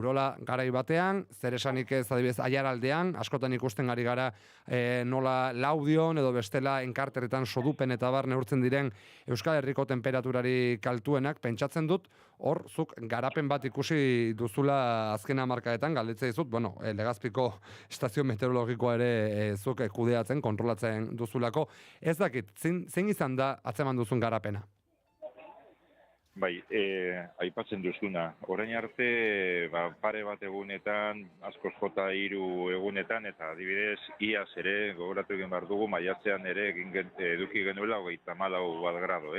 Urola garai batean, zer esanik ez adibidez Aiaraldean, askotan ikusten ari gara nola Laudion edo bestela enkarteretan sodupen eta bar neurtzen diren Euskal Herriko temperaturari kaltuenak, pentsatzen dut, hor zuk garapen bat ikusi duzula azken hamarkadetan, galdetzea dizut, bueno, Legazpiko estazio meteorologikoa ere zuk kudeatzen, kontrolatzen duzulako. Ez dakit, zein izan da atzeman duzun garapena? Bai, aipatzen duzuna. Orain arte, pare bat egunetan, askoz jota 3 egunetan, eta adibidez, iaz ere, gogoratu egin behar dugu, maiatzean ere eduki genuela 34 grado,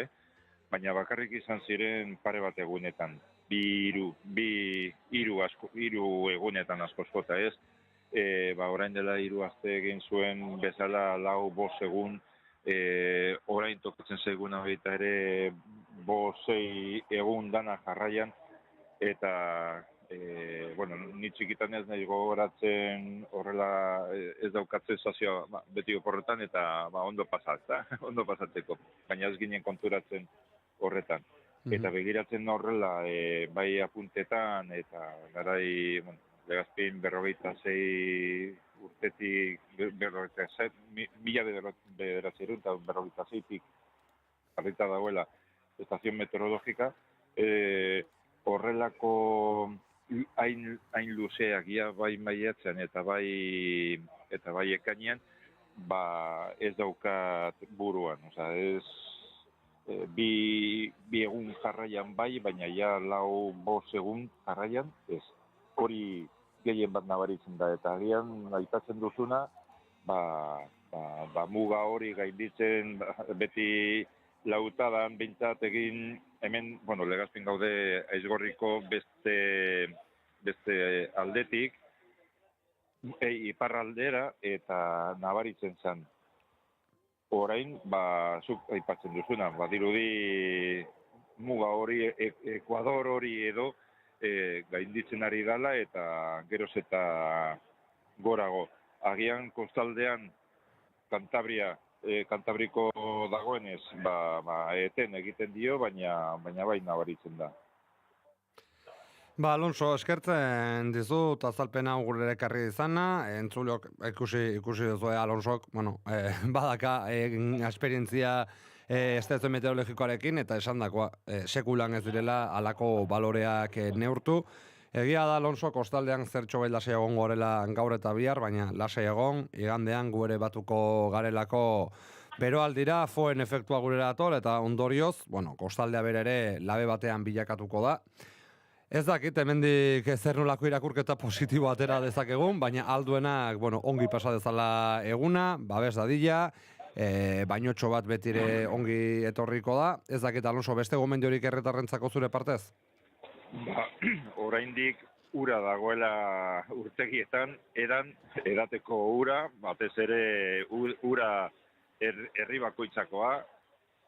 Baina bakarrik izan ziren pare bat egunetan, hiru egunetan askoz jota, ez? Orain dela 3 aste egin zuen bezala 4-5 egun, orain tokatzen zaiguna baita ere 5-6 egun dana jarraian, eta ni txikitan ez nahi gogoratzen horrela ez daukatzen sozioa beti oporretan, eta ondo pasatzeko, baina ez ginen konturatzen horretan. Eta begiratzen horrela, bai apuntetan, eta garai, Legazpin 46 urtetik, 1946-tik jarrita dagoela estazion meteorologika, horrelako hain luzeak bai maiatzean eta bai ekainean, ez daukat buruan. Ez bi egun jarraian bai, baina ja 4-5 egun jarraian ez. Hori gehien bat nabaritzen da, eta agian aipatzen duzuna, muga hori gainditzen beti lautadan bintzat egin, hemen, Legazpin gaude Aizgorriko beste aldetik, iparraldera, eta nabaritzen zen. Orain, zuk aipatzen duzuna, dirudi muga hori, Ekuador hori edo, gainditzen ari dala, eta geroz eta gorago. Agian kostaldean Kantabriko dagoenez, eten egiten dio, baina bai nabaritzen da. Alonso, eskertzen dizut azalpena gurera ekarri izana, entzuleok ikusi duzu Alonsok, badaka esperientzia estazio meteorologikoarekin, eta esandakoa sekulan ez direla halako baloreak neurtu. Egia da Alonso, kostaldean zertxo bai lasai egon gorela gaur eta bihar, baina lasai egon, igandean gu ere batuko garelako beroaldira, foen efektua gurera dator, eta ondorioz, kostaldea bere ere labe batean bilakatuko da. Ez dakit, hemendik zer nolako irakurketa positibo atera dezakegun, baina alduenak, ongi pasa dezala eguna, babes dadila, bainotxo bat betire ongi etorriko da. Ez dakit, Alonso, beste gomendiorik herritarrentzako zure partez? Oraindik ura dagoela urtegietan, edateko ura, batez ere ura herri bakoitzakoa,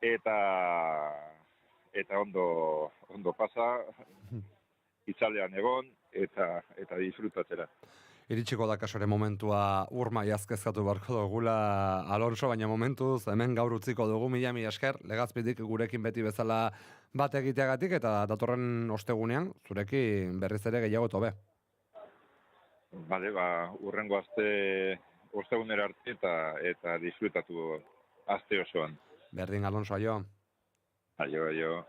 eta ondo pasa, itzalean egon, eta disfrutatzera. Iritsiko da kasore momentua urma jazkezkatu barko dugula, Alonso, baina momentuz hemen gaur utziko dugu, mila esker, Legazpitik gurekin beti bezala bat egiteagatik, eta datorren ostegunean, zurekin berriz ere gehiago tobe. Bale, urrengo ostegunera arte eta disfrutatu aste osoan. Berdin, Alonso, aio. Aio.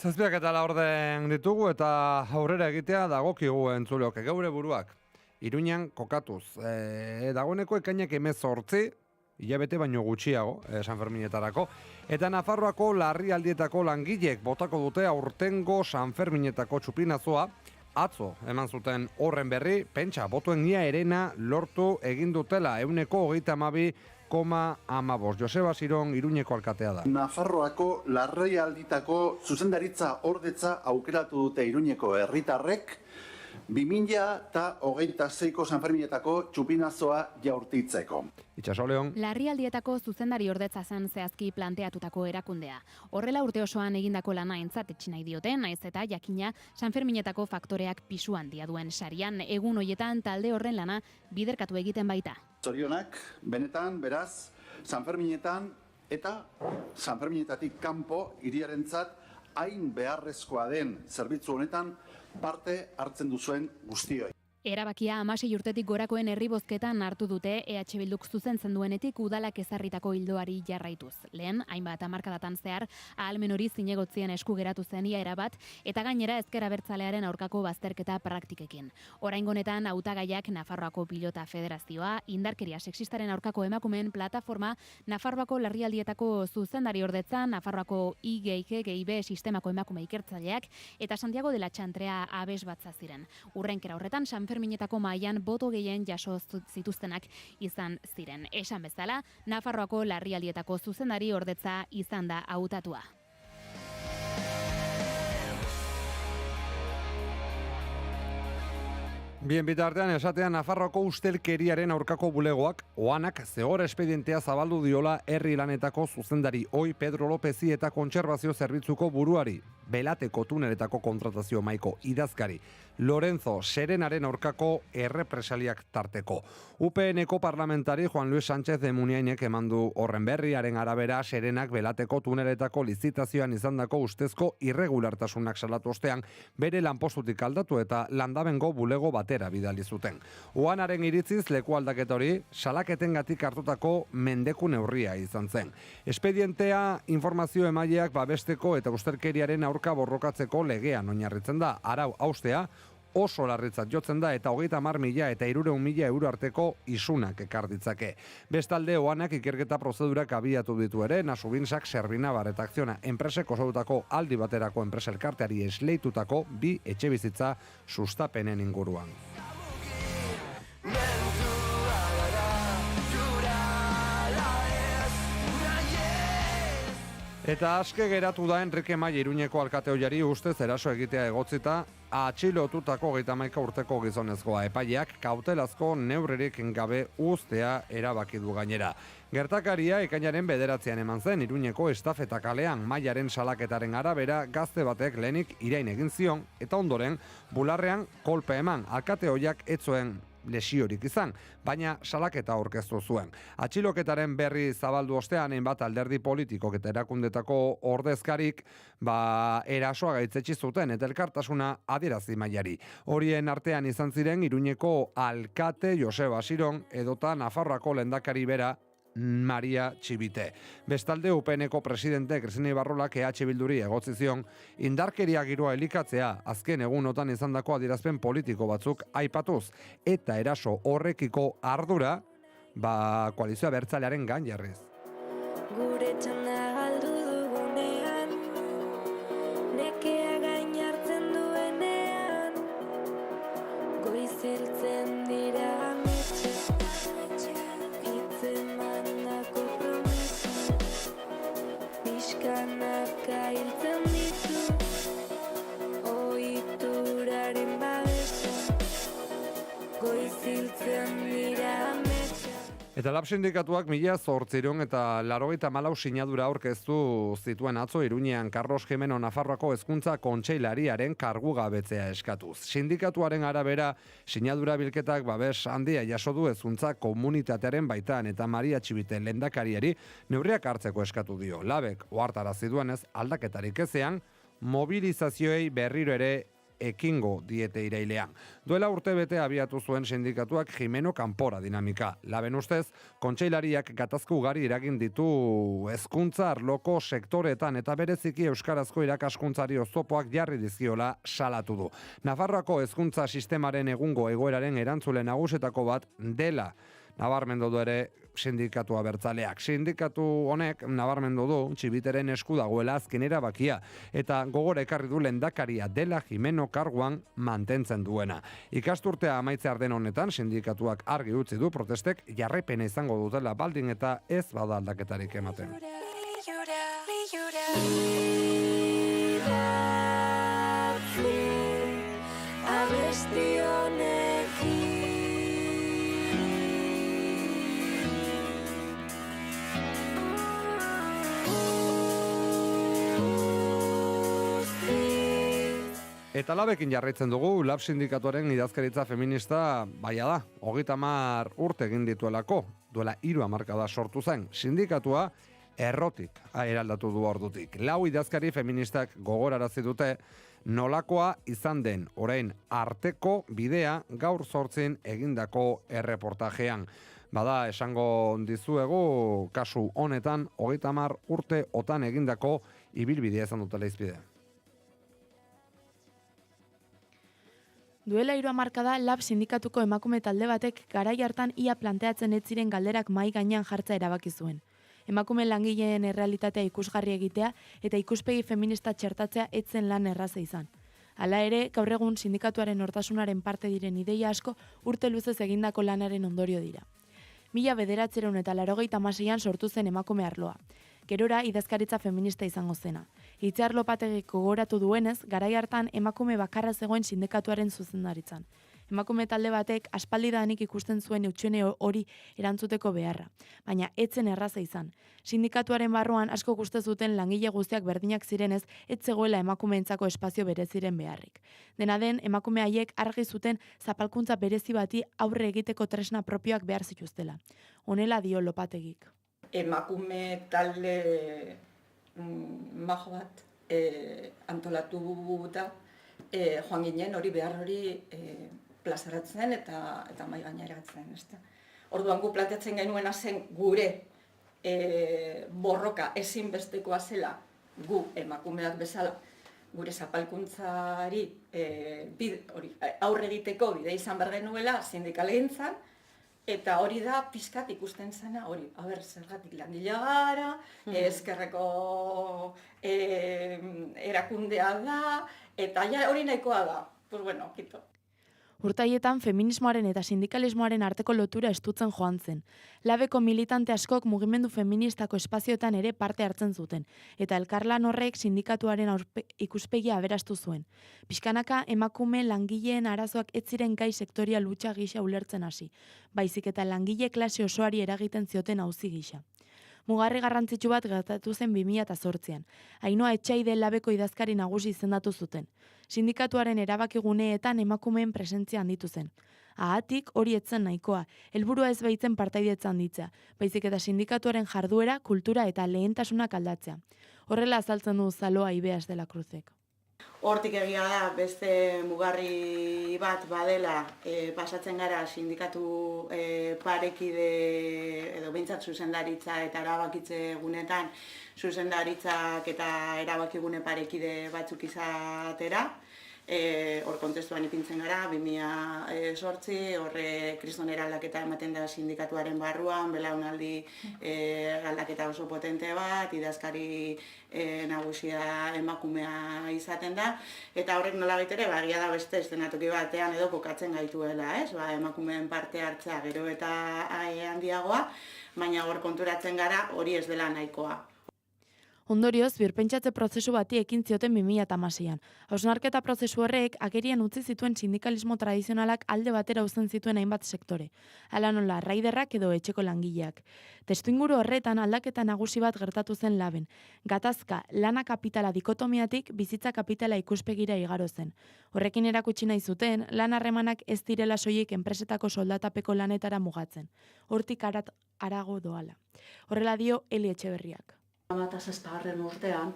Zazpiak eta laurden ditugu eta aurrera egitea dagokigu entzuleok geure buruak. Iruñan kokatuz. Dagoeneko ekainak 18, hilabete baino gutxiago, San Ferminetarako. Eta Nafarroako larrialdietako langilek botako dute aurtengo San Ferminetako txupinazoa. Atzo eman zuten horren berri, pentsa, botuen ia erena lortu egin dutela 122,15. Joseba Ziron Iruñeko alkatea da. Nafarroako larrialditako zuzendaritza ordetza aukeratu dute Iruñeko herritarrek, 2026ko Sanferminetako txupinazoa jaurtitzeko. Itxaso Leon. Larrialdietako zuzendari ordetza zen zehazki planteatutako erakundea. Horrela urte osoan egindako lana aintzat etsi nahi diote, naiz eta jakina Sanferminetako faktoreak pisu handia duen sarian, egun hoietan talde horren lana biderkatu egiten baita. Zorionak, benetan, beraz, Sanferminetan eta Sanferminetatik kanpo hiriarentzat hain beharrezkoa den zerbitzu honetan parte hartzen duzuen guztioi. Erabakia 16 urtetik gorakoen herri bozketan hartu dute EH Bilduk zuzentzen duenetik udalak ezarritako ildoari jarraituz. Lehen, hainbat hamarkadatan zehar, ahalmen hori zinegotzien esku geratu zen ia erabat, eta gainera ezker abertzalearen aurkako bazterketa praktikekin. Oraingo honetan hautagaiak Nafarroako Pilota Federazioa, indarkeria sexistaren aurkako emakumeen plataforma, Nafarroako larrialdietako zuzendari ordetza, Nafarroako IGIG sistemako emakume ikertzaileak, eta Santiago de la Txantrea abes batza ziren. Urrenkera horretan, Sanferminetako mailan boto gehien jaso zituztenak izan ziren. Esan bezala, Nafarroako larrialdietako zuzendari ordetza izan da hautatua. Bien bitartean esatean Nafarroako ustelkeriaren aurkako bulegoak oanak zigor espedientea zabaldu diola herri lanetako zuzendari ohi Pedro Lopezi eta kontserbazio zerbitzuko buruari, Belateko tuneletako kontratazio mahaiko idazkari Lorenzo Serenaren aurkako errepresaliak tarteko. UPNeko parlamentari Juan Luis Sánchez de Muniainek emandu horren berriaren arabera Serenak Belateko tuneletako lizitazioan izandako ustezko irregulartasunak salatu ostean bere lanpostutik aldatu eta landabengo bulego batera bidali zuten. Oanaren iritziz leku aldaketa hori salaketengatik hartutako mendeku neurria izan zen. Espedientea informazio emaileak babesteko eta ustelkeriaren aurka borrokatzeko legean oinarritzen da. Arau haustea oso larritzat jotzen da eta 30.000 eta 300.000 euro arteko isunak ekar ditzake. Bestalde oanak ikerketa prozedurak abiatu ditu ere, Nasubinsak, Servinabar eta Akziona enpresek osatutako aldi baterako enpreselkarteari esleitutako 2 etxebizitza sustapenen inguruan. Eta aske geratu da Enrique Maia Iruñeko alkate ohiari ustez eraso egitea egotzita atxilotutako 31 urteko gizonezkoa. Epaileak kautelazko neurririk gabe uztea erabaki du gainera. Gertakaria ekainaren 9 eman zen Iruñeko Estafeta kalean. Maiaren salaketaren arabera gazte batek lehenik irain egin zion eta ondoren bularrean kolpe eman. Alkate ohiak ez zuen lesiorik izan, baina salaketa aurkeztu zuen. Atxiloketaren berri zabaldu ostean hainbat alderdi politikok eta erakundetako ordezkarik erasoa gaitzetsi zuten eta elkartasuna adierazi Maiari. Horien artean izan ziren Iruñeko alkate Joseba Siron edota Nafarroako lehendakari bera Maria Txibite. Bestalde UPNeko presidente Cristina Ibarrolak EH Bilduri egotzi zion indarkeria giroa elikatzea azken egunotan izandako adierazpen politiko batzuk aipatuz eta eraso horrekiko ardura koalizioa abertzalearen gain jarriz. Gure txanda galdu dugunean, nekea gain hartzen duenean, goizeltzen dira Kanaka hiltzen ditu, ohituraren babesa, goiziltzen dira ametsa. Eta LAB sindikatuak 1884 sinadura aurkeztu zituen atzo Iruñean Carlos Jimeno Nafarroako hezkuntza kontseilariaren kargugabetzea eskatuz. Sindikatuaren arabera sinadura bilketak babes handia jaso du hezkuntza komunitatearen baitan eta Maria Txibite lehendakariari neurriak hartzeko eskatu dio. LABek ohartarazi duenez aldaketarik ezean mobilizazioei berriro ere ekingo diete irailean. Duela urtebete abiatu zuen sindikatuak Jimeno kanpora dinamika. LABen ustez, kontseilariak gatazko ugari eragin ditu hezkuntza arloko sektoretan eta bereziki euskarazko irakaskuntzari oztopoak jarri dizkiola salatu du. Nafarroako hezkuntza sistemaren egungo egoeraren erantzule nagusetako bat dela nabarmendu du ere sindikatu abertzaleak. Sindikatu honek nabarmendu du Txibiteren esku dagoela azken erabakia eta gogora ekarri du lehendakaria dela Jimeno karguan mantentzen duena. Ikasturtea amaitzear den honetan sindikatuak argi utzi du protestek jarraipena izango dutela baldin eta ez bada aldaketarik ematen. abesti honekin. Eta labekin jarraitzen dugu, Lab sindikatuaren idazkaritza feminista baia da. 30 urte egin dituelako, duela 3 hamarkada sortu zen. Sindikatua errotik eraldatu du ordutik. 4 idazkari feministak gogorarazi dute nolakoa izan den orain arteko bidea gaur 8 egindako erreportajean. Bada, esango dizuegu kasu honetan 30 urte otan egindako ibilbidea izan dutela izbidea. Duela 3 hamarkada Lab sindikatuko emakume talde batek garai hartan ia planteatzen ez ziren galderak mahai gainean jartza erabaki zuen. Emakume langileen errealitatea ikusgarri egitea eta ikuspegi feminista txertatzea ez zen lan erraza izan. Hala ere, gaur egun sindikatuaren nortasunaren parte diren ideia asko urte luzez egindako lanaren ondorio dira. 1986an sortu zen emakume arloa. Gerora idazkaritza feminista izango zena. Itziar Lopategik gogoratu duenez, garai hartan emakume bakarra zegoen sindikatuaren zuzendaritzan. Emakume talde batek aspaldidanik ikusten zuen hutsune hori erantzuteko beharra, baina etzen erraza izan. Sindikatuaren barruan asko guste zuten langile guztiak berdinak zirenez, ez zegoela emakumeentzako espazio bereziren beharrik. Dena den, emakume haiek argi zuten zapalkuntza berezi bati aurre egiteko tresna propioak behar zituztela. Honela dio Lopategik. Emakume talde majo bat antolatu da, joan ginen hori behar hori plazaratzen eta mai gaineratzen. Orduan gu planteatzen genuena zen gure borroka ezinbestekoa zela gu emakumeak bezala gure zapalkuntzari aurre egiteko bide izan behar genuela sindikalegintzan. Eta hori da pizkat ikusten zena hori, zergatik langilea gara, ezkerreko erakundea da, eta ja hori nahikoa da. Pues bueno, kito. Urtaietan feminismoaren eta sindikalismoaren arteko lotura estutzen joan zen. Labeko militante askok mugimendu feministako espazioetan ere parte hartzen zuten, eta elkarlan horrek sindikatuaren ikuspegia aberastu zuen. Pixkanaka emakume langileen arazoak ez ziren gai sektorial hutsa gisa ulertzen hasi, baizik eta langile klase osoari eragiten zioten auzi gisa. Mugarri garrantzitsu bat gertatu zen 2008an. Ainhoa Etxaide Labeko idazkari nagusi izendatu zuten. Sindikatuaren erabakiguneetan emakumeen presentzia handitu zen. Ahatik hori etzen nahikoa, helburua ez baitzen partaidetza handitzea, baizik eta sindikatuaren jarduera, kultura eta lehentasunak aldatzea. Horrela azaltzen du Zaloa Ibeas de la Cruzek. Hortik egia da beste mugarri bat badela pasatzen gara sindikatu parekide edo behintzat zuzendaritza eta erabakitze gunetan zuzendaritzak eta erabakigune parekide batzuk izatera. Hor kontestuan ipintzen gara, 2008, horre kriston eraldaketa ematen da sindikatuaren barruan, belaunaldi aldaketa oso potente bat, idazkari nagusia emakumea izaten da, eta horrek nola baitere, egia da beste eszenatoki batean edo kokatzen gaituela, emakumeen parte hartzea gero eta handiagoa, baina hor konturatzen gara hori ez dela nahikoa. Ondorioz, birpentsatze prozesu bati ekin zioten 2016an. Hausnarketa prozesu horrek agerian utzi zituen sindikalismo tradizionalak alde batera uzten zituen hainbat sektore. Hala nola, raiderrak edo etxeko langileak. Testuinguru horretan aldaketa nagusi bat gertatu zen Laben. Gatazka, lana kapitala dikotomiatik bizitza kapitala ikuspegira igaro zen. Horrekin erakutsi nahi zuten, lan harremanak ez direla soilik enpresetako soldatapeko lanetara mugatzen. Hortik harago doala. Horrela dio Eli Etxeberriak. 2007 urtean,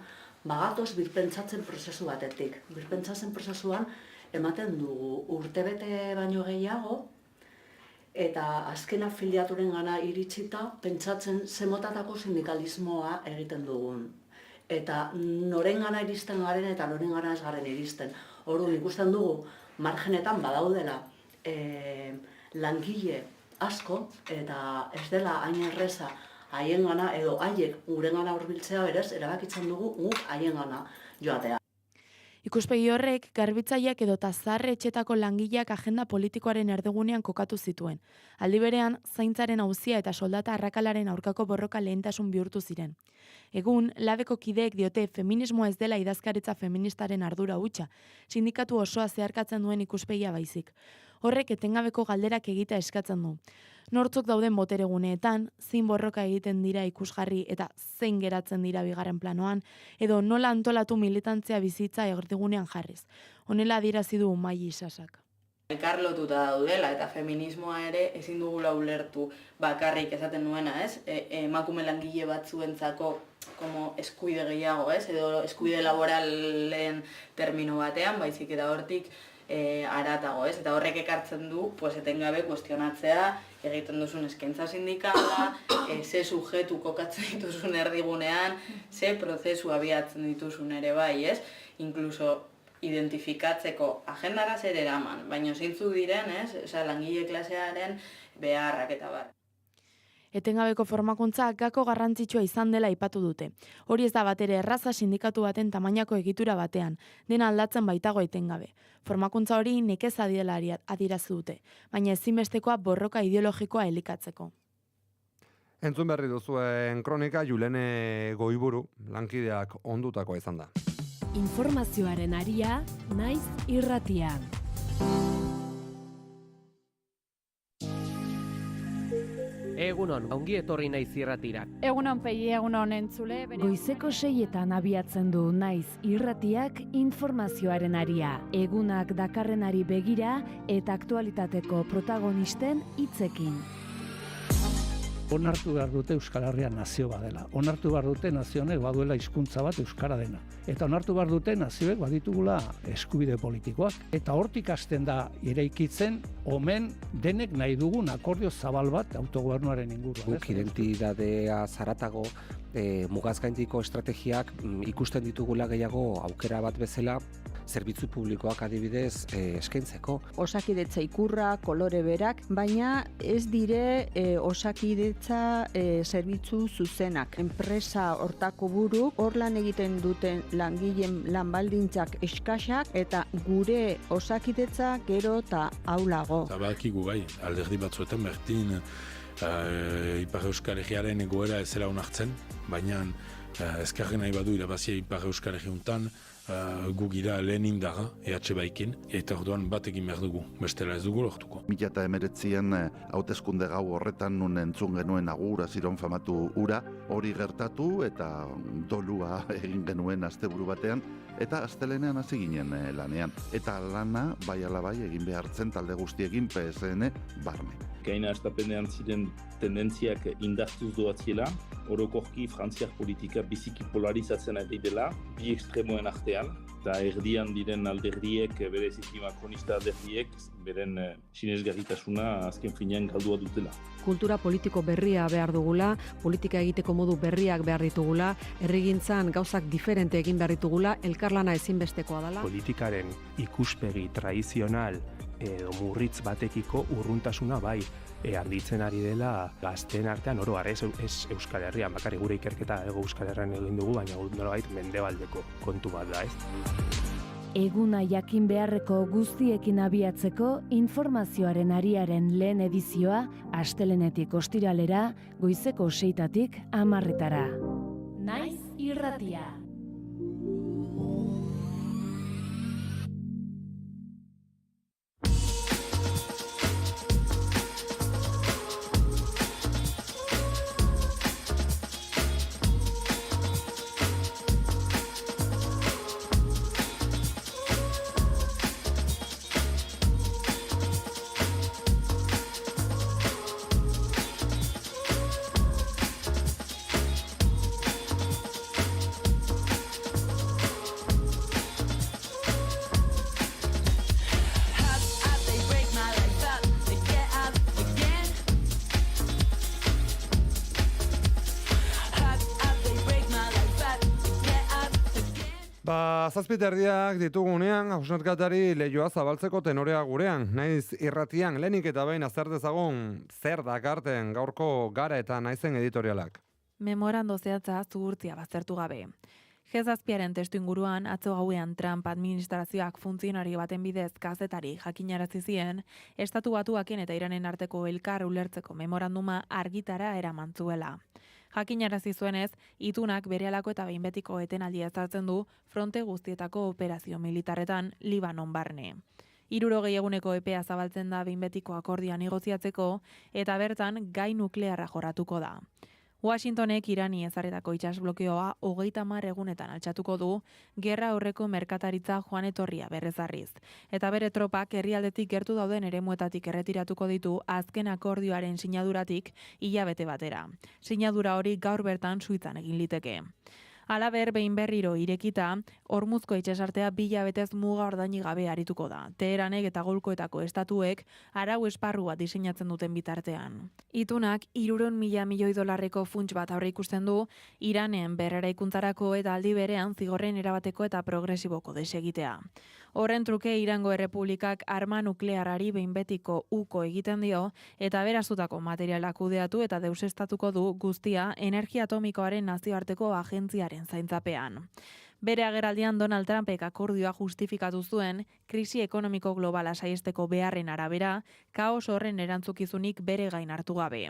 bagatoz birpentsatzen prozesu batetik. Birpentsatzen prozesuan ematen dugu urtebete baino gehiago, eta azken afiliaturen gana iritsita pentsatzen zemotatako sindikalismoa egiten dugun. Eta noren gana iristen garen eta noren gana ez garen iristen. Orduan ikusten dugu, margenetan badaudela langile asko, eta ez dela hain erreza haien gana edo haiek guren gana hurbiltzea berez, erabakitzen dugu guk haien gana joatea. Ikuspegi horrek, garbitzaileak edo zaharre etxetako langileak agenda politikoaren erdigunean kokatu zituen. Aldi berean, zaintzaren auzia eta soldata arrakalaren aurkako borroka lehentasun bihurtu ziren. Egun, labeko kideek diote feminismoa ez dela idazkaritza feministaren ardura hutsa, sindikatu osoa zeharkatzen duen ikuspegia baizik. Horrek etengabeko galderak egita eskatzen du. Nortzuk dauden botereguneetan, zein borroka egiten dira ikusgarri eta zein geratzen dira bigarren planoan, edo nola antolatu militantzia bizitza erdigunean jarriz. Honela adierazi du Mai Isasak. Elkar lotuta daudela eta feminismoa ere ezin dugula ulertu bakarrik esaten nuena, ez? Emakume langile batzuentzako como eskuide gehiago, ez? Edo eskuide laboralen termino batean, baizik eta hortik aratago, ez? Eta horrek ekartzen du, pues etengabe kuestionatzea, egiten duzun eskaintza sindikala, ze sujetu kokatzen dituzun erdigunean, ze prozesu abiatzen dituzun ere bai, ez? Inkluso identifikatzeko agendara zer eraman, baina zeintzuk diren, ez? Osea, langile klasearen beharrak eta bar. Etengabeko formakuntza gako garrantzitsua izan dela aipatu dute. Hori ez da batere erraza sindikatu baten tamainako egitura batean, dena aldatzen baitago etengabe. Formakuntza hori nekez adiela adierazi dute, baina ezinbestekoa borroka ideologikoa elikatzeko. Entzun berri duzuen kronika Julene Goiburu lankideak ondutakoa izan da. Informazioaren aria, naiz irratian. Egunon, ongi etorri naiz irratira. Egunon pegi, egunon entzule. Goizeko 6etan abiatzen du naiz irratiak informazioaren aria. Egunak dakarrenari begira eta aktualitateko protagonisten hitzekin. Onartu behar dute Euskal Herria nazio badela. Onartu behar dute nazio honek baduela hizkuntza bat euskara dena. Eta onartu behar dute nazioek baditugula eskubide politikoak. Eta hortik hasten da eraikitzen omen denek nahi dugun akordio zabal bat autogobernuaren inguruan. Guk identitatea zaratago mugazgaindiko estrategiak ikusten ditugula gehiago aukera bat bezala zerbitzu publikoak adibidez eskaintzeko. Osakidetza ikurra, kolore berak, baina ez dire osakidetza zerbitzu zuzenak. Enpresa hortako buru, hor lan egiten duten langileen lanbaldintzak eskasak eta gure osakidetza gero eta aulago. Badakigu bai, alderdi batzuetan berdin Ipar Euskal Herriaren egoera ez zela onartzen, baina ezkerren nahi badu irabazia Ipar Euskal Herriuntan gu gira lehen indaga, EH Baikin, eta orduan bat egin behar dugu, bestela ez dugu lortuko. 2019an hauteskunde gau horretan nun entzun genuen agura ziron famatu ura, hori gertatu eta dolua egin genuen asteburu batean, eta astelenean hasi ginen lanean. Eta lana bai ala bai egin behartzen talde guztiekin PSN barne. Gaina estapenean ziren tendentziak indartuz doatziela, orokorki frantziar politika biziki polarizatzen ari dela, bi ekstremoen artean, eta erdian diren alderdiek, bereziki makronista alderdiek, beren sinesgarritasuna azken finean galdua dutela. Kultura politiko berria behar dugula, politika egiteko modu berriak behar ditugula, herrigintzan gauzak diferente egin behar ditugula, elkarlana ezinbestekoa dela. Politikaren ikuspegi tradizional edo murritz batekiko urruntasuna bai, handitzen ari dela gazteen artean oro har, ez Euskal Herrian, bakarrik gure ikerketa ego Euskal Herrian egin dugu, baina nolabait mendebaldeko kontu bat da, ez? Eguna jakin beharreko guztiekin abiatzeko informazioaren ariaren lehen edizioa astelenetik ostiralera, goizeko 6tatik 10:00. Naiz irratia. Zazpiterdiak ditugunean, hausnarkatari lehioa zabaltzeko tenorea gurean. Naiz irratian, lehenik eta behin azter dezagun zer dakarten gaurko Gara eta Naizen editorialak. Memorando zehatza zuhurtzia baztertu gabe. G7aren testu inguruan, atzo gauean Trump administrazioak funtzionari baten bidez kazetari jakinarazi zien, Estatu Batuaken eta Iranen arteko elkar ulertzeko memoranduma argitara eraman zuela. Jakinarazi zuenez, itunak berehalako eta behin betiko etenaldia ezartzen du fronte guztietako operazio militarretan Libanon barne. 60 eguneko epea zabaltzen da behin betiko akordioa negoziatzeko eta bertan gai nuklearra jorratuko da. Washingtonek Irani ezarritako itsasblokeoa 30 egunetan altxatuko du gerra aurreko merkataritza joan etorria berrezarriz. Eta bere tropak herrialdetik gertu dauden eremuetatik erretiratuko ditu azken akordioaren sinaduratik hilabete batera. Sinadura hori gaur bertan Suitzan egin liteke. Halaber, behin berriro irekita, Hormuzko itsasartea 2 hilabetez muga ordaini gabe arituko da. Teheranek eta Golkoetako estatuek arau esparru bat diseinatzen duten bitartean. Itunak 300.000 milioi dolarreko funts bat aurreikusten du Iranen berreraikuntzarako eta aldi berean zigorren erabateko eta progresiboko desegitea. Horren truke Irango Errepublikak arma nuklearrari behin betiko uko egiten dio eta berazutako materiala kudeatu eta deusestatuko du guztia energia atomikoaren nazioarteko agentziaren zaintzapean. Bere agerraldian Donald Trumpek akordioa justifikatu zuen krisi ekonomiko globala saiesteko beharren arabera, kaos horren erantzukizunik bere gain hartu gabe.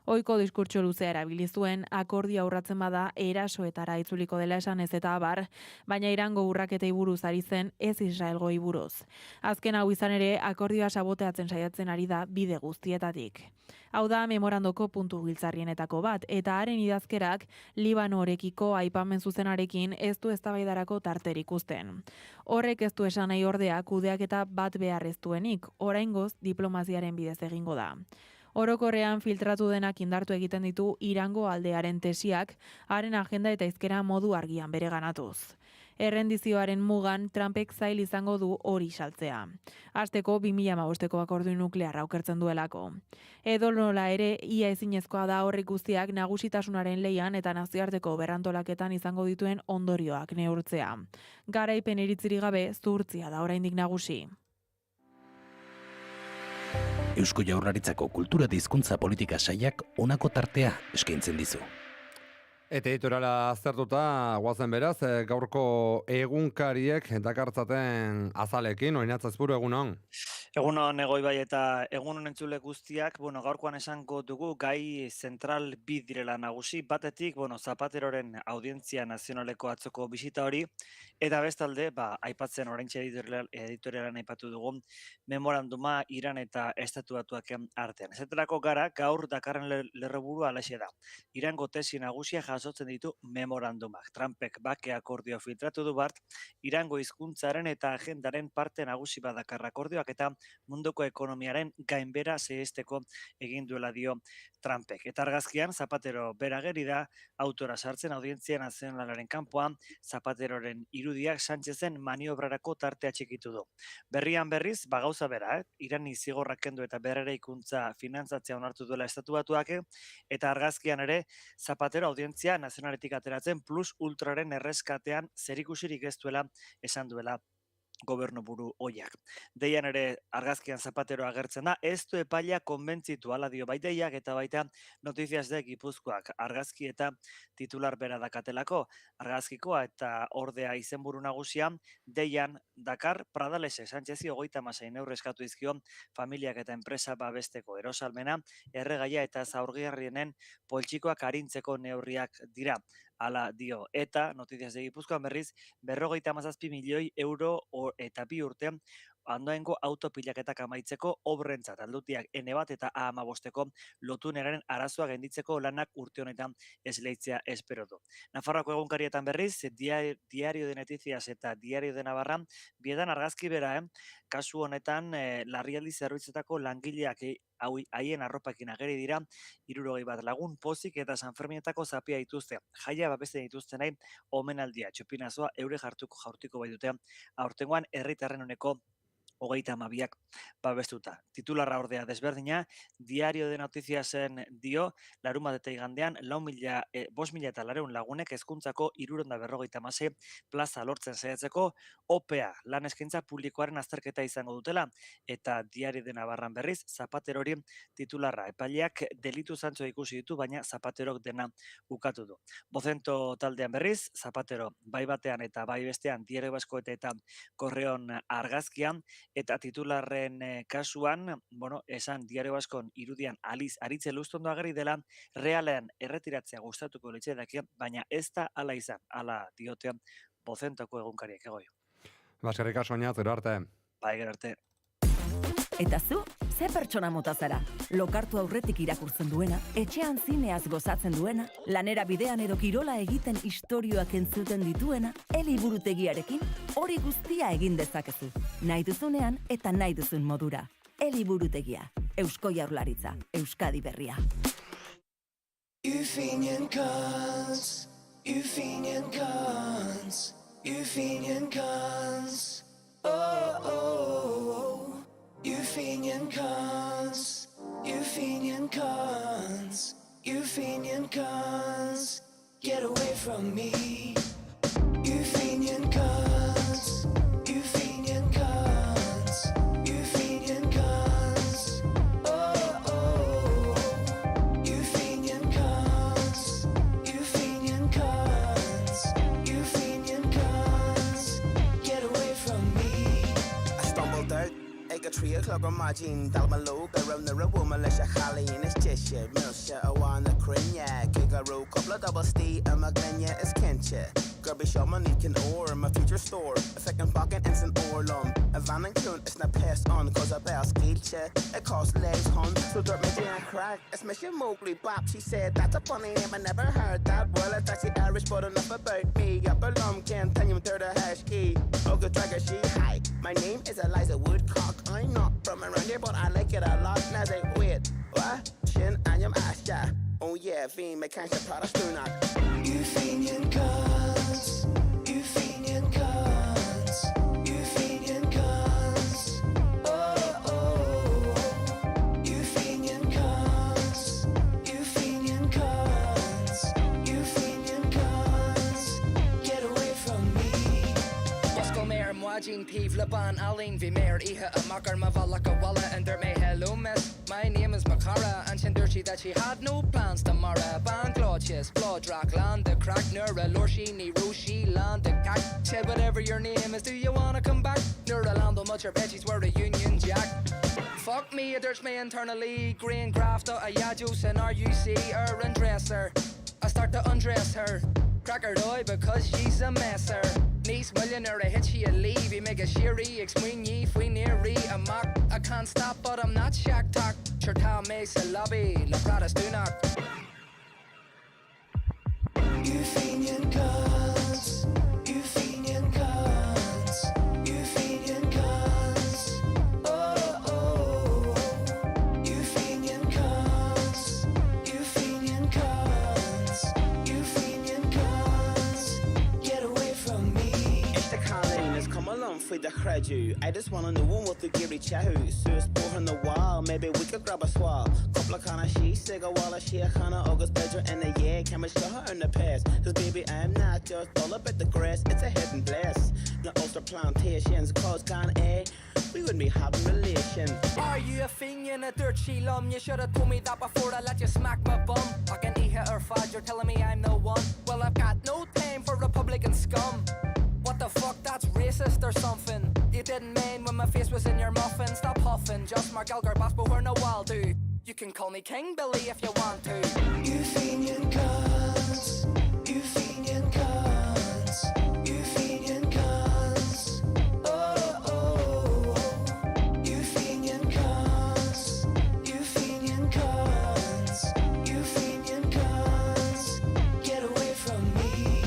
Ohiko diskurtso luzea erabili zuen akordia urratzen bada erasoetara itzuliko dela esanez eta abar, baina Irango urraketei buruz ari zen ez Israelgoi buruz. Azken hau izan ere akordioa saboteatzen saiatzen ari da bide guztietatik. Hau da memorandoko puntu giltzarrienetako bat eta haren idazkerak Libanorekiko aipamen zuzenarekin ez du eztabaidarako tarterik uzten. Horrek ez du esan nahi ordea kudeaketa bat behar ez duenik, oraingoz diplomaziaren bidez egingo da. Orokorrean filtratu denak indartu egiten ditu Irango aldearen tesiak, haren agenda eta hizkera modu argian bereganatuz. Errendizioaren mugan Trumpek zail izango du hori saltzea. Hasteko 2015ko akordio nuklearra aukertzen duelako. Edonola ere, ia ezinezkoa da horrek guztiak nagusitasunaren leian eta nazioarteko berrantolaketan izango dituen ondorioak neurtzea. Garaipen iritzirik gabe zuhurtzia da oraindik nagusi. Eusko Jaurlaritzako kultura eta hizkuntza politika sailak honako tartea eskaintzen dizu. Eta editoriala aztertuta, guazen beraz, gaurko egunkariek dakartzaten azalekin, Oinatzazpuru egunon. Egunon egoi bai eta egunon entzule guztiak, gaurkoan esango dugu gai zentral bi direla nagusi, batetik, Zapateroren audientzia nazionaleko atzoko bisita hori, eta bestalde, aipatzen oraintxe editorialan aipatu dugu, memoranduma Iran eta Estatu Batuaken artean. Esaterako gara, gaur dakarren lerroburua alaxe da. Irango tesi nagusia jasotzen ditu memorandumak. Trumpek bake akordio filtratu du bart, Irango hizkuntzaren eta agendaren parte nagusi badakar akordioak eta munduko ekonomiaren gainbera zehesteko egin duela dio Trumpek. Eta argazkian, Zapatero berageri da, autora sartzen audientzia nazionalaren kanpoan, Zapateroren irudiak Sánchezen maniobrarako tartea txikitu du. Berrian berriz, gauza bera, Irani zigorrak kendu eta berreraikuntza finantzatzea onartu duela Estatu Batuak, eta argazkian ere, Zapatero audientzia nazionaletik ateratzen plus ultraren erreskatean zerikusirik ez duela esan duela gobernuburu oiak. Deian ere argazkian Zapatero agertzen da, ez du epaila konbentzitu ala dio baiteiak eta baita Notizias de Gipuzkoak argazki eta titular bera dakatelako. Argazkikoa eta ordea izenburu nagusia, Deian Dakar Pradalese Sánchezi 36 euro eskatu dizkio familiak eta enpresa babesteko erosalmena, erregaia eta zaurgarrienen poltsikoak arintzeko neurriak dira. Hala dio, eta Notizias de Gipuzkoan berriz 57 milioi euro eta 2 urte andoengo autopilaketak amaitzeko obrentzat aldutiak N1 eta A15ko lotuneraren arazoa genditzeko lanak urte honetan esleitzea espero du. Nafarroako egunkarietan berriz, Diario de Noticias eta Diario de Navarra, biedan argazki bera, kasu honetan larrialdi zerbitzetako langileak haien arropakin ageri dira, 61 lagun pozik eta Sanferminetako zapia dituzte. Jaia babesten dituzten nahi, omenaldia txopinazoa eure jaurtiko baitute, aurtengoan herritarren honeko 32ak babestuta. Titularra ordea desberdina, Diario de Noticiasen dio, larunbat eta igandean, 5.000 eta 400 lagunek hezkuntzako 356 plaza lortzen saiatzeko OPEA, lan eskaintza publikoaren azterketa izango dutela, eta Diario de Navarran berriz, Zapaterori titularra. Epaileak delitu zantzo ikusi ditu, baina Zapaterok dena ukatu du. Bozento taldean berriz, Zapatero bai batean eta bai bestean Diario Baskoete eta Korreon argazkian, eta titularren kasuan, esan Diario Baskon irudian aritze luztondo ageri dela, realean erretiratzea gustatuko litzaidake, baina ez da hala izan, hala diotean bozentako egunkariek egoi. Baskerrik asko Oñat, gero arte. Bai, gero arte. Eta zu, ze pertsona mota zara? Lokartu aurretik irakurtzen duena, etxean zineaz gozatzen duena, lanera bidean edo kirola egiten istorioak entzuten dituena, Eliburutegiarekin hori guztia egin dezakezu. Nahi duzunean eta nahi duzun modura. Eliburutegia, Eusko Jaurlaritza, Euskadi Berria. Euphenian cons, Euphenian cons, Euphenian cons, oh, oh, oh. Euphenian cons, Euphenian cons, Euphenian cons, get away from me. Euphenian cons, Euphenian cons, Euphenian cons, oh, oh, oh. Euphenian cons, Euphenian cons, Euphenian cons, get away from me. I stumbled out. Ik 3 o'clock on my jean, dal my look around the woman like a Holly in his cheshire, Milsha, I want a crenya, kick a row, couple of double stay, and my glenya is kencha. Grubby shaman, you can or my future store, a second pocket and some orlum. A van and coon, it's not passed on, cause I bear skate it costs legs, hun, so dirt me down crack. It's Mission Mowgli Bop, she said, that's a funny name, I never heard that. Well, it's actually Irish, but enough about me. Up a lump, can't tell you third a hash key. Oh, good dragger, she hi. My name is Eliza Woodcock. I'm not from around here, but I like it a lot. Now they wait, what? Chin, I am Asha. Oh yeah, V, my kind of product do not. Euphenian cons, Euphenian cons, Euphenian cons, oh, oh, oh. Euphenian cons, Euphenian cons, Euphenian cons, get away from me. Osco Mayor Mwajin Piv Laban Aline V Mayor Iha Amakar Mavalaka Walla and there may hello miss. My name is Makara and Shinderchi that she had no plans tomorrow. Bangladesh, Blood Rock, Land, the Crack, Nura, Lorshini, Roshi, Land, the Cack. Said whatever your name is, do you wanna come back? Nura, Lando, much your veggies were a Union Jack. Fuck me, there's me internally. Green Grafter, Ayajus, and RUC, and dresser. I start to undress her. Crack her eye because she's a messer. Niece millionaire, I hit she a leave. You make a sherry, explain ye, fui neary, a mock. I can't stop, but I'm not shack talk. Chertown makes a lobby, La Pradas do not. Euphenian cons, Euphenian cons, Euphenian cons, oh, oh, oh. Euphenian cons, Euphenian cons, Euphenian cons, get away from me. It's the Colleen, it's come along for the crowd. I just wanna know what the Gary Chahu. So it's pour in the wall, maybe we could grab a swab. Couple of kind of she, Sega Walla, she a kind of August Bedger, and the yeah, can we show her in the past? Cause baby, I'm not just all up at the grass, it's a hidden blast. The Ulster plantations, cause gone A, we wouldn't be having relation. Are you a fiend in a dirt she-lum? You should've told me that before I let you smack my bum. I can eat her fudge, you're telling me I'm the one. Well, I've got no time for Republican scum. What the fuck, that's racist or something. You didn't mean when my face was in your muffin. Stop huffing, just Mark Elgar boss, but we're no wild dude. You can call me King Billy if you want to. Euphenian cons, Euphenian cons, Euphenian cons, oh, oh, oh. Euphenian cons, Euphenian cons, Euphenian cons, get away from me.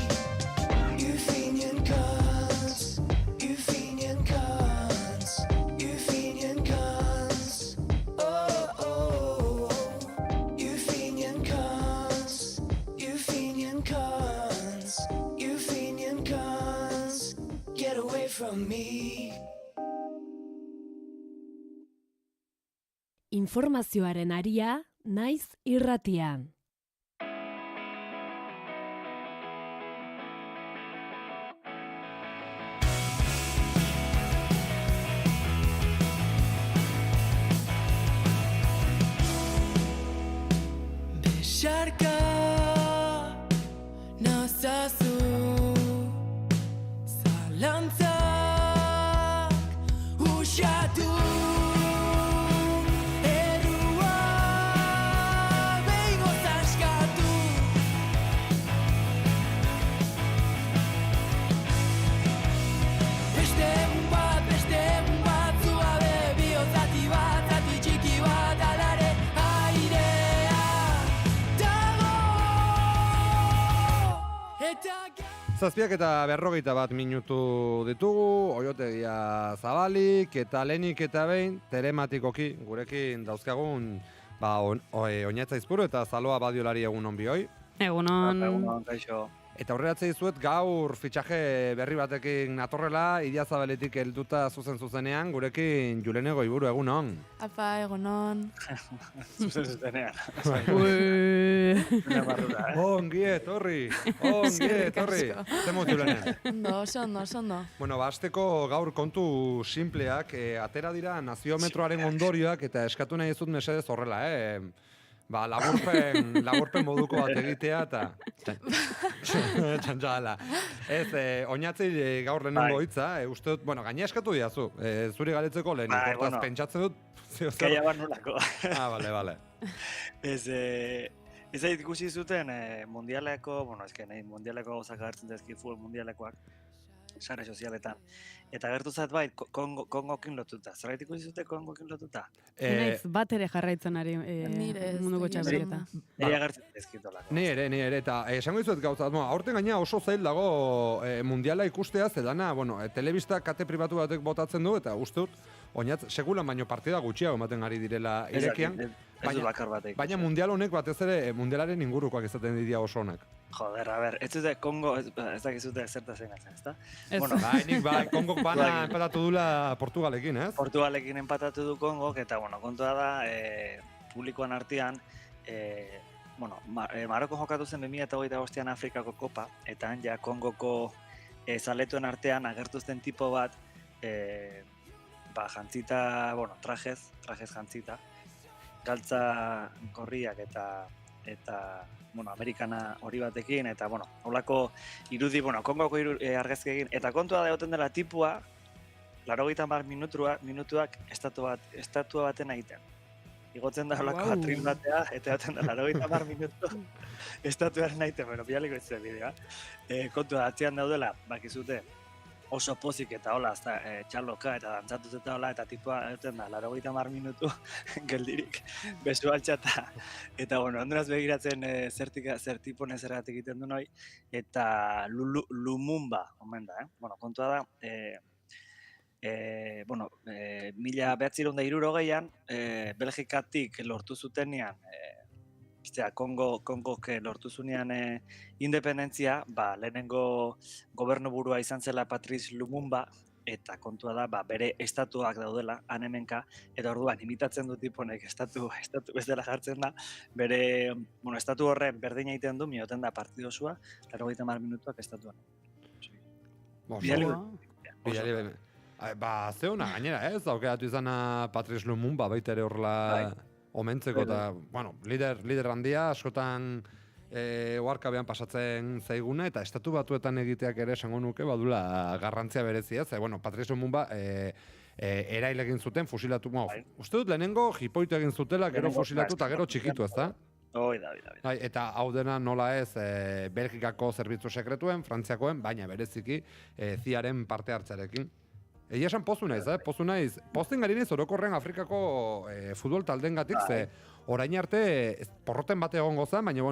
Euphenian cons, Euphenian cons, Euphenian cons, oh, oh, oh. Euphenian cons, Euphenian cons, Euphenian cons, get away from me. Informazioaren aria, naiz irratian. Besarka nazazu zalantzak uxat 7:41 minutu ditugu, Oiotegia zabalik eta lehenik eta behin telematikoki gurekin dauzkagun Oñatza Izpuru eta Zaloa Badiolari egun on bioi. Egunon. Kaixo. Eta horreatze dizuet gaur fitxaje berri batekin natorrela, Idiazabaletik helduta zuzenean, gurekin Julene Goiburu egun on. Apa, egunon. Zuzenean. Ongi etorri. Zemut Julene. Ondo. Bueno, hasteko gaur kontu simpleak, atera dira naziometroaren ondorioak eta eskatu nahi dizut mesedez horrela, laburpen moduko bat egitea eta txantxala. Ez, Oñatzi gaur lehenengo hitza, uste dut, gaina eskatu diazu, zuri galetzeko lehen, hortaz pentsatzen dut. Gaia bat nolako. Bale. Ez da ikusi zuten mundialeko, mundialeko gauzak agertzen dezki futbol mundialekoak, sare sozialetan. Eta gertu zait bai, Kongokin lotuta. Zerbait ikusi zute Kongokin lotuta? Naiz bat ere jarraitzen ari munduko txapelketa. Nire agertzen dezkitolako. Ni ere, eta esango dizuet gauza, aurten gaina oso zail dago mundiala ikustea, zedana, telebista kate pribatu batek botatzen du, eta uste dut, Oñatz, segulan baino partida gutxiago ematen ari direla irekian. Baina mundial honek batez ere mundialaren ingurukoak izaten dira oso honak. Joder, a ber, ez dute Kongo, ez dakizute zerta zeinatzen, ezta? Kongok bana empatatu dula Portugalekin, ez? Portugalekin empatatu du Kongok, eta, kontua da, publikoan artean, Maroko jokatu zen 2025an Afrikako kopa, eta han ja Kongoko zaletuen artean agertu zen tipo bat, jantzita, trajez jantzita, galtza gorriak eta amerikana hori batekin, eta, holako irudi, Kongoko argazki egin, eta kontua da egoten dela tipua, 80 minutuak estatua baten egiten. Igotzen da holako atril batea, eta egoten da 80 minutu estatuaren egiten, bialiko ez zen bidea. Kontua da, atzian daudela, bakizute, oso pozik eta hola, txaloka eta dantzatuz eta hola, eta tipua egiten da, 80 minutu geldirik besu altxata. Eta, onduraz begiratzen zer tipo nezergatik egiten du noi, eta Lumumba, omen da, kontua da, 1960an, Belgikatik lortu zutenean, Kongok lortu zunean independentzia, lehenengo gobernuburua izan zela Patrice Lumumba, eta kontua da, bere estatuak daudela, hemenka, eta orduan imitatzen du tiponek estatu bezala jartzen da, bere, estatu horren berdina egiten du, mioten da partidosua, 80 minutuak estatuan. Zeuna, gainera, ez, aukeratu izana Patrice Lumumba, baita ere horrela omentzeko, eta, lider handia, askotan oarkabean pasatzen zaiguna, eta estatu batuetan egiteak ere esango nuke, badula garrantzia berezia, Patrice Lumumba erail egin zuten, fusilatu, uste dut lehenengo jipoitu egin zutela, gero fusilatu eta gero txikitu, ez da? Eta hau dena nola ez Belgikako zerbitzu sekretuen, Frantziakoen, baina bereziki ziaren parte hartzarekin. Egia esan pozu naiz, pozten gari naiz orokorren Afrikako futbol taldengatik, ze orain arte porroten bat egongo zen, baina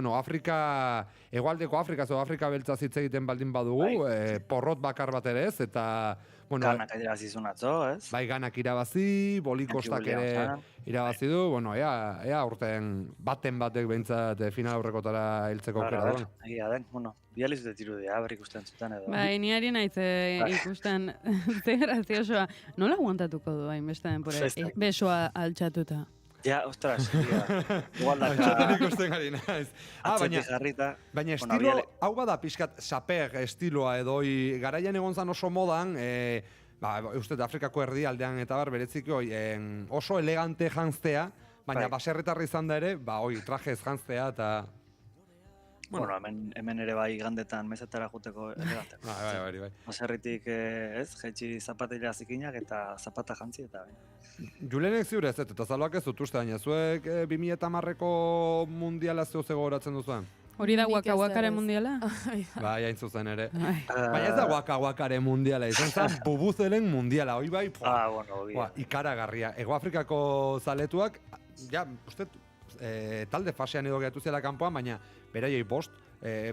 hegoaldeko Afrika beltza hitz egiten baldin badugu, porrot bakar bat ere ez, eta Ganak irabazi zuen atzo, ez? Bai, Ganak irabazi, Bolikostak ere irabazi du, ea urten batek behintzat final aurrekotara hiltzeko aukera da. Egia den, bializ dut irudia, berrik ikusten zuten edo. Bai, ni ari naiz ikusten, ze graziosoa. Nola aguantatuko du hainbeste denbora besoa altxatuta? Ja, ostras, igualdaka... Altxaten ikusten gari naiz. Baina estilo, hau bada pixkat saper estiloa edo, garaian egon zan oso modan, uste, Afrikako erdialdean eta bereziko oso elegante janztea, baina baserretarra izan da ere, trajez janztea eta... Hemen ere bai gandetan mesetara juteko elegante. Bai. Baserritik jaitsi zapatila zikinak eta zapata jantzi eta bai. Julenek ziur ez, eta Zaloak ez dut uste, baina zuek 2010ko mundiala zeu gogoratzen duzuen? Hori da Waka-Wakaren mundiala? Bai, hain zuzen ere. Baina ez da Waka-Wakaren mundiala, izan zen Bubuzelen mundiala, hoi bai, ikaragarria. Ego Afrikako zaletuak, uste, talde fasean edo geratu zela kanpoan, baina beraiei bost,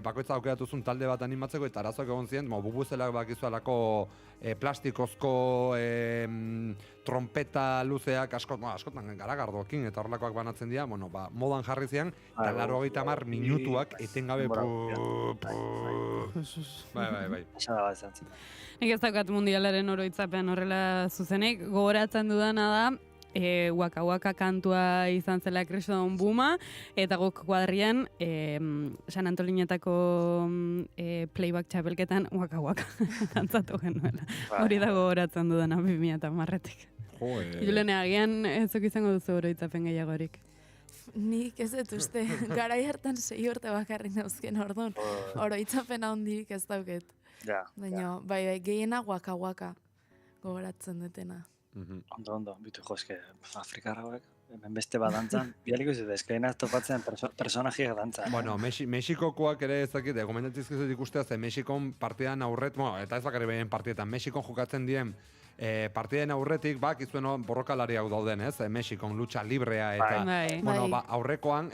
bakoitza aukeratuzun talde bat animatzeko eta arazoak egon ziren, bubuzelak bakizualako plastikozko trompeta luzeak askotan garagardoekin eta horrelakoak banatzen dira, modan jarri zian, eta 80 minutuak etengabe bai. Nik ez daukat mundialaren oroitzapen horrela zuzenik, gogoratzen dudana da, Waka Waka kantua izan zela Kriston Buma, eta guk kuadrian San Antolinetako playback txapelketan Waka Waka kantzatu genuela. Hori da gogoratzen dudana 2010-etik. Julene, agian ezok izango duzu oroitzapen gehiagorik. Nik ez dut uste, garai hartan 6 urte bakarrik nauzken orduan, oroitzapena hondirik ez dauket. Baina, bai, gehiena Waka Waka gogoratzen dutena. Ondo, bitu joske, Afrikarra hauek, hemen beste bat dantzan, bialiko izut, eskainak topatzen personajiak dantzan. Bueno, Mexikokoak ere ezakit, gomendatizkizut ikustea, ze Mexikon partidan aurret, eta ez bakarri behien partietan, Mexikon jokatzen dien partiden aurretik, izuen borrokalari hau dauden, ez? Mexikon lucha librea eta, aurrekoan,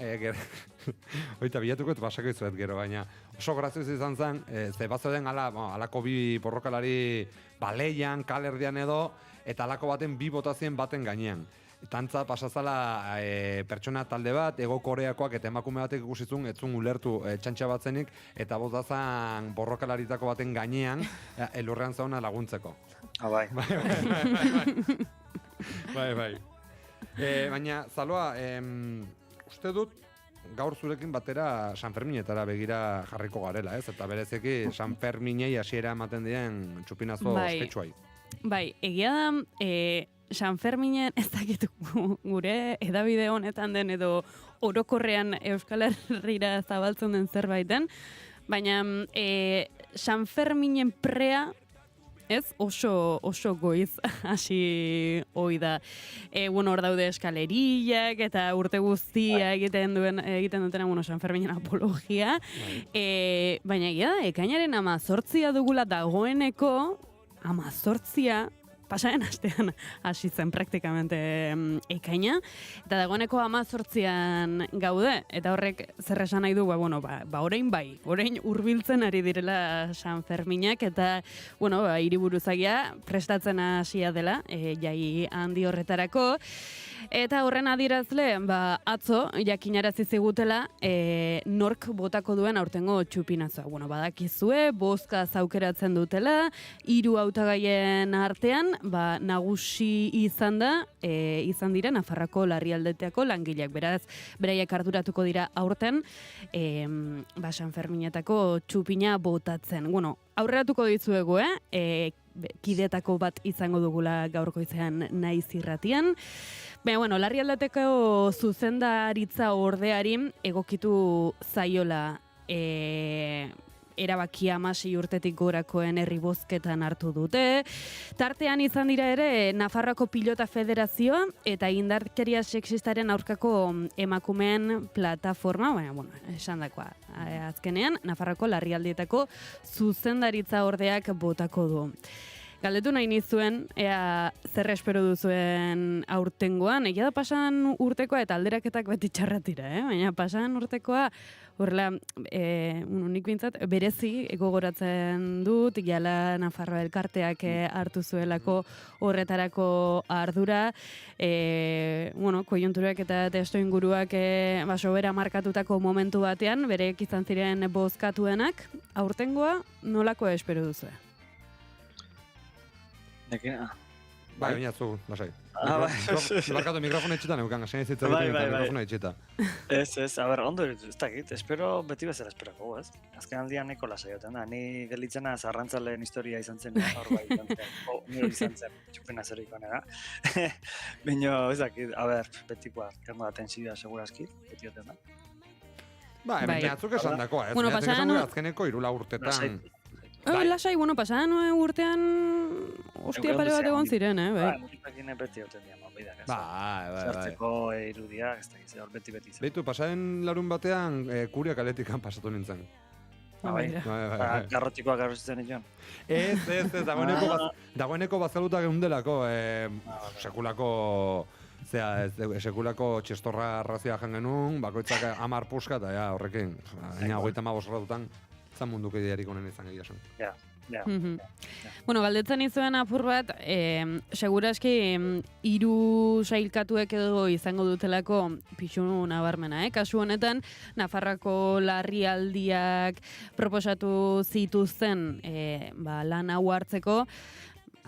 oita bilatuko eta basako izuet gero, baina oso grazioz izan zen, ze bazoden alako bi borrokalari baleian, kalerdian edo, eta alako baten bi botazien baten gainean. Tantza pasazala pertsona talde bat, Ego Koreakoak eta emakume batek ikusizun, etzun ulertu txantxa batzenik, eta botazan borrokalaritako baten gainean, elurrean zauna laguntzeko. Bai. Bai. Baina, Zaloa, uste dut, gaur zurekin batera San Ferminetara begira jarriko garela, ez? Eta berezeki San Ferminei hasiera ematen diren txupinazo ospetsuai. Bai, egia da, San Ferminen ez dakit gure edabide honetan den edo orokorrean Euskal Herrira zabaltzen den zerbaiten, baina San Ferminen prea ez oso goiz hasi ohi da. Hor daude eskaleriak eta urte guztia egiten dutena San Ferminen apologia, baina egia da, ekainaren 18 dugula dagoeneko, 18 pasaren astean hasi zen praktikamente ekaina, eta dagoeneko 18an gaude, eta horrek zer esan nahi du, orain hurbiltzen ari direla San Ferminak, eta hiriburuzagia prestatzen hasia dela, jai handi horretarako, eta horren adierazle, atzo jakinarazi zigutela nork botako duen aurtengo txupinazoa. Badakizue, bozka aukeratzen dutela, 3 hautagaien artean, nagusi izan dira Nafarroako Larrialdeetako langileak, beraz, beraiek arduratuko dira aurten San Ferminetako txupina botatzen. Aurreratuko dizuegu, kidetako bat izango dugula gaurkoitzean naiz irratian. Baina, Larrialdeetako zuzendaritza ordeari egokitu zaiola erabakia 16 urtetik gorakoen herri bozketan hartu dute. Tartean izan dira ere Nafarroako Pilota Federazioa eta indarkeria sexistaren aurkako emakumeen plataforma, esan dakoa. Azkenean, Nafarroako Larrialdietako zuzendaritza ordeak botako du. Galdetu nahi nizuen, ea zer espero duzuen aurtengoan, egia da pasan urtekoa eta alderaketak beti txarratira, baina pasan urtekoa, horrela, nik bintzat, berezi gogoratzen dut, jala Nafarroa elkarteak hartu zuelako horretarako ardura, koiunturak eta testo inguruak sobera markatutako momentu batean, bereek izan ziren bozkatuenak, aurtengoa nolako espero duzue? Baina zu, lasai. Barkatu mikrofona itxita neukan, asen ez mikrofona itxita. Ez, ondo, ez dakit, espero, beti bezala esperako, ez? Azken aldian neko lasaioten da, ni gelitzena zarrantzaleen historia izan zen, nire izan zen, txupena zer ikonera. Baina, ez dakit, betikoa, kengo da tensioa segurazki, beti oten da. Baina, atzuk esan dakoa, ez? Azkeneko 3 urtetan. Lasai, pasadan urtean ostia pare bat egon ziren, bai. Multakin beti hauten diama, baidak, ez. Zertzeko irudia, ez da, hor beti zen. Beitu, pasaden larun batean, Kuria kaletikan pasatu nintzen. Garrotikoa garrozitzen nion. Ez, dagoeneko bazaluta geundelako, sekulako sekulako txistorra razioa jan genuen, bakoitzak 10 puska, eta ja, horrekin, gaina 35 gratutan, zan munduko idearik honen izan egia zen. Bueno, galdetzen izuen apur bat, seguraski 3 sailkatuek edo izango dutelako pixu nabarmena, Kasu honetan, Nafarroako larrialdiak proposatu zituzten lan hau hartzeko,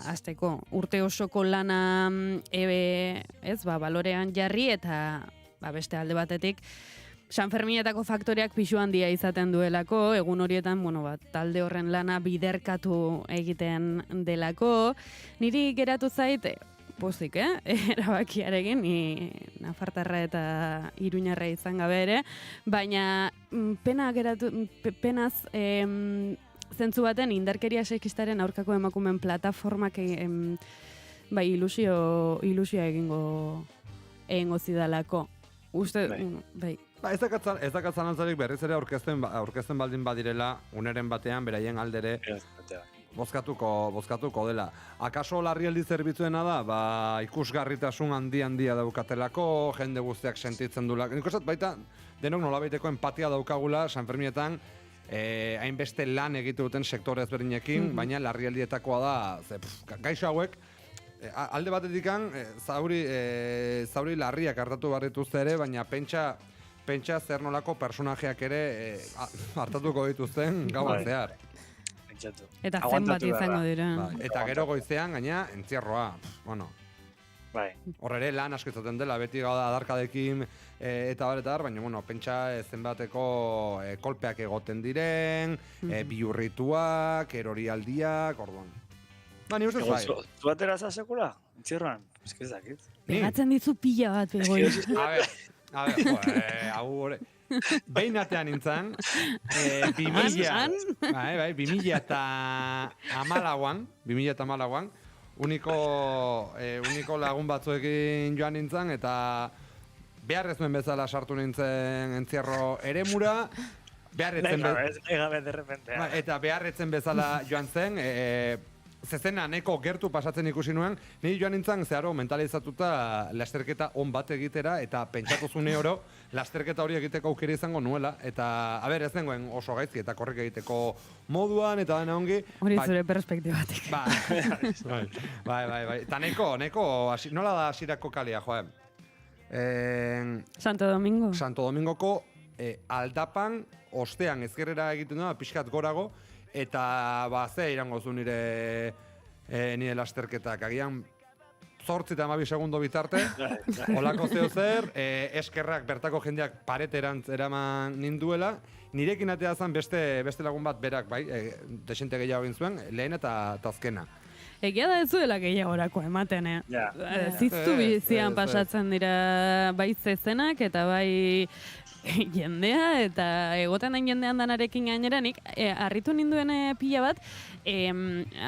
azteko urte osoko lana balorean jarri eta beste alde batetik San Ferminetako faktoreak pixu handia izaten duelako, egun horietan, talde horren lana biderkatu egiten delako. Niri geratu zait, pozik, erabakiarekin, ni nafartarra eta iruñarra izan gabe ere, baina penaz zentzu baten indarkeria sexistaren aurkako emakumeen plataformak ilusioa egingo zidalako. Uste, bai. Ez dakat zalantzarik berriz ere aurkezten baldin badirela, uneren batean, beraien aldere bozkatuko dela. Akaso larrialdi zerbitzuena da, ikusgarritasun handia daukatelako, jende guztiak sentitzen dula. Nik uste baita, denok nolabaiteko empatia daukagula San Ferminetan, hainbeste lan egite duten sektore ezberdinekin, baina larrialdietakoa da, gaixo hauek, alde batetikan, zauri larriak hartatu barrituzte ere, baina pentsa zer nolako personajeak ere hartatuko dituzten gauan zehar. Eta zenbat izango dira. Eta gero goizean, gaina, entzierroa. Hor ere lan asko izaten dela, beti gauda adarkadekin eta baina, pentsa zenbateko kolpeak egoten diren, bihurrituak, erorialdiak, orduan. Ni ustez bai. Zu atera za sekula? Entzierroan? Ez que zakit. Pegatzen dizu pila bat, begoi. A ber, hau hori. Behin atean nintzen, 2008an, uniko lagun batzuekin joan nintzen, eta beharrezuen bezala sartu nintzen entzierro eremura, eta beharretzen bezala joan zen, zezena neko gertu pasatzen ikusi nuen, niri joan nintzen zeharo mentalizatuta lasterketa on bat egitera, eta pentsatu zune oro, lasterketa hori egiteko aukera izango nuela, eta, ez nengoen oso gaizki, eta korrik egiteko moduan, eta dena ongi. Hori zure perspektibatik. Bai. Eta neko, nola da hasierako kalia, joa? Santo Domingo. Santo Domingoko aldapan, ostean ezkerrera egiten duena, pixkat gorago, eta ze irango zu nire lasterketak. Agian 8 eta 12 segundo bitarte, holako zeo zer, eskerrak bertako jendeak pareterantz eraman ninduela, nirekin atea zen beste lagun bat berak, bai, desente gehiago egin zuen, lehen eta azkena. Egia da ez zuela gehiagorako ematen, Ziztu bizian pasatzen dira bai zezenak eta bai jendea, eta egoten den jendean danarekin gainera, nik harritu ninduen pila bat,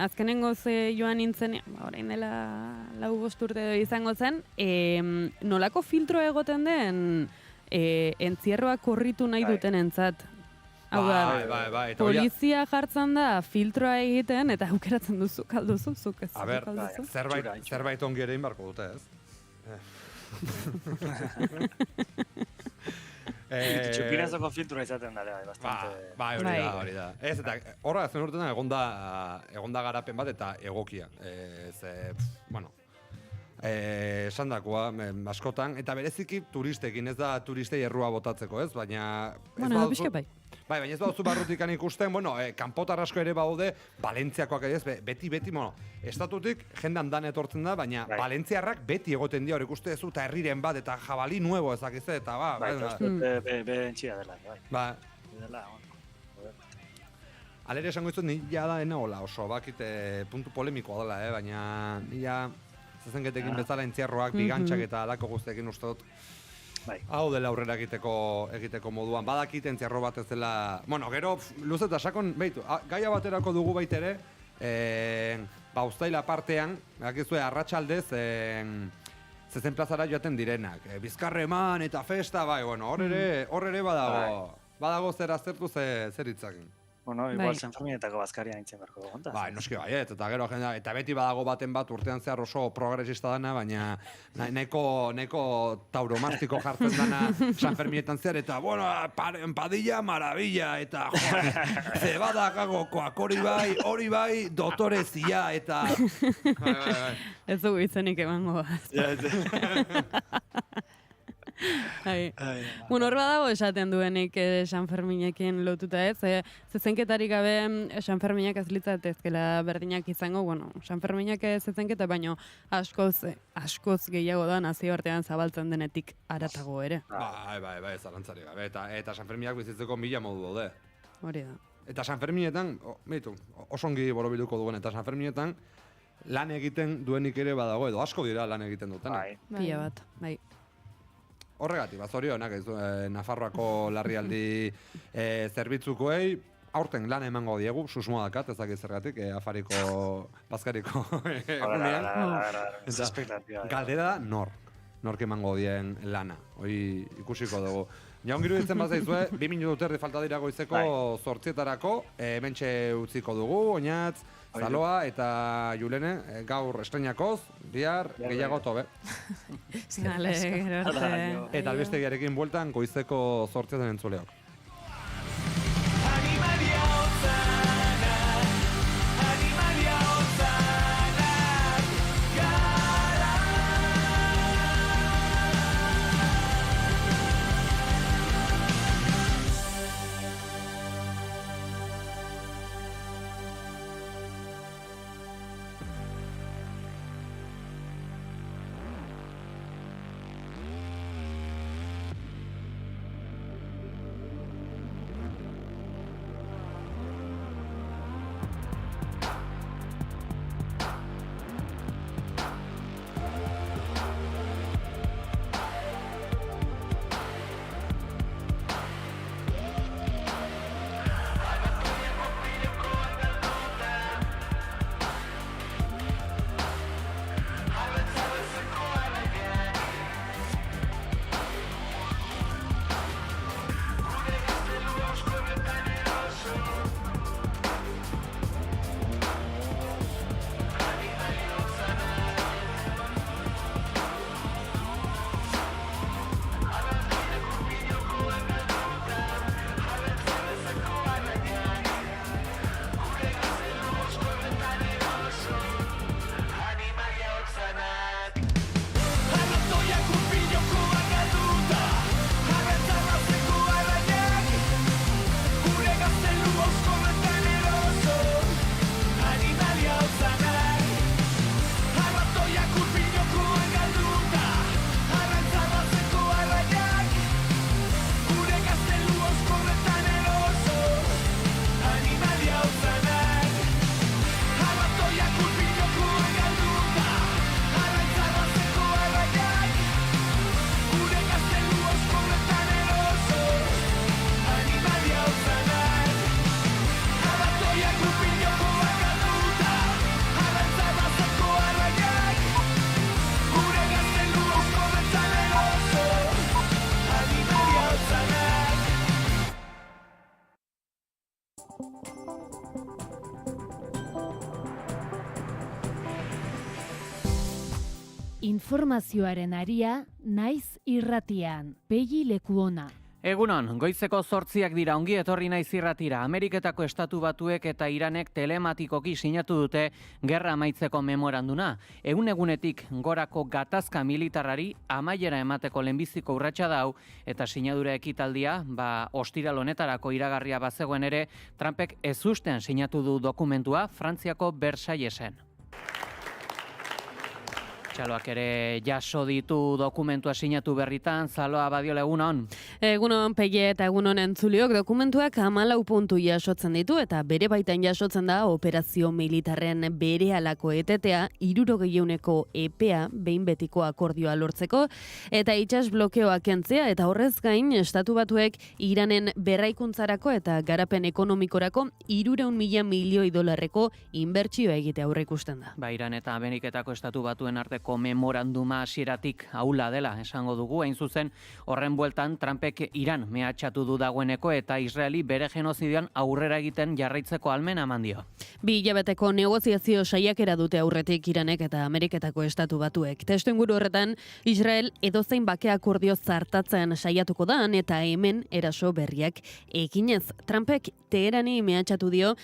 azkenengo joan nintzen, orain dela 4-5 urte izango zen, nolako filtro egoten den entzierroa korritu nahi duten entzat. Hau da, polizia jartzen da filtroa egiten, eta aukeratzen duzu, kalduzu, zuk ez. A ber, zerbait ongi ere inbarko dute, ez? Txupinazoko filtroa izaten dara, bastante. Hori da. Ez, eta horra zen urtean egonda garapen bat eta egokia. Esandakoa, askotan, eta bereziki turistekin, ez da turistei errua botatzeko, ez? Baina... baina ez baduzu barrutikan ikusten, kanpotar asko ere baude, Valentziakoak ez, beti, estatutik jendan dan etortzen da, baina Valentziarrak beti egoten dira, hor ikuste ez eta herriren bat, eta jabali nuevo ezakizte, eta entxia dela, bai. Alere esango izut, nila da ena hola oso, bakite puntu polemikoa dela, baina nila zezenketekin bezala entzierroak, bigantxak eta alako guztiekin uste dut, hau dela aurrera egiteko moduan. Badakit entzierro bat ez dela... Gero, luze eta sakon, gaia baterako dugu baitere, uztaila partean, bakizue, arratsaldez, zezen plazara joaten direnak. Bizkarre eman eta festa, hor ere badago zer aztertu zer itzakin. Bueno, igual Sanferminetako bazkaria nintzen berko dugu. Bai, noski baiet, eta gero jendea, eta beti badago baten bat urtean zehar oso progresista dana, baina nahiko tauromastiko jartzen dana Sanferminetan zehar, eta, bueno, empadilla maravilla, eta, zebada gagoko hori bai, dotorezia, eta... Ez dugu izenik emango Bueno, hor badago esaten duenik San Ferminekin lotuta ez, zezenketarik gabe San Ferminak ez litzatezkela berdinak izango, bueno, San Ferminak zezenketa, baino askoz gehiago da nazioartean zabaltzen denetik haratago ere. Bai, zalantzarik gabe, eta San Ferminak bizitzeko 1000 modu daude. Hori da. Eta San Ferminetan, osongi borobiluko duen, eta San Ferminetan lan egiten duenik ere badago, edo asko dira lan egiten duten. Pila bat, bai. Horregatik, zorionak Nafarroako larrialdi zerbitzukoei, aurten lan emango diegu, susmoa dakat, ez dakit zergatik, afariko, bazkariko egunean. Galdera da, nork emango dien lana, hori ikusiko dugu. Jaungiru ditzen bazaizue, 2 minutu erdi falta dira goizeko 8etarako, hementxe utziko dugu, Oinatz, Zaloa eta Julene, gaur estreinakoz, bihar gehiago tobe. Eta albestegiarekin bueltan goizeko 8etan entzuleok. Informazioaren aria naiz irratian. Pegi Lekuona. Egunon, goizeko 8 dira, ongi etorri naiz irratira. Ameriketako Estatu Batuek eta Iranek telematikoki sinatu dute gerra amaitzeko memoranduna. Egunetik gorako gatazka militarrari amaiera emateko lehenbiziko urratsa dau, eta sinadura ekitaldia, ostiral honetarako iragarria bazegoen ere, Trumpek ezustean sinatu du dokumentua Frantziako Versaillesen. Txaloak ere jaso ditu dokumentua sinatu berritan, Zaloa Badiola, egunon. Egunon, Peie eta egunon entzuliok, dokumentuak 14 puntu jasotzen ditu eta bere baitan jasotzen da operazio militarren berehalako etetea 60 epea behin betiko akordioa lortzeko eta itsas blokeoa kentzea eta horrez gain Estatu Batuek Iranen berraikuntzarako eta garapen ekonomikorako 300.000 milioi dolarreko inbertsioa egitea aurreikusten da. Iran eta Ameriketako Estatu Batuen arteko arteko memoranduma hasieratik ahula dela esango dugu, hain zuzen horren bueltan Trumpek Iran mehatxatu du dagoeneko eta Israeli bere genozidioan aurrera egiten jarraitzeko almena eman dio. 2 hilabeteko negoziazio saiakera dute aurretik Iranek eta Ameriketako Estatu Batuek. Testuinguru horretan Israel edozein bake akordio zartatzen saiatuko da eta hemen eraso berriak eginez. Trumpek Teherani mehatxatu dio,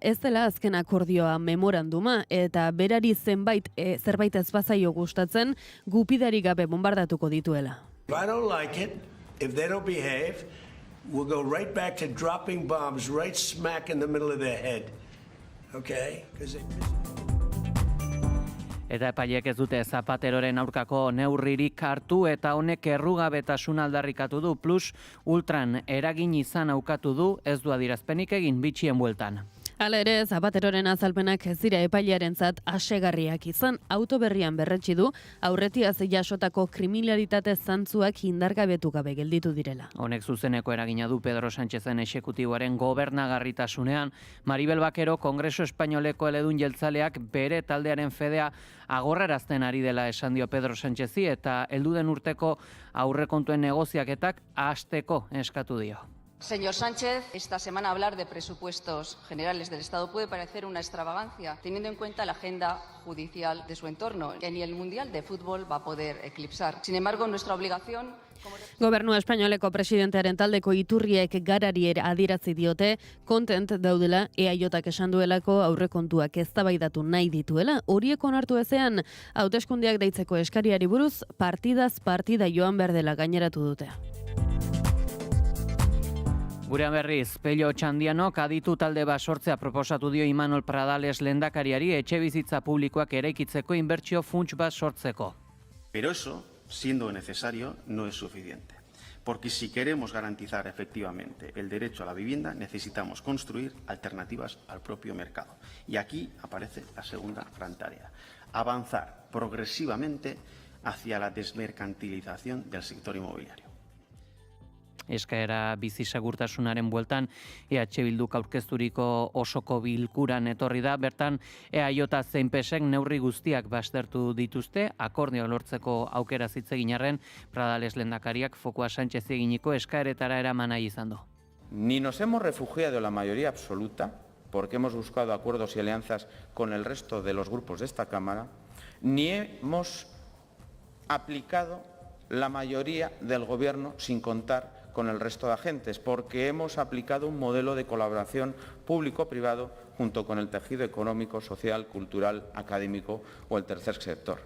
ez dela azken akordioa memoranduma eta berari zerbait ez bazaio gustatzen gupidari gabe bombardatuko dituela. If I don't like it, if they don't behave, we'll go right back to dropping bombs right smack in the middle of their head. Okay? Eta epaileek ez dute Zapateroren aurkako neurririk hartu eta honek errugabetasun aldarrikatu du, plus ultran eragin izan aukatu du, ez du adierazpenik egin bitxien bueltan. Hala ere, Zapateroren azalpenak ez dira epailearentzat asegarriak izan, autoberrian berretsi du, aurretiaz jasotako kriminalitate zantzuak indargabetu gabe gelditu direla. Honek zuzeneko eragina du Pedro Sánchezen exekutiboaren gobernagarritasunean. Maribel Bakero, Kongreso Espainoleko eledun jeltzaleak bere taldearen fedea agorrarazten ari dela esan dio Pedro Sánchezi eta helduden urteko aurrekontuen negoziaketak hasteko eskatu dio. Señor Sánchez, esta semana hablar de presupuestos generales del Estado puede parecer una extravagancia, teniendo en cuenta la agenda judicial de su entorno, que ni el Mundial de Fútbol va a poder eclipsar. Sin embargo, nuestra obligación... Gobernu espainoleko presidentearen taldeko iturriek garari adierazi diote, kontent daudela EAJak esan duelako aurrekontuak eztabaidatu nahi dituela. Horiek onartu ezean, hauteskundeak deitzeko eskariari buruz, partidaz partida joan behar dela gaineratu dute. Gurean berriz, Pello Txandianok aditu talde bat sortzea proposatu dio Imanol Pradales lehendakariari etxebizitza publikoak eraikitzeko inbertsio funts bat sortzeko. Pero eso, siendo necesario, no es suficiente. Porque si queremos garantizar efectivamente el derecho a la vivienda, necesitamos construir alternativas al propio mercado. Y aquí aparece la segunda gran tarea. Avanzar progresivamente hacia la desmercantilización del sector inmobiliario. Eskaera bizi segurtasunaren bueltan EH Bilduk aurkezturiko osoko bilkuran etorri da, bertan EAJ zein PSek neurri guztiak baztertu dituzte, akordioa lortzeko aukera hitz egin arren, Pradales lehendakariak fokua Sánchez eginiko eskaeretara eraman nahi izan du. Ni nos hemos refugiado en la mayoría absoluta, porque hemos buscado acuerdos y alianzas con el resto de los grupos de esta Cámara, ni hemos aplicado la mayoría del Gobierno sin contar con el resto de agentes, porque hemos aplicado un modelo de colaboración público-privado junto con el tejido económico, social, cultural, académico o el tercer sector.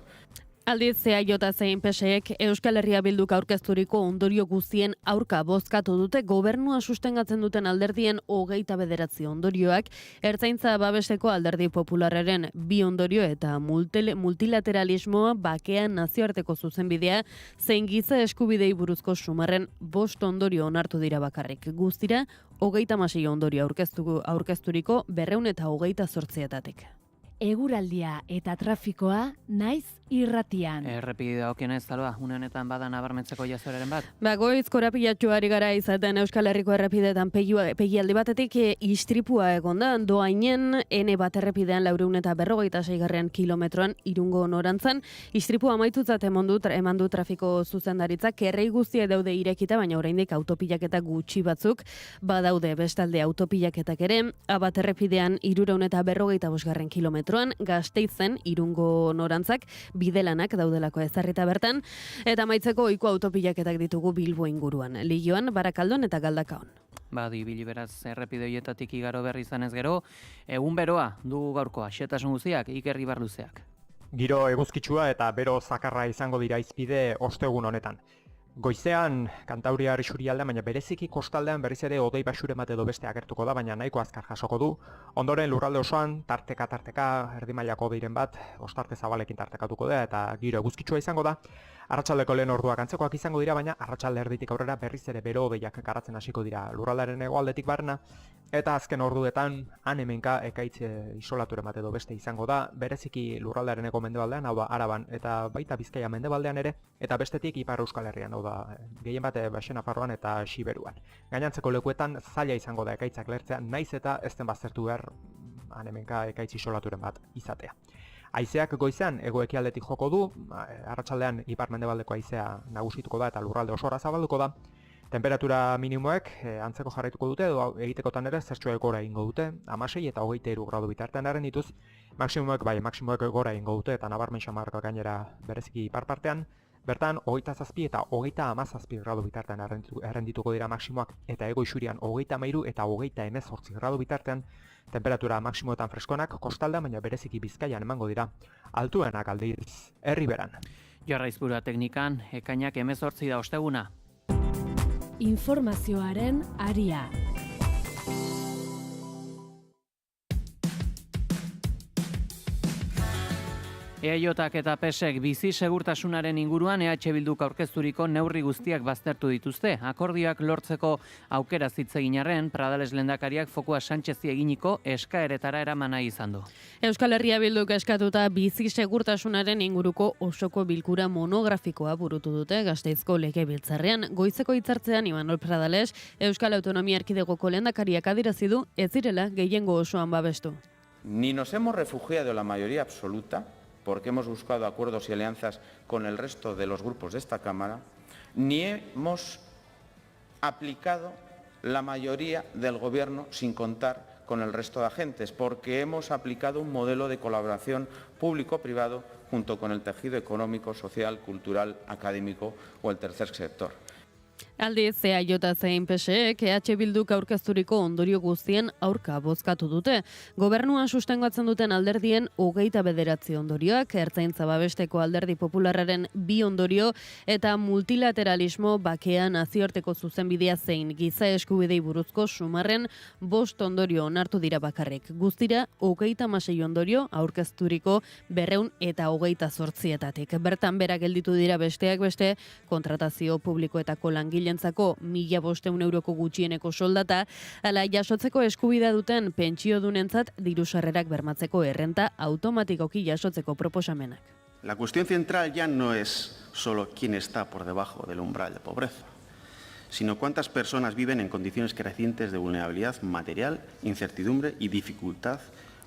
Aldiz, EAJ zein PSek Euskal Herria Bilduk aurkezturiko ondorio guztien aurka bozkatu dute gobernua sustengatzen duten alderdien 29 ondorioak, ertzaintza babeseko alderdi popularraren 2 ondorio eta multilateralismoa, bakean nazioarteko zuzenbidea, zein giza eskubidei buruzko sumarren 5 ondorio onartu dira bakarrik. Guztira, 36 ondorio aurkezturiko 228etatik. Eguraldia eta trafikoa naiz irratian. Errepide dagokienez, Zalba, une honetan bada nabarmentzeko jazoraren bat? Goiz korapilatxuari gara izaten Euskal Herriko errepideetan pegialdi batetik istripua egon da, doainen N bat errepidean 456 kilometroan Irungo norantzan. Istripua amaitutzat eman du trafiko zuzendaritzak, errei guztia daude irekita, baina oraindik autopilaketa gutxi batzuk badaude, bestalde autopilaketak ere, Abat errepidean 455 kilometroan, Gasteizen Irungo norantzak, bidelanak daudelako ezarrita bertan, eta amaitzeko ohiko autopilaketak ditugu Bilbo inguruan, Lilloan, Barakaldon eta Galdakaon. Badi ibili beraz errepide hoietatik igaro berri izanez gero, egun beroa dugu gaurkoa, xetasun guztiak, Iker Ibarluzeak. Giro eguzkitsua eta bero zakarra izango dira izpide ostegun honetan. Goizean Kantauriar isurialdean, baina bereziki kostaldean berriz ere hodei baxuren bat edo beste agertuko da, baina nahiko azkar jasoko du. Ondoren lurralde osoan tarteka erdi mailako hodeiren bat ostarte zabalekin tartekatuko da eta giro eguzkitsua izango da. Arratsaldeko lehen orduak antzekoak izango dira, baina arratsalde erditik aurrera berriz ere bero hodeiak garatzen hasiko dira lurraldearen hegoaldetik barna, eta azken orduetan han hemenka ekaitz isolaturen bat edo beste izango da, bereziki lurraldearen hego mendebaldean, hau da Araban eta baita Bizkaia mendebaldean ere, eta bestetik Ipar Euskal Herrian, hau da gehien bat Baxe Nafarroan eta Siberuan. Gainantzeko lekuetan zaila izango da ekaitzak lertzea, naiz eta ez den baztertu behar han hemenka ekaitz isolaturen bat izatea. Haizeak goizean hego-ekialdetik joko du, arratsaldean ipar-mendebaldeko haizea nagusituko da eta lurralde osora zabalduko da. Temperatura minimoek antzeko jarraituko dute edo egitekotan ere zertxoek gora egingo dute, 16 eta 23 gradu bitartean aren dituz, maksimoek gora egingo dute eta nabarmen xamarrak gainera bereziki ipar partean. Bertan, 27 eta 17 gradu bitartean errendituko dira maksimoak eta ego isurian 33 eta 18 gradu bitartean, temperatura maksimoetan freskonak kostalda baina bereziki Bizkaian emango dira. Altuenak aldiz, Herriberan. Jarraizbura teknikan, ekainak 18 da osteguna. Informazioaren aria. EAJak eta PSek bizi segurtasunaren inguruan EH Bilduk aurkezturiko neurri guztiak baztertu dituzte. Akordioak lortzeko aukera hitz egin arren, Pradales lehendakariak fokua Sánchezi eginiko eskaeretara eraman nahi izan du. Euskal Herria Bilduk eskatuta bizi segurtasunaren inguruko osoko bilkura monografikoa burutu dute Gasteizko Legebiltzarrean. Goizeko hitzartzean Imanol Pradales Euskal Autonomia Erkidegoko lehendakariak adierazi du ez direla gehiengo osoan babestu. Ni nos hemos refugiado en la mayoría absoluta, porque hemos buscado acuerdos y alianzas con el resto de los grupos de esta Cámara, ni hemos aplicado la mayoría del Gobierno sin contar con el resto de agentes, porque hemos aplicado un modelo de colaboración público-privado junto con el tejido económico, social, cultural, académico o el tercer sector. Aldiz, EAJ zein PSek EH Bilduk aurkezturiko ondorio guztien aurka bozkatu dute. Gobernuan sustengatzen duten alderdien 29 ondorioak, ertzaintza babesteko alderdi popularraren 2 ondorio eta multilateralismo bakea nazioarteko zuzenbidea zein giza eskubidei buruzko sumarren 5 ondorio onartu dira bakarrik. Guztira 36 ondorio aurkezturiko 228etatik. Bertan bera gelditu dira besteak beste kontratazio publikoetako langilentzako 1.500 euroko gutxieneko soldata, ala jasotzeko eskubidea duten pentsiodunentzat diru-sarrerak bermatzeko errenta automatikoki jasotzeko proposamenak. La cuestión central ya no es solo quién está por debajo del umbral de pobreza, sino cuántas personas viven en condiciones crecientes de vulnerabilidad material, incertidumbre y dificultad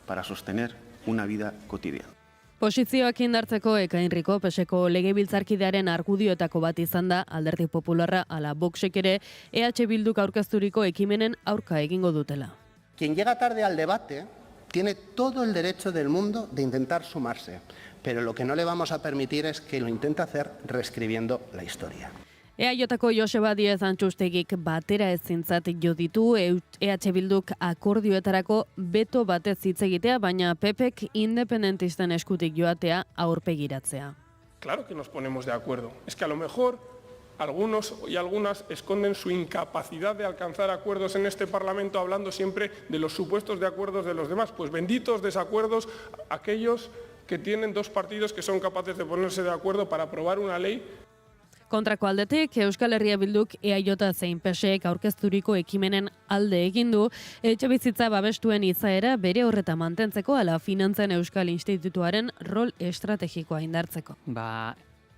para sostener una vida cotidiana. Posizioak indartzeko Ekainriko PSeko legebiltzarkidearen argudioetako bat izan da Alderdi Popularra ala Voxek ere EH Bilduk aurkezturiko ekimenen aurka egingo dutela. Quien llega tarde al debate tiene todo el derecho del mundo de intentar sumarse, pero lo que no le vamos a permitir es que lo intente hacer reescribiendo la historia. EAJko Joseba Diez Antxustegik batera ezintzat jo ditu EH Bilduk akordioetarako beto batez hitz egitea, baina PPek independentisten eskutik joatea aurpegiratzea. Claro que nos ponemos de acuerdo. Es que a lo mejor algunos y algunas esconden su incapacidad de alcanzar acuerdos en este Parlamento hablando siempre de los supuestos de acuerdos de los demás. Pues benditos desacuerdos aquellos que tienen dos partidos que son capaces de ponerse de acuerdo para aprobar una ley. Kontrako aldetik, Euskal Herria Bilduk EAJ zein PSek aurkezturiko ekimenen alde egin du, etxebizitza babestuen izaera bere horreta mantentzeko ala finantzen Euskal Institutuaren rol estrategikoa indartzeko.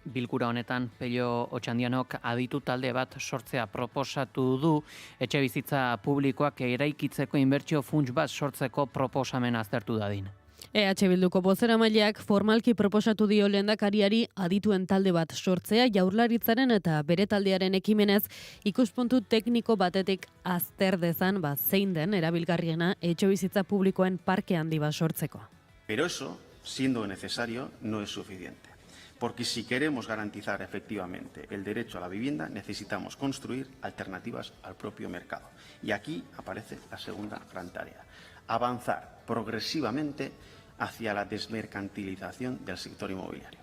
Bilkura honetan Pello Otxandianok aditu talde bat sortzea proposatu du, etxebizitza publikoak eraikitzeko inbertsio funts bat sortzeko proposamena aztertu dadin. EH Bilduko bozeramaileak formalki proposatu dio lehendakariari adituen talde bat sortzea Jaurlaritzaren eta bere taldearen ekimenez ikuspuntu tekniko batetik azter dezan zein den erabilgarriena etxebizitza publikoen parke handi bat sortzeko. Pero eso, siendo necesario, no es suficiente. Porque si queremos garantizar efectivamente el derecho a la vivienda, necesitamos construir alternativas al propio mercado. Y aquí aparece la segunda gran tarea: avanzar progresivamente hacia la desmercantilización del sector inmobiliario.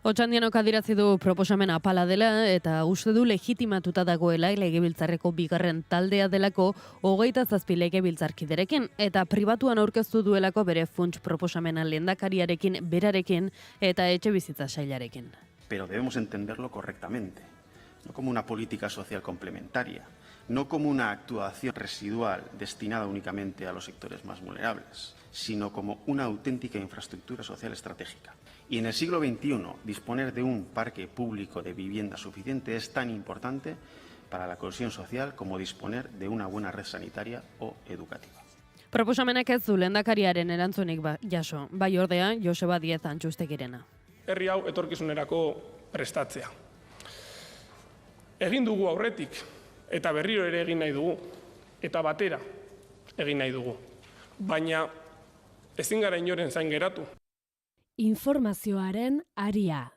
Otxandianok adierazi du proposamen apala dela eta uste du legitimatuta dagoela legebiltzarreko bigarren taldea delako 27 legebiltzarkiderekin eta pribatuan aurkeztu duelako bere funts proposamena lehendakariarekin, berarekin eta etxebizitza sailarekin. Pero debemos entenderlo correctamente, no como una política social complementaria, no como una actuación residual destinada únicamente a los sectores más vulnerables, sino como una auténtica infraestructura social estratégica. Y en el siglo XXI, disponer de un parque público de vivienda suficiente es tan importante para la cohesión social como disponer de una buena red sanitaria o educativa. Proposamenak ez du lehendakariaren erantzunik jaso, bai ordea Joseba Diez Antxustegirena. Herri hau etorkizunerako prestatzea. Egin dugu aurretik, eta berriro ere egin nahi dugu, eta batera egin nahi dugu. Baina ezin gara inoren zain geratu. Informazioaren aria.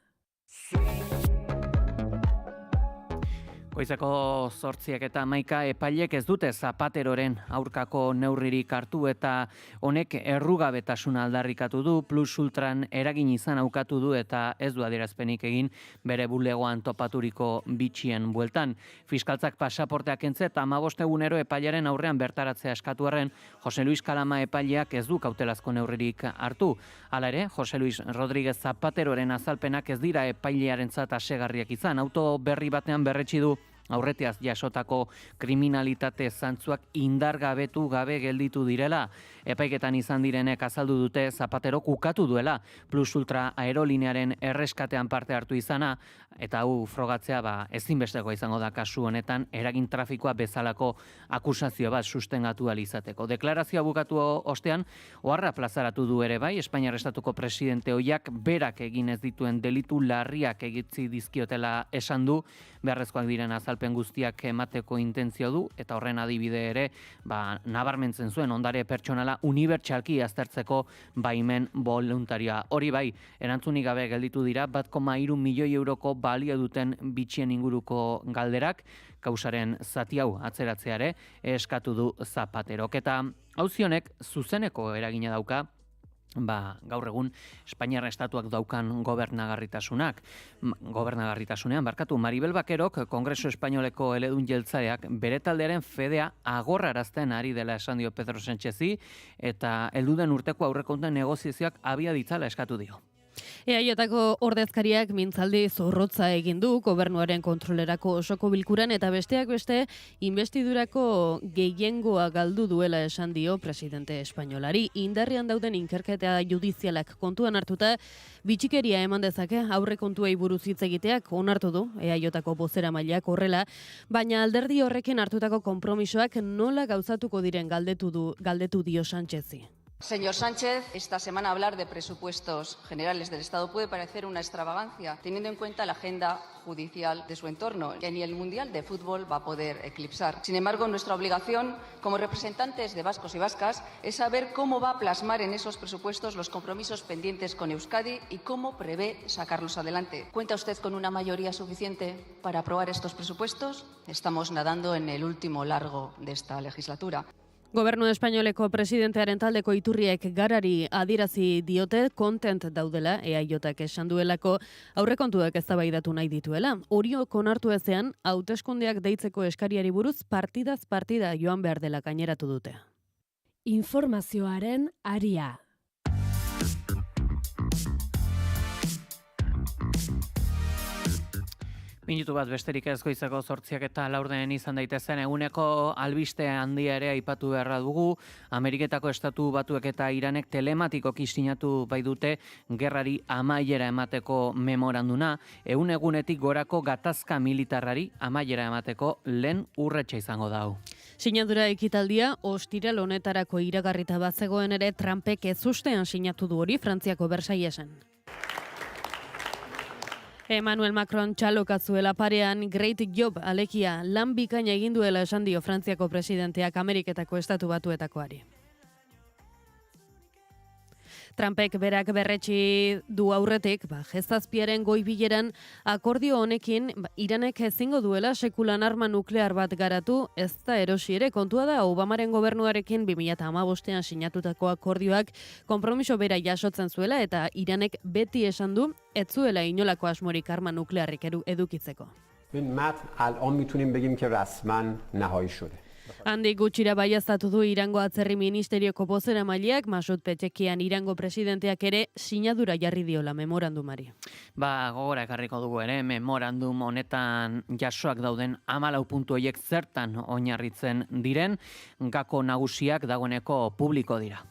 Goizeko 8:11 epailek ez dute Zapateroren aurkako neurririk hartu eta honek errugabetasuna aldarrikatu du, plus ultran eragin izan aukatu du eta ez du adierazpenik egin bere bulegoan topaturiko bitxien bueltan. Fiskaltzak pasaporteak entze eta 15 egunero epailaren aurrean bertaratzea eskatu arren, Jose Luis Kalama epaileak ez du kautelazko neurririk hartu. Hala ere, Jose Luis Rodríguez Zapateroren azalpenak ez dira epailearentzat asegarriak izan. Auto berri batean berretsi du aurretiaz jasotako kriminalitate zantzuak indargabetu gabe gelditu direla. Epaiketan izan direnek azaldu dute Zapatero ukatu duela Plus Ultra aerolinearen erreskatean parte hartu izana, eta hau frogatzea ezinbesteko izango da kasu honetan eragin trafikoa bezalako akusazio bat sustengatu ahal izateko. Deklarazioa bukatu ostean, oharra plazaratu du ere bai, Espainiar Estatuko presidente ohiak berak egin ez dituen delitu larriak egitzi dizkiotela esan du, beharrezkoak diren azalpen guztiak emateko intentzio du, eta horren adibide ere, nabarmentzen zuen ondare pertsonala unibertsalki aztertzeko baimen voluntarioa. Hori bai, erantzunik gabe gelditu dira 1,3 milioi euroko balio duten bitxien inguruko galderak, kausaren zati hau atzeratzeare eskatu du Zapaterok. Eta auzi honek zuzeneko eragina dauka gaur egun Espainiar Estatuak daukan gobernagarritasunean, Maribel Bakerok, Kongreso Espainoleko eledun jeltzaleak, bere taldearen fedea agorrarazten ari dela esan dio Pedro Sánchezi, eta helduden urteko aurrekonten negoziazioak abia ditzala eskatu dio. EAJko ordezkariak mintzaldi zorrotza egin du gobernuaren kontrolerako osoko bilkuran eta besteak beste investidurako gehiengoa galdu duela esan dio presidente espainolari. Indarrean dauden inkerketa judizialak kontuan hartuta bitxikeria eman dezake aurrekontuei buruz hitz egiteak onartu du EAJko bozeramaileak horrela, baina alderdi horrekin hartutako konpromisoak nola gauzatuko diren galdetu dio Sánchezi. Señor Sánchez, esta semana hablar de presupuestos generales del Estado puede parecer una extravagancia, teniendo en cuenta la agenda judicial de su entorno, que ni el Mundial de Fútbol va a poder eclipsar. Sin embargo, nuestra obligación como representantes de vascos y vascas es saber cómo va a plasmar en esos presupuestos los compromisos pendientes con Euskadi y cómo prevé sacarlos adelante. ¿Cuenta usted con una mayoría suficiente para aprobar estos presupuestos? Estamos nadando en el último largo de esta legislatura. Gobernu espainoleko presidentearen taldeko iturriek garari adierazi diote kontent daudela EAJak esan duelako aurrekontuak eztabaidatu nahi dituela. Horiok onartu ezean hauteskundeak deitzeko eskariari buruz partidaz partida joan behar dela gaineratu dute. Informazioaren aria. Minutu bat besterik ez goizeko 8:04 izan daitezen eguneko albiste handia ere aipatu beharra dugu. Ameriketako Estatu Batuek eta Iranek telematikoki sinatu bai dute gerrari amaiera emateko memoranduna, egunetik gorako gatazka militarrari amaiera emateko lehen urretsa izango da hau. Sinadura ekitaldia ostiral honetarako iragarrita bazegoen ere Trumpek ezustean sinatu du hori Frantziako Versaillesen. Emmanuel Macron txaloka zuela parean great job alekia lan bikaina egin duela esan dio Frantziako presidenteak Ameriketako Estatu Batuetakoari. Trumpek berak berretsi du aurretik, G7 goi-bileran akordio honekin Iranek ezingo duela sekulan arma nuklear bat garatu, ez da erosi ere. Kontua da Obamaren gobernuarekin 2015ean sinatutako akordioak konpromiso bera jasotzen zuela eta Iranek beti esan du ez zuela inolako asmorik arma nuklearrik edukitzeko. الان میتونیم بگیم که رسما نهایی شده. Handik gutxira baieztatu du Irango atzerri ministerioko bozeramaileak, Masud Pezekian Irango presidenteak ere sinadura jarri diola memorandumari. Gogora ekarriko dugu ere, memorandum honetan jasoak dauden 14 puntu horiek zertan oinarritzen diren, gako nagusiak dagoeneko publiko dira.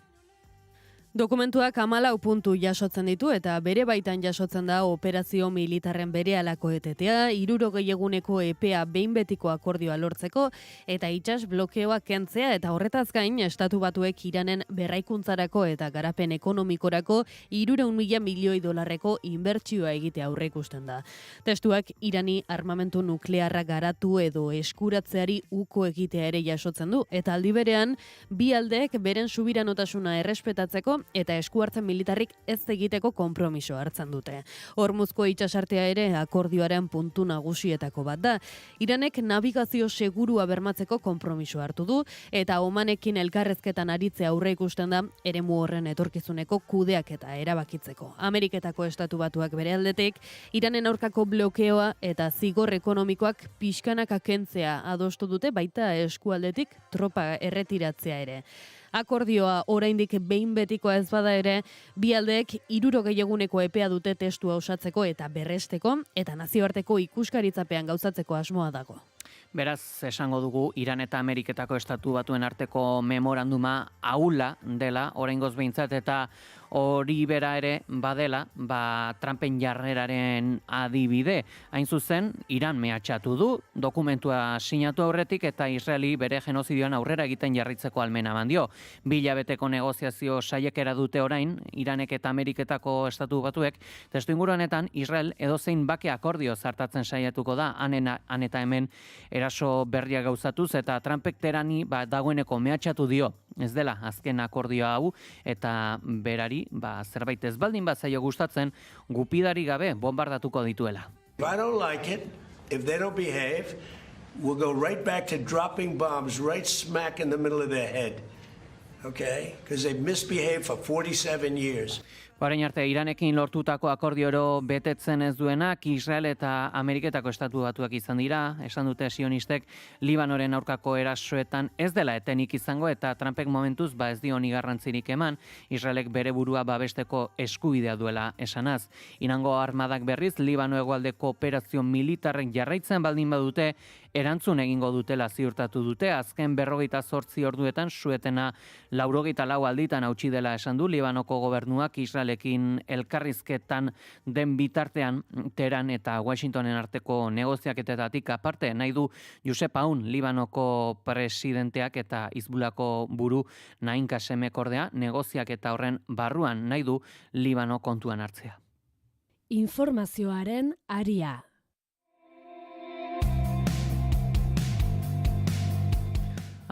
Dokumentuak 14 puntu jasotzen ditu eta bere baitan jasotzen da operazio militarren berehalako etetea, 60 eguneko epea behin betiko akordioa lortzeko eta itsas blokeoa kentzea eta horretaz gain Estatu Batuek Iranen berraikuntzarako eta garapen ekonomikorako 300.000 milioi dolarreko inbertsioa egitea aurreikusten da. Testuak Irani armamentu nuklearra garatu edo eskuratzeari uko egitea ere jasotzen du eta aldi berean bi aldeek beren subiranotasuna errespetatzeko eta eskuartzen militarrik ez egiteko konpromiso hartzen dute. Hormuzko itsasartea ere akordioaren puntu nagusietako bat da. Iranek navigazio segurua bermatzeko konpromiso hartu du eta Omanekin elkarrezketan aritzea aurre ikusten da eremu horren etorkizuneko kudeaketa erabakitzeko. Ameriketako Estatu Batuak bere aldetik Iranen aurkako blokeoa eta zigor ekonomikoak pixkanaka kentzea adostu dute baita eskualdetik tropa erretiratzea ere. Akordioa oraindik behin betikoa ez bada ere, bi aldeek 60 eguneko epea dute testua osatzeko eta berresteko eta nazioarteko ikuskaritzapean gauzatzeko asmoa dago. Beraz, esango dugu Iran eta Ameriketako Estatu Batuen arteko memoranduma ahula dela, oraingoz behintzat, eta hori bera ere badela, Trumpen jarreraren adibide. Hain zuzen, Iran mehatxatu du, dokumentua sinatu aurretik eta Israeli bere genozidioan aurrera egiten jarritzeko almena eman dio. 2 hilabeteko negoziazio saiakera dute orain, Iranek eta Ameriketako Estatu Batuek, testuinguru honetan Israel edozein bake akordio zartatzen saiatuko da, han eta hemen eraso berria gauzatuz, eta Trumpek Teherani dagoeneko mehatxatu dio, ez dela azken akordioa hau, eta berari zerbait ez baldin bat zaio gustatzen, gupidari gabe bombardatuko dituela. If I don't like it, if they don't behave, we'll go right back to dropping bombs right smack in the middle of their head. Okay? Because they've misbehaved for 47 years. Orain arte Iranekin lortutako akordioro betetzen ez duenak Israel eta Ameriketako Estatu Batuak izan dira, esan dute sionistek Libanoren aurkako erasoetan ez dela etenik izango eta Trumpek momentuz ez dio honi garrantzirik eman, Israelek bere burua babesteko eskubidea duela esanaz. Irango armadak berriz Libano hegoaldeko operazio militarren jarraitzen baldin badute, erantzun egingo dutela ziurtatu dute, azken 48 orduetan suetena 94 alditan hautsi dela esan du Libanoko gobernuak Israelekin elkarrizketan den bitartean Teheran eta Washingtonen arteko negoziaketetatik aparte nahi du Josep Aoun Libanoko presidenteak eta Hizbulako buru Naim Qasemek ordea negoziaketa horren barruan nahi du Libano kontuan hartzea. Informazioaren aria.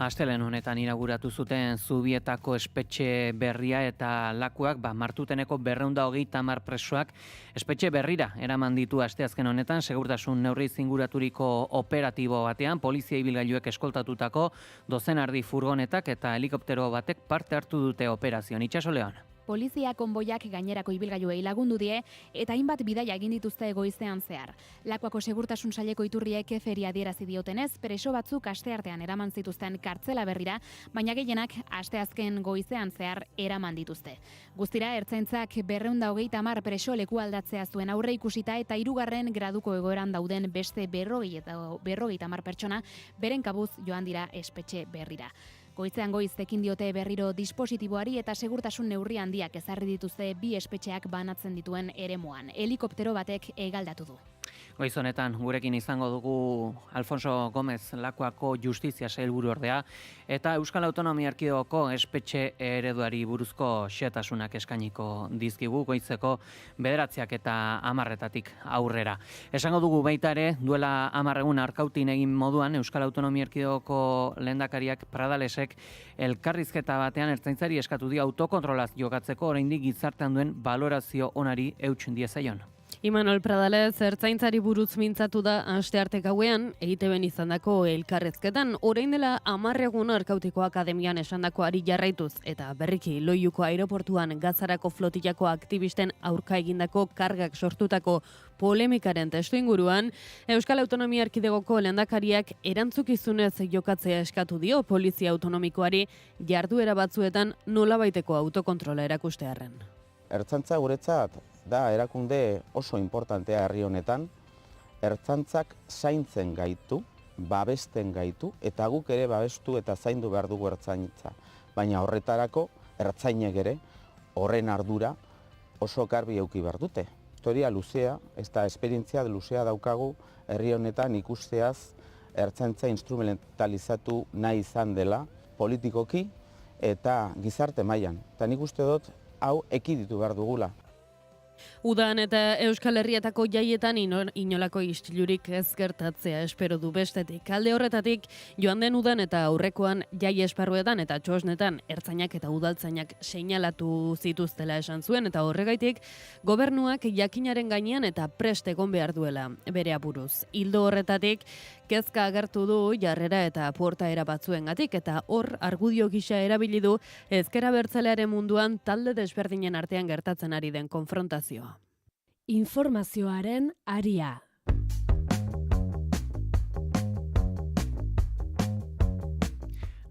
Astelehen honetan inauguratu zuten Zubietako espetxe berria eta lakuak, Martuteneko 230 presoak espetxe berrira eraman ditu asteazken honetan, segurtasun neurri zinguraturiko operatibo batean, polizia ibilgailuek eskoltatutako 12 erdi furgonetak eta helikoptero batek parte hartu dute operazioan. Itxaso Leon. Polizia konboiak gainerako ibilgailuei lagundu die eta hainbat bidaia egin dituzte goizean zehar. Lakuako segurtasun saileko iturriek eferi adierazi diotenez, preso batzuk asteartean eraman zituzten kartzela berrira, baina gehienak asteazken goizean zehar eraman dituzte. Guztira ertzaintzak 230 preso leku aldatzea zuen aurre ikusita eta 3. graduko egoeran dauden beste 230 pertsona beren kabuz joan dira espetxe berrira. Goizean goiz ekin diote berriro dispositiboari eta segurtasun neurri handiak ezarri dituzte bi espetxeak banatzen dituen eremuan. Helikoptero batek egaldatu du. Goiz honetan gurekin izango dugu Alfonso Gomez Lakuako Justizia Sailburu ordea eta Euskal Autonomia Erkidegoko espetxe ereduari buruzko xehetasunak eskainiko dizkigu goizeko 9 eta 10 aurrera. Esango dugu baita ere duela 10 egun Arkautin egin moduan Euskal Autonomia Erkidegoko lehendakariak Pradalesek elkarrizketa batean ertzaintzari eskatu dio autokontrolaz jokatzeko oraindik gizartean duen balorazio onari eutsun diezaion. Imanol Pradalez ertzaintzari buruz mintzatu da astearte gauean EITBen izandako elkarrezketan orain dela 10 egun Arkautiko Akademian esandakoari jarraituz eta berriki Loiuko aireportuan Gazarako flotillako aktivisten aurka egindako kargak sortutako polemikaren testuinguruan Euskal Autonomia Erkidegoko lehendakariak erantzukizunez jokatzea eskatu dio polizia autonomikoari jarduera batzuetan nolabaiteko autokontrola erakustearren. Ertzaintza guretzat da erakunde oso importantea herri honetan, ertzaintzak zaintzen gaitu, babesten gaitu, eta guk ere babestu eta zaindu behar dugu ertzaintza. Baina horretarako ertzainek ere horren ardura oso garbi eduki behar dute. Historia luzea, ez da esperientzia luzea daukagu herri honetan ikusteaz ertzaintza instrumentalizatu nahi izan dela politikoki eta gizarte mailan. Eta nik uste dut hau ekiditu behar dugula. Udan eta Euskal Herrietako jaietan inolako istilurik ez gertatzea espero du bestetik. Alde horretatik, joan den udan eta aurrekoan jai esparruetan eta txosnetan ertzainak eta udaltzainak seinalatu zituztela esan zuen, eta horregaitik gobernuak jakinaren gainean eta prest egon behar duela bere aburuz. Ildo horretatik, kezka agertu du jarrera eta portaera batzuengatik, eta hor argudio gisa erabili du ezker abertzalearen munduan talde desberdinen artean gertatzen ari den konfrontazioa. Informazioaren aria.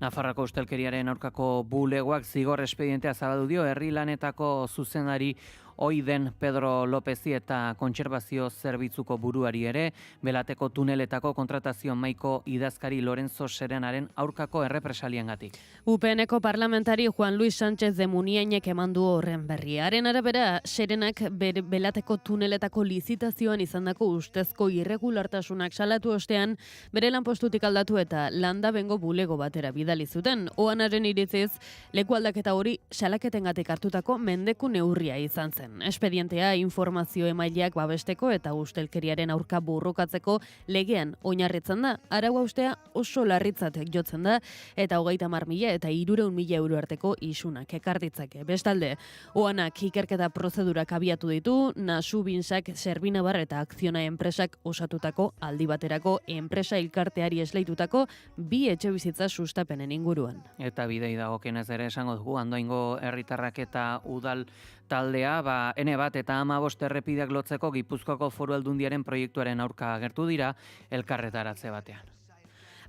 Nafarroako ustelkeriaren aurkako bulegoak zigor espedientea zabaldu dio herri lanetako zuzendari ohi den Pedro Lopezi eta kontserbazio zerbitzuko buruari ere, Belateko tuneletako kontratazio mahaiko idazkari Lorenzo Serenaren aurkako errepresaliengatik. UPNeko parlamentari Juan Luis Sánchez de Muniainek eman du horren berriaren arabera, Serenak Belateko tuneletako lizitazioan izandako ustezko irregulartasunak salatu ostean, bere lanpostutik aldatu eta landabengo bulego batera bidali zuten. Oanaren iritziz, leku aldaketa hori salaketengatik hartutako mendeku neurria izan zen. Espedientea informazio emaileak babesteko eta ustelkeriaren aurka borrokatzeko legean oinarritzen da. Arau haustea oso larritzat jotzen da eta 30.000 eta 300.000 euro arteko isunak ekar ditzake. Bestalde, Oanak ikerketa prozedurak abiatu ditu, Nasu Binsak, Zerbinabar eta Akziona enpresak osatutako aldi baterako enpresa elkarteari esleitutako 2 etxebizitza sustapenen inguruan. Eta bidei dagokienez ere esango dugu, Andoaingo herritarrak eta udal taldea, N1 eta 15 errepideak lotzeko Gipuzkoako Foru Aldundiaren proiektuaren aurka agertu dira elkarretaratze batean.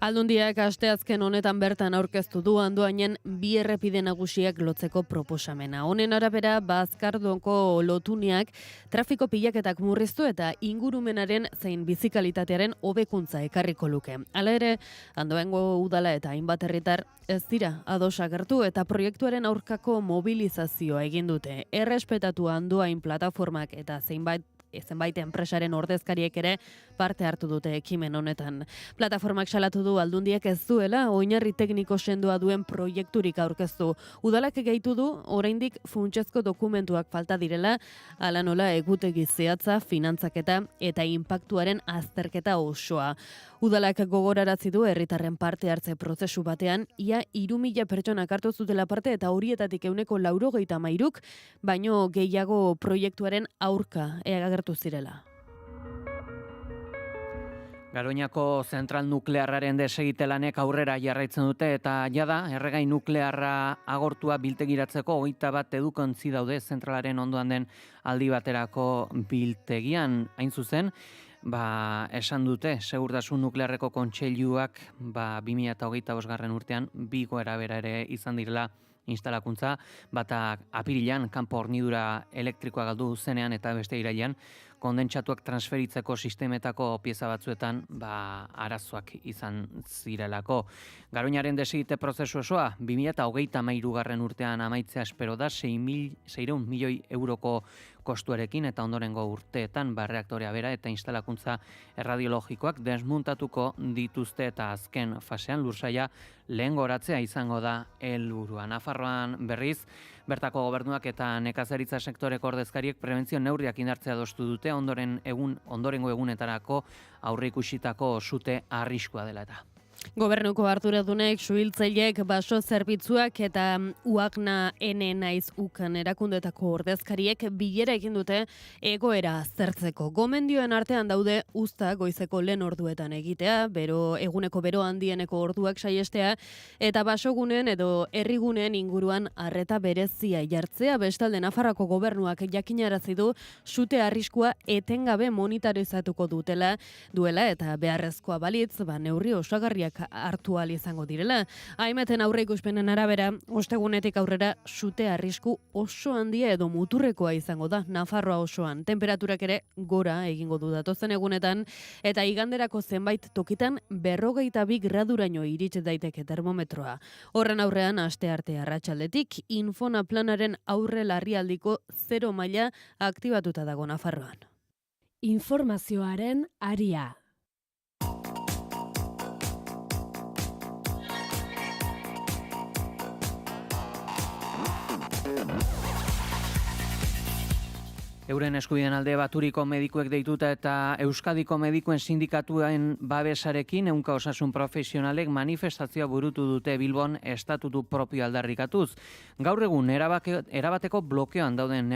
Aldundiak asteazken honetan bertan aurkeztu du Andoainen 2 errepide nagusiak lotzeko proposamena. Honen arabera, Bazkardoko lotuneak trafiko pilaketak murriztu eta ingurumenaren zein bizikalitatearen hobekuntza ekarriko luke. Hala ere, Andoaingo udala eta hainbat herritar ez dira ados agertu eta proiektuaren aurkako mobilizazioa egin dute. Errespetatu Andoain plataformak eta zenbait enpresaren ordezkariek ere parte hartu dute ekimen honetan. Plataformak salatu du Aldundiak ez duela oinarri tekniko sendoa duen proiekturik aurkeztu. Udalak gehitu du oraindik funtsezko dokumentuak falta direla, hala nola egutegi zehatza, finantzaketa eta inpaktuaren azterketa osoa. Udalak gogorarazi du herritarren parte hartze prozesu batean ia 3.000 pertsonak hartu zutela parte eta horietatik 93%, baino gehiago proiektuaren aurka agertu zirela. Garoñako zentral nuklearraren desegitelanek aurrera jarraitzen dute eta jada erregai nuklearra agortua biltegiratzeko 21 edukontzi daude zentralaren ondoan den aldi baterako biltegian. Hain zuzen, esan dute segurtasun nuklearreko kontseiluak 2025 urtean 2 igoera bera ere izan direla instalakuntza, bata apirilan kanpo hornidura elektrikoa galdu zenean eta beste irailean kondentsatuak transferitzeko sistemetako pieza batzuetan arazoak izan zirelako. Garoñaren desegite prozesu osoa 2023 urtean amaitzea espero da 600 milioi euroko kostuarekin eta ondorengo urteetan reaktorea bera eta instalakuntza erradiologikoak desmuntatuko dituzte eta azken fasean lursaila lehengoratzea izango da helburua. Nafarroan berriz, bertako gobernuak eta nekazaritza sektoreko ordezkariek prebentzio neurriak indartzea adostu dute ondorengo egunetarako aurreikusitako sute arriskua dela eta. Gobernuko arduradunek, suhiltzaileek, baso zerbitzuak eta UAGNA naiz ukan erakundetako ordezkariek bilera egin dute egoera aztertzeko. Gomendioen artean daude uzta goizeko lehen orduetan egitea, eguneko bero handieneko orduak saiestea, eta basogunen edo herrigunen inguruan arreta berezia jartzea. Bestalde Nafarroako gobernuak jakinarazi du sute arriskua etengabe monitorizatuko duela eta beharrezkoa balitz, neurri osagarriak neurriak hartu ahal izango direla. Haimeten aurre ikuspenen arabera, ostegunetik aurrera sute arrisku oso handia edo muturrekoa izango da Nafarroa osoan. Temperaturak ere gora egingo du datozen egunetan, eta iganderako zenbait tokitan 42 graduraino iritsi daiteke termometroa. Horren aurrean astearte arratsaldetik Infona planaren aurre larrialdiko 0 maila aktibatuta dago Nafarroan. Informazioaren aria. Euren eskubideen alde baturiko medikuek deituta eta Euskadiko medikuen sindikatuen babesarekin 100 osasun profesionalek manifestazioa burutu dute Bilbon estatutu propio aldarrikatuz. Gaur egun erabateko blokeoan dauden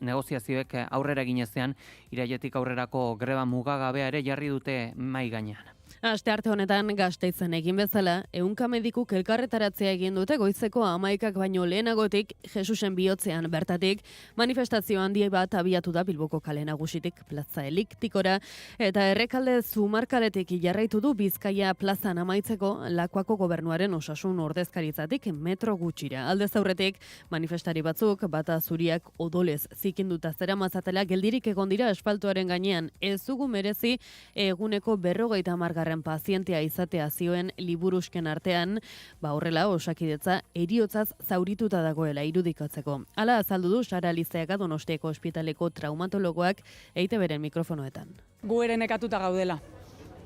negoziazioek aurrera eginezean, irailetik aurrerako greba mugagabea ere jarri dute mahai gainean. Astearte honetan Gasteizen egin bezala, 100 medikuk elkarretaratzea egin dute goizeko 11 baino lehenagotik Jesusen bihotzean bertatik, manifestazio handi bat abiatu da Bilboko kale nagusitik plaza Eliktikora, eta Errekalde Zumarkaletik jarraitu du Bizkaia plazan amaitzeko Lakuako gobernuaren osasun ordezkaritzatik metro gutxira. Aldez aurretik, manifestari batzuk bata zuriak odolez zikinduta zeramazatela geldirik egon dira asfaltoaren gainean. Ez dugu merezi eguneko 50 pazientea izatea zioen liburusken artean, horrela Osakidetza heriotzaz zaurituta dagoela irudikatzeko. Hala azaldu du Sara Lizeaga Donostiako ospitaleko traumatologoak EITBren mikrofonoetan. Gu ere nekatuta gaudela.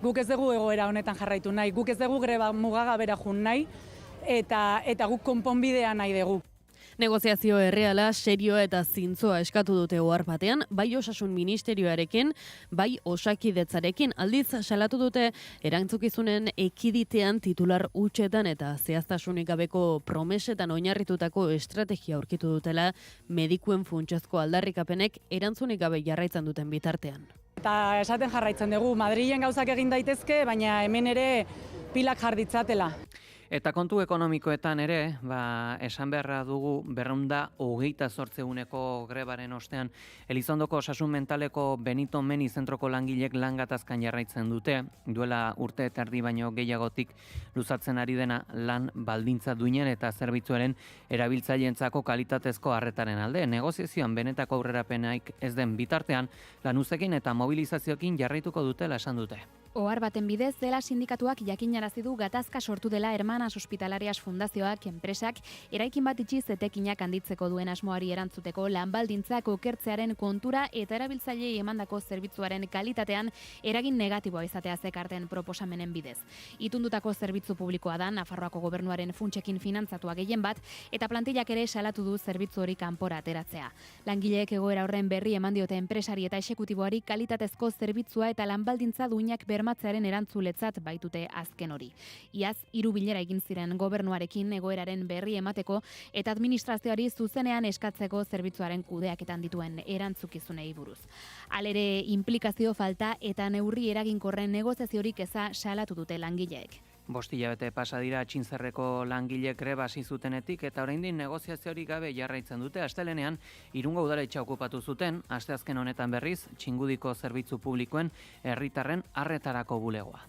Guk ez dugu egoera honetan jarraitu nahi, guk ez dugu greba mugagabera jun nahi, eta guk konponbidea nahi dugu. Negoziazio erreala, serioa eta zintzoa eskatu dute ohar batean, bai Osasun Ministerioarekin, bai Osakidetzarekin. Aldiz salatu dute erantzukizunen ekiditean titular hutsetan eta zehaztasunik gabeko promesetan oinarritutako estrategia aurkitu dutela medikuen funtsezko aldarrikapenek erantzunik gabe jarraitzen duten bitartean. Eta esaten jarraitzen dugu, Madrilen gauzak egin daitezke, baina hemen ere pilak jarditzatela. Eta kontu ekonomikoetan ere, esan beharra dugu 228 grebaren ostean, Elizondoko osasun mentaleko Benito Meni zentroko langilek lan gatazkan jarraitzen dute, duela urte eta erdi baino gehiagotik luzatzen ari dena lan baldintza duinen eta zerbitzuaren erabiltzaileentzako kalitatezko arretaren alde. Negoziazioan benetako aurrerapenaik ez den bitartean, lanuzekin eta mobilizazioekin jarraituko dutela esan dute. Ohar baten bidez, dela sindikatuak jakinarazi du gatazka sortu dela Hermanas Hospitalarias Fundazioak enpresak eraikin bat itxiz etekinak handitzeko duen asmoari erantzuteko lanbaldintzak okertzearen kontura eta erabiltzailei emandako zerbitzuaren kalitatean eragin negatiboa izatea zekarten proposamenen bidez. Itundutako zerbitzu publikoa da Nafarroako gobernuaren funtsekin finantzatua gehien bat eta plantillak ere salatu du zerbitzu hori kanpora ateratzea. Langileek egoera horren berri eman diote enpresari eta exekutiboari kalitatezko zerbitzua eta lanbaldintza duinak bermatzearen erantzuletzat baitute azken hori. Iaz 3 bilera egin ziren gobernuarekin egoeraren berri emateko eta administrazioari zuzenean eskatzeko zerbitzuaren kudeaketan dituen erantzukizunei buruz. Halere, inplikazio falta eta neurri eraginkorren negoziaziorik eza salatu dute langileek. 5 hilabete pasa dira Txintzerreko langilek greba hasi zutenetik eta oraindik negoziaziorik gabe jarraitzen dute. Astelehenean Irungo udaletxea okupatu zuten, asteazken honetan berriz Txingudiko zerbitzu publikoen herritarren arretarako bulegoa.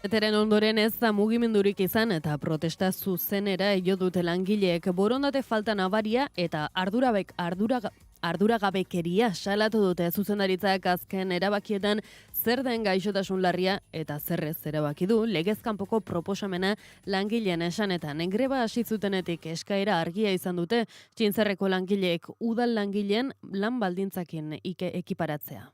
Eteren ondoren ez da mugimendurik izan eta protesta zuzenera jo dute langileek borondate falta nabaria eta arduragabekeria salatu dute zuzendaritzak azken erabakietan zer den gaixotasun larria eta zerrez erabaki du legez kanpoko proposamena langileen esanetan. Greba hasi zutenetik eskaera argia izan dute Txintzerreko langileek udal langileen lan baldintzakin ekiparatzea.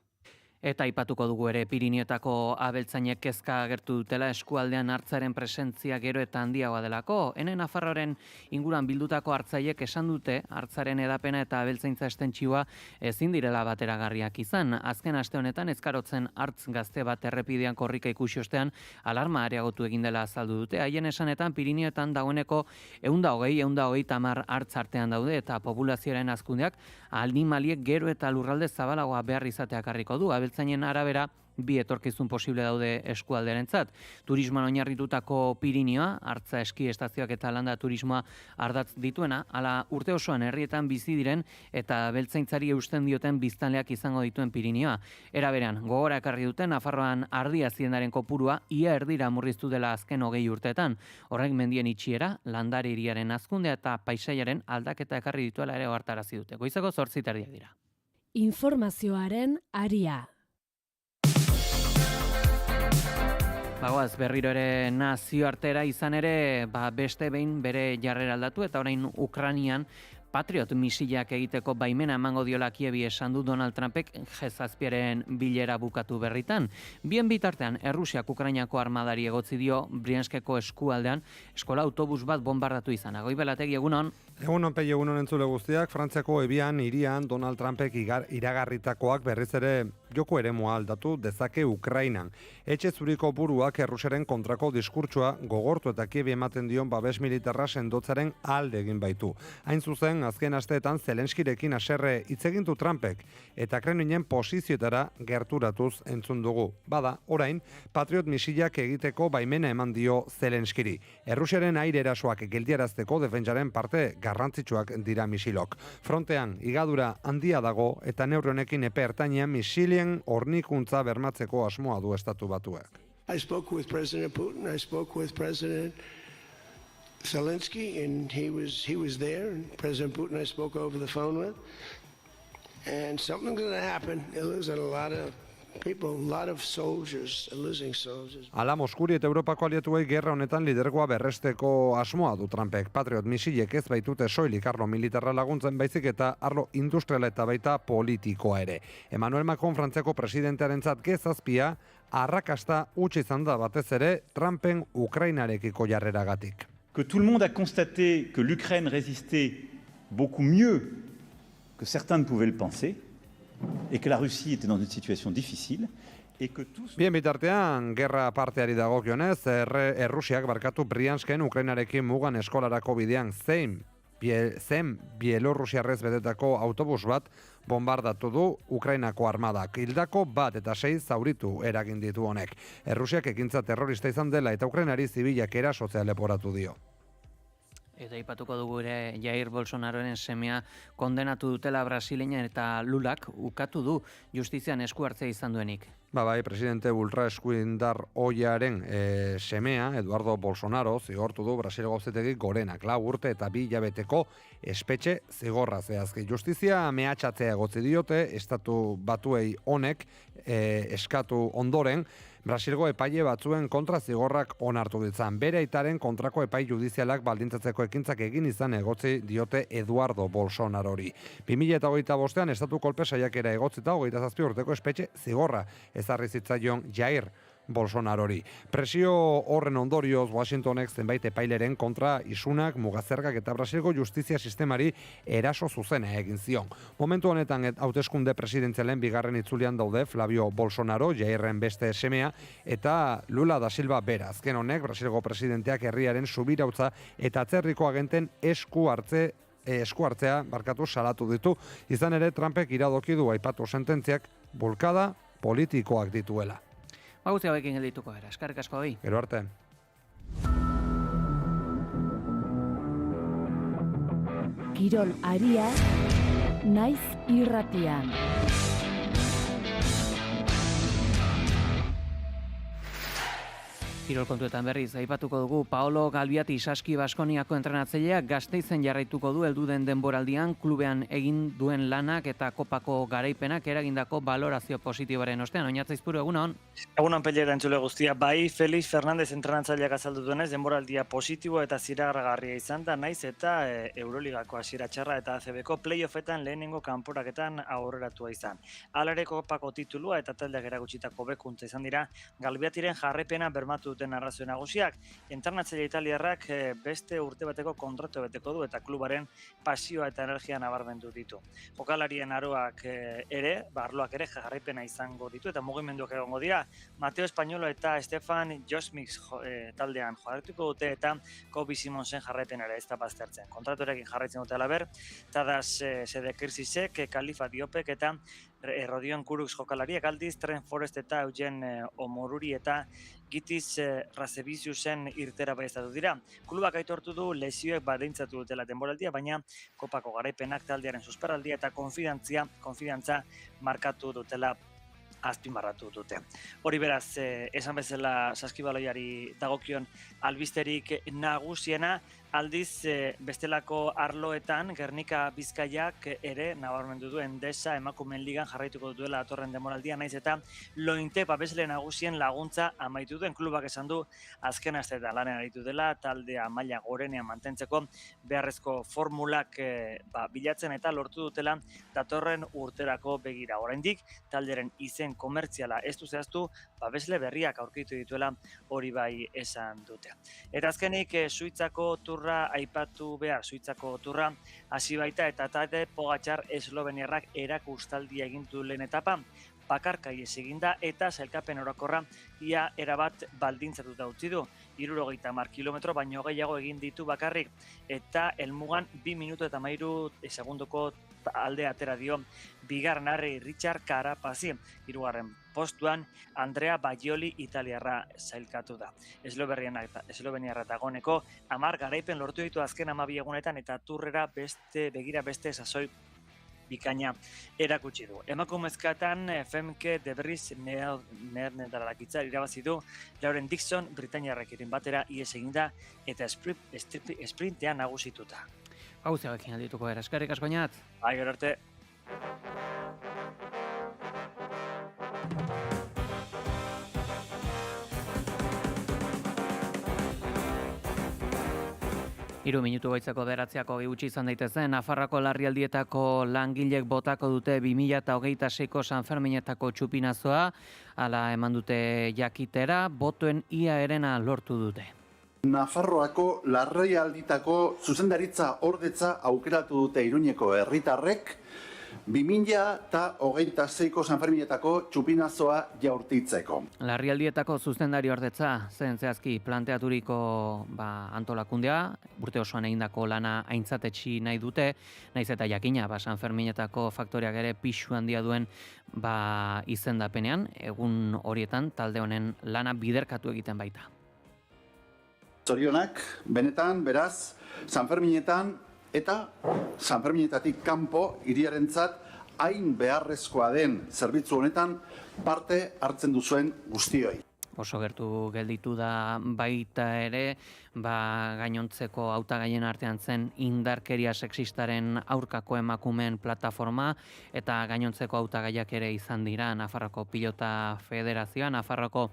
Eta aipatuko dugu ere Pirinioetako abeltzainek kezka agertu dutela eskualdean hartzaren presentzia gero eta handiagoa delako. Hene Nafarroaren inguran bildutako hartzaiek esan dute hartzaren edapena eta abeltzaintza estentzioa ezin direla bateragarriak izan. Azken aste honetan ezkarotzen hartz gazte bat errepidean korrika ikusi ostean alarma areagotu egin dela azaldu dute. Haien esanetan Pirinioetan dagoeneko 120 hartz artean daude eta populazioaren hazkundeak animaliek gero eta lurralde zabalagoa behar izateak harriko du. Abeltzainen arabera bi etorkizun posible daude eskualderentzat. Turismoan oinarritutako Pirinioa, Artza eski estazioak eta landa turismoa ardatz dituena, ala urte osoan herrietan bizi diren eta beltzaintzari eusten dioten biztanleak izango dituen Pirinioa. Era berean, gogora ekarri duten Nafarroan ardia ziendaren kopurua ia erdira murriztu dela azken 20 urteetan. Horrek mendien itxiera, landareriaren hazkundea eta paisaiaren aldaketa ekarri dituela ere ohartarazi dute. Goizeko 8:00 dira. Informazioaren aria. Bagoaz, berriro ere nazioartera izan ere, beste behin bere jarrera aldatu eta orain Ukrainian Patriot misilak egiteko baimena emango diola Kievi esan du Donald Trumpek G7 bilera bukatu berritan. Bien bitartean, Errusiak Ukrainako armadari egotzi dio Brianskeko eskualdean eskola autobus bat bombardatu izana. Goibelategi egunon. Egunon pei egunon entzule guztiak, Frantziako Ebian hirian Donald Trumpek iragarritakoak berriz ere joko eremua aldatu dezake Ukrainan. Etxe zuriko buruak Errusiaren kontrako diskurtsoa gogortu eta Kievi ematen dion babes militarra sendotzaren alde egin baitu. Hain zuzen, azken asteetan Zelenskirekin haserre hitz egin du Trumpek eta Kremlinen posizioetara gerturatuz entzun dugu. Bada, orain, Patriot misilak egiteko baimena eman dio Zelenskiri. Errusiaren aire erasoak geldiarazteko defentsaren parte garrantzitsuak dira misilok. Frontean, higadura handia dago eta neurri honekin epe ertainean misilien hornikuntza bermatzeko asmoa du estatu batuak. I spoke with President Putin, I spoke with President Zelensky, and he was there, and President Putin I spoke over the phone with, and something's going to happen. They're losing a lot of people, a lot of soldiers, losing soldiers. Ala Moskuri eta Europako aliatuei gerra honetan lidergoa berresteko asmoa du Trumpek. Patriot misilek ez baitute soilik arlo militarra laguntzen baizik eta arlo industriala eta baita politikoa ere. Emmanuel Macron Frantziako presidentearentzat G7 arrakasta utzi izan da batez ere Trumpen Ukrainarekiko jarreragatik. Que tout le monde a constaté que l'Ukraine résistait beaucoup mieux que certains ne pouvaient le penser, et que la Russie était dans une situation difficile, et que tous... Bien bitartean, gerra parteari dagokionez, Errusiak barkatu Briansken Ukrainarekin mugan eskolarako bidean zen Bielorrusiarrez betetako autobus bat bombardatu du Ukrainako armadak. Hildako bat eta 6 zauritu eragin ditu honek. Errusiak ekintza terrorista izan dela eta Ukrainari zibilak erasotzea leporatu dio. Eta ipatuko dugu ere Jair Bolsonaroren semea kondenatu dutela Brasileña eta Lulak ukatu du justizian esku hartzea izan duenik. Bai, presidente ultra eskuindar oiaren semea, Eduardo Bolsonaro, zigortu du Brasilgo auzitegi gorenak 4 urte eta 2 hilabeteko espetxe zigorra zehazki. Justizia mehatxatzea egotzi diote, estatu batuei honek eskatu ondoren, Brasilgo epaile batzuen kontra zigorrak onartu ditzan. Bere aitaren kontrako epai judizialak baldintzatzeko ekintzak egin izan egotzi diote Eduardo Bolsonarori. 2025ean estatu kolpe saiakera egotzita 27 urteko espetxe zigorra ezarri zitzaion Jair Bolsonarori. Presio horren ondorioz Washingtonek zenbait epaileren kontra isunak, mugazergak eta Brasilgo justizia sistemari eraso zuzena egin zion. Momentu honetan hauteskunde presidentzialen bigarren itzulian daude Flavio Bolsonaro, Jairren beste semea, eta Lula da Silva bera. Azken honek Brasilgo presidenteak herriaren subirautza eta atzerriko agenten esku hartzea salatu ditu. Izan ere Trumpek iradoki du aipatu sententziak bulkada politikoak dituela. Guzti hauekin geldituko gara, eskerrik asko hori. Gero arte. Kirol aria, naiz irratian. Kirol kontuetan berriz, aipatuko dugu Paolo Galbiati Saski Baskoniako entrenatzaileak Gasteizen jarraituko du helduden denboraldian klubean egin duen lanak eta kopako garaipenak eragindako balorazio positiboaren ostean. Oinatzaizpuru, egunon? Egunon pelera entzule guztia. Bai, Felix Fernandez entrenatzaileak azaldu duenez, denboraldia positibo eta ziragargarria izan da, naiz eta Euroligako hasiera txarra eta ACBko playoffetan lehenengo kanporaketan aurreratua izan. Alare kopako titulua eta taldeak erakutsitako bekuntza izan dira, Galbiatiren jarraipena bermatu duten arrazoi nagusiak. Entrenatzaile italiarrak beste urte bateko kontratu beteko du eta klubaren pasioa eta energia nabarmendu ditu. Jokalarien aroak ere, arloak ere jarraipena izango ditu eta mugimenduak egongo dira. Mateo Españolo eta Stefan Josmix taldean jarraituko dute eta Kobe Simonsen jarraipenera ez da baztertzen. Kontratuarekin jarraitzen dute alaber, Tadas Sedekircicek, Khalifa Diopek eta Rodion Kurux jokalariak aldiz, Trent Forrest eta Eugen Omoruri eta Gitis Rasebiziusen irtera baieztatu dira. Klubak aitortu du lesioek baldintzatu dutela denboraldia, baina kopako garaipenak taldearen susperraldia eta konfidantza markatu dutela azpimarratu dute. Hori beraz, esan bezala saskibaloiari dagokion albisterik nagusiena, aldiz bestelako arloetan Gernika Bizkaiak ere nabarmendu du Endesa emakumeen ligan jarraituko duela datorren denboraldia, naiz eta Lointe babesle nagusien laguntza amaitu duen. Klubak esan du azken asteetan lanean aritu dela taldea maila gorenean mantentzeko beharrezko formulak bilatzen eta lortu dutela datorren urterako begira. Oraindik talderen izen komertziala ez du zehaztu, babesle berriak aurkitu dituela hori bai esan dute. Eta azkenik Suitzako turra aipatu behar, Suitzako turra hasi baita eta Tadej Pogačar esloveniarrak erakustaldia egin du lehen etapa, bakarka ihes eginda eta sailkapen orokorra ia erabat baldintzatuta utzi du. 70 kilometro baino gehiago egin ditu bakarrik eta helmugan 2 minutu eta 13 segundoko alde atera dio bigarrenari Richard Carapazi. 3. postuan Andrea Baioli italiarra sailkatu da. Esloveniarra dagoneko 10 garaipen lortu ditu azken 12 egunetan eta turrera beste sasoi bikaina erakutsi du. Emakumezkatan Femke de Vries neerlandarrakitzar irabazi du, Lauren Dixon britainiarrekin batera ihes eginda eta sprintean nagusituta. Gauziarekin aldituko gara, eskerrik asko Oñat. Bai, gero arte. Hiru minutu goitzeko 9:00 gutxi izan daitezen, Nafarroako larrialdietako langilek botako dute 2026ko Sanferminetako txupinazoa, hala eman dute jakitera, botoen ia erena lortu dute. Nafarroako larrialditako zuzendaritza ordetza aukeratu dute Iruñeko herritarrek 2026ko Sanferminetako txupinazoa jaurtitzeko. Larrialdietako zuzendari ordetza zen zehazki planteaturiko antolakundea, urte osoan egindako lana aintzatetsi nahi dute, naiz eta jakina Sanferminetako faktoreak ere pixu handia duen izendapenean, egun horietan talde honen lana biderkatu egiten baita. Zorionak, benetan, beraz, Sanferminetan eta Sanferminetatik kanpo hiriarentzat hain beharrezkoa den zerbitzu honetan parte hartzen duzuen guztioi. Oso gertu gelditu da baita ere, gainontzeko hautagaien artean zen indarkeria sexistaren aurkako emakumeen plataforma eta gainontzeko hautagaiak ere izan dira Nafarroko Pilota Federazioa, Nafarroko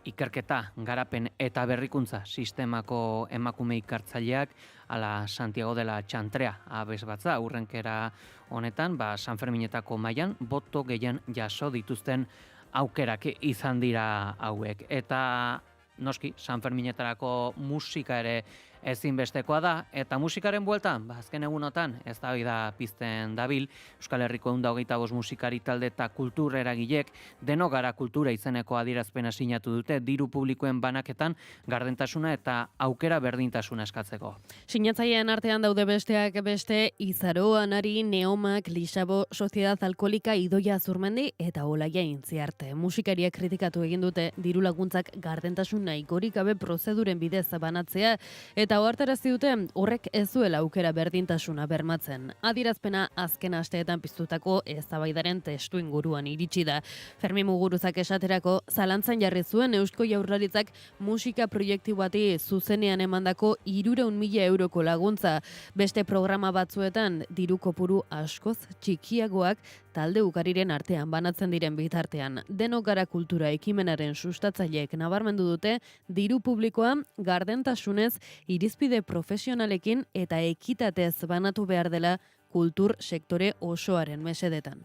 ikerketa, garapen eta berrikuntza sistemako emakume ikertzaileak, ala Santiago de la Chantrea abesbatza urrenkera honetan, Sanferminetako mailan boto gehien jaso dituzten aukerak izan dira hauek. Eta noski, Sanferminetarako musika ere ezinbestekoa da, eta musikaren bueltan, azken egunotan, ez da pizten dabil, Euskal Herriko 125 musikari talde eta kultur eragilek, denok gara kultura izeneko adierazpena sinatu dute, diru publikoen banaketan, gardentasuna eta aukera berdintasuna eskatzeko. Sinatzaileen artean daude besteak beste, Izaro, Anari, Neomak, Lixabo, Sociedad Alkolika, Idoia Zurmendi eta Olaia Intziarte. Musikariak kritikatu egin dute diru laguntzak gardentasun nahikorik gabe prozeduren bidez banatzea, eta ohartarazi dute horrek ez duela aukera berdintasuna bermatzen. Adierazpena azken asteetan piztutako eztabaidaren testu inguruan iritsi da. Fermi Muguruzak esaterako zalantzan jarri zuen Eusko Jaurlaritzak musika proiektu bati zuzenean emandako 300.000 euroko laguntza. Beste programa batzuetan diru kopuru askoz txikiagoak talde ugariren artean banatzen diren bitartean. Denok gara kultura ekimenaren sustatzaileek nabarmendu dute diru publikoa gardentasunez irizpide profesionalekin eta ekitatez banatu behar dela kultur sektore osoaren mesedetan.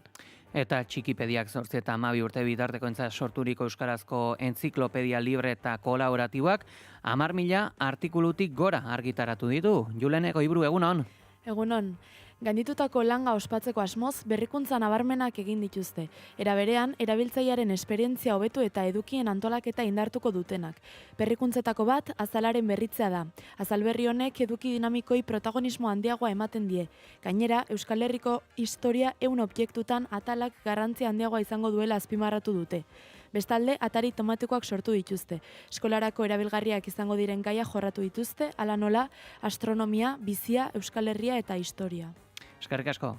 Eta Txikipediak 8 eta 12 urte bitartekoentzat sorturiko euskarazko entziklopedia libre eta kolaboratiboak 10.000 artikulutik gora argitaratu ditu. Julene Goiburu, egunon. Egunon. Gainditutako langa ospatzeko asmoz, berrikuntza nabarmenak egin dituzte. Era berean, erabiltzailearen esperientzia hobetu eta edukien antolaketa indartuko dutenak. Berrikuntzetako bat, azalaren berritzea da. Azal berri honek eduki dinamikoi protagonismo handiagoa ematen die. Gainera, Euskal Herriko historia 100 objektutan atalak garrantzia handiagoa izango duela azpimarratu dute. Bestalde, atari tematikoak sortu dituzte. Eskolarako erabilgarriak izango diren gaia jorratu dituzte, hala nola, astronomia, bizia, Euskal Herria eta historia. Eskerrik asko.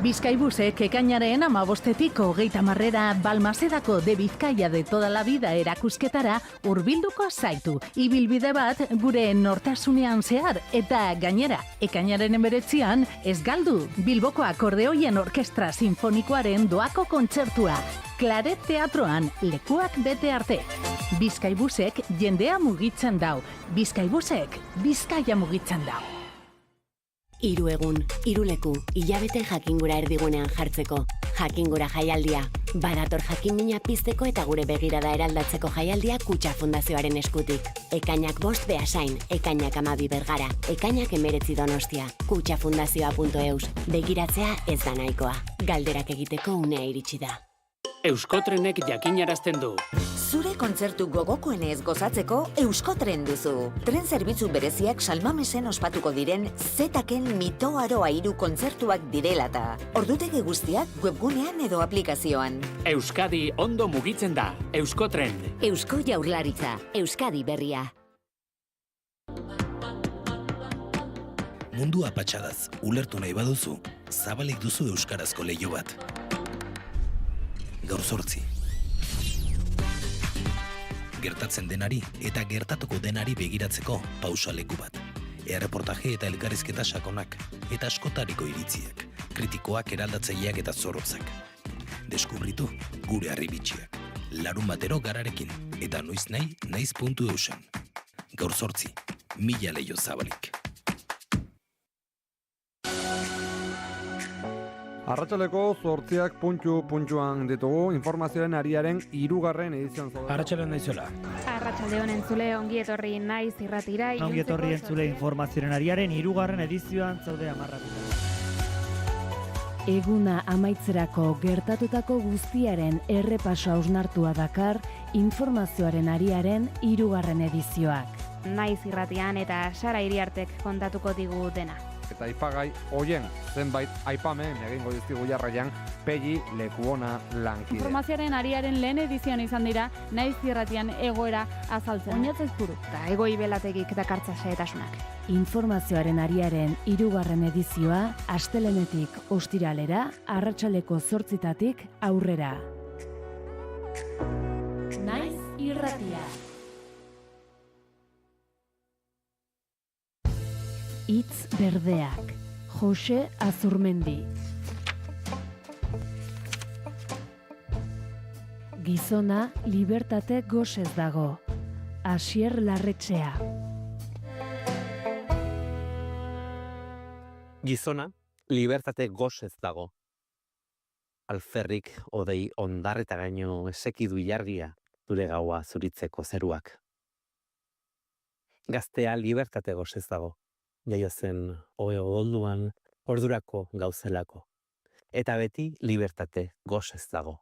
Bizkaibusek ekainaren 15-tik 30 Balmasedako de Bizkaia de toda la vida erakusketara hurbilduko zaitu. Ibilbide bat gure nortasunean zehar eta gainera ekainaren 19an ez galdu Bilboko Akordeoien Orkestra Sinfonikoaren doako kontzertua. Claret Teatroan lekuak bete arte. Bizkaibusek jendea mugitzen dau. Bizkaibusek Bizkaia mugitzen dau. 3 egun, 3 leku, hilabete jakingura erdigunean jartzeko. Jakingura jaialdia. Badator jakinmina pizteko eta gure begirada eraldatzeko jaialdia Kutxa Fundazioaren eskutik. Ekainak 5 Beasain, ekainak 12 Bergara, ekainak 19 Donostia. Kutxafundazioa.eus. Begiratzea ez da nahikoa. Galderak egiteko unea iritsi da. Euskotrenek jakinarazten du. Zure kontzertu gogokoenez gozatzeko Euskotren duzu. Tren zerbitzu bereziak Salmamesen ospatuko diren Zetaken Mito Aroa 3 kontzertuak direlata. Ordutegi guztiak webgunean edo aplikazioan. Euskadi ondo mugitzen da. Euskotren. Eusko Jaurlaritza. Euskadi berria. Mundu apatxadaz, ulertu nahi baduzu, zabalik duzu euskarazko leiho bat. Gaur 8. Gertatzen denari eta gertatuko denari begiratzeko pausaleku bat. Erreportaje eta elkarrizketa sakonak eta askotariko iritziak, kritikoak, eraldatzaileak eta zorrotzak. Deskubritu gure harribitxiak. Larun batero gararekin eta noiz nahi, naiz.eusen. Gaur 8. 1000 leiho zabalik. Arratsaleko 8ak puntuan ditugu informazioaren ariaren 3. edizioan zaude. Arratsaldeon naizola. Arratsaldeon entzule, ongi etorri naiz irratira. Ongi etorri entzule informazioaren ariaren 3. edizioan zaude amarratuta. Eguna amaitzerako gertatutako guztiaren errepaso hausnartua dakar informazioaren ariaren 3. edizioak. Naiz irratian eta Sara Iriartek kontatuko digu dena. Eta aipagai hoien zenbait aipamen egingo dizkigu jarraian Pegi Lekuona lankide. Informazioaren ariaren lehen edizioan izan dira Naiz irratian egoera azaltzen. Oinatzez buru. Eta ego ibelategik dakartza xehetasunak. Informazioaren ariaren 3. edizioa astelenetik ostiralera arratsaleko 8tatik aurrera. Naiz irratia. Hitz berdeak. Jose Azurmendi. Gizona libertate gozez dago. Asier Larretxea. Gizona libertate gozez dago. Alferrik odei ondarreta gaino esekidu ilargia zure gaua zuritzeko zeruak. Gaztea libertate gozez dago. Jaio zen ohe odolduan ordurako gauzelako. Eta beti libertate gozez dago.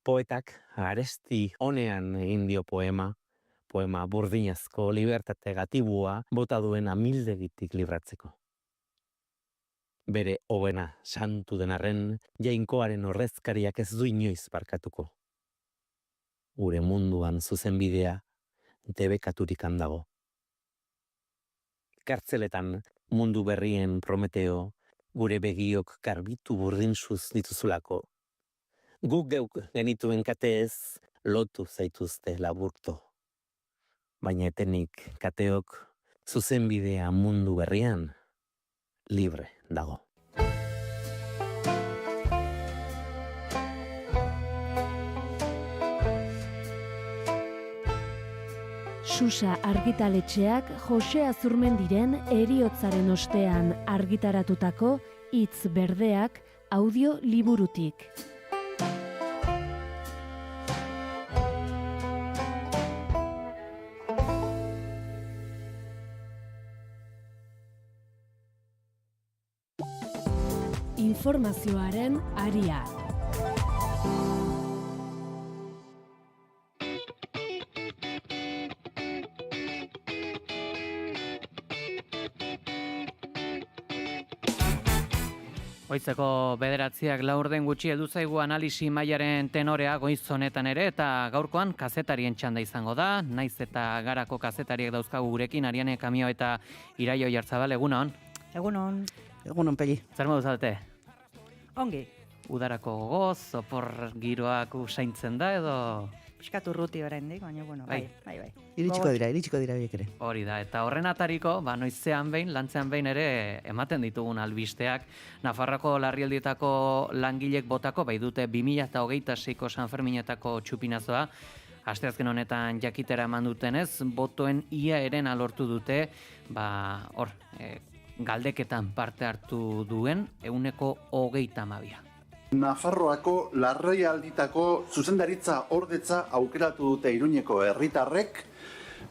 Poetak aresti honean egin dio poema burdinazko libertate gatibua bota duen amildegitik libratzeko. Bere hobena santu denarren jainkoaren horrezkariak ez du inoiz barkatuko. Gure munduan zuzenbidea debekaturik handago. Kartzeletan mundu berrien Prometeo gure begiok karbitu burdinzuz dituzulako. Guk geuk genituen kateez lotu zaituzte laburto. Baina etenik kateok zuzenbidea mundu berrian libre dago. Susa argitaletxeak Jose Azurmendiren heriotzaren ostean argitaratutako Hitz berdeak audio liburutik. informazioaren aria. Goizeko 9:00 laurden gutxi heldu zaigu analisi mailaren tenorea goiz honetan ere, eta gaurkoan kazetarien txanda izango da, naiz eta garako kazetariek dauzkagu gurekin, Ariane Kamio eta Iraio Oiartzabal, egunon. Egunon. Egunon, Peli. Zer modu zaudete? Ongi. Udarako gogoz, opor giroak usaintzen da edo... Piskatu urruti oraindik, baina bueno, bai. Iritsiko dira biek ere. Hori da, eta horren atariko, noizean behin, lantzean behin ere ematen ditugun albisteak. Nafarroako larrialdietako langilek botako, bai dute 2026ko Sanferminetako txupinazoa. Asteazken honetan jakitera eman dutenez, botoen ia erena lortu dute, galdeketan parte hartu duen 132. Nafarroako larrialditako zuzendaritza ordetza aukeratu dute Iruñeko herritarrek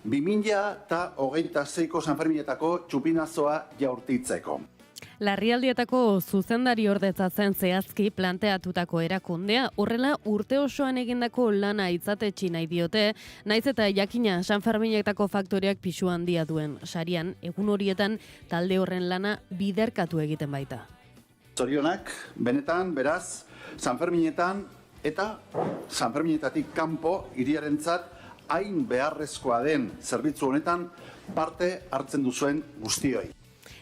2026ko Sanferminetako txupinazoa jaurtitzeko. Larrialdietako zuzendari ordetzatzen zehazki planteatutako erakundea, horrela urte osoan egindako lana itzatetsi nahi diote, naiz eta jakina Sanferminetako faktoreak pisu handia duen sarian, egun horietan talde horren lana biderkatu egiten baita. Zorionak, benetan, beraz, Sanferminetan eta Sanferminetatik kanpo hiriarentzat hain beharrezkoa den zerbitzu honetan parte hartzen duzuen guztioi.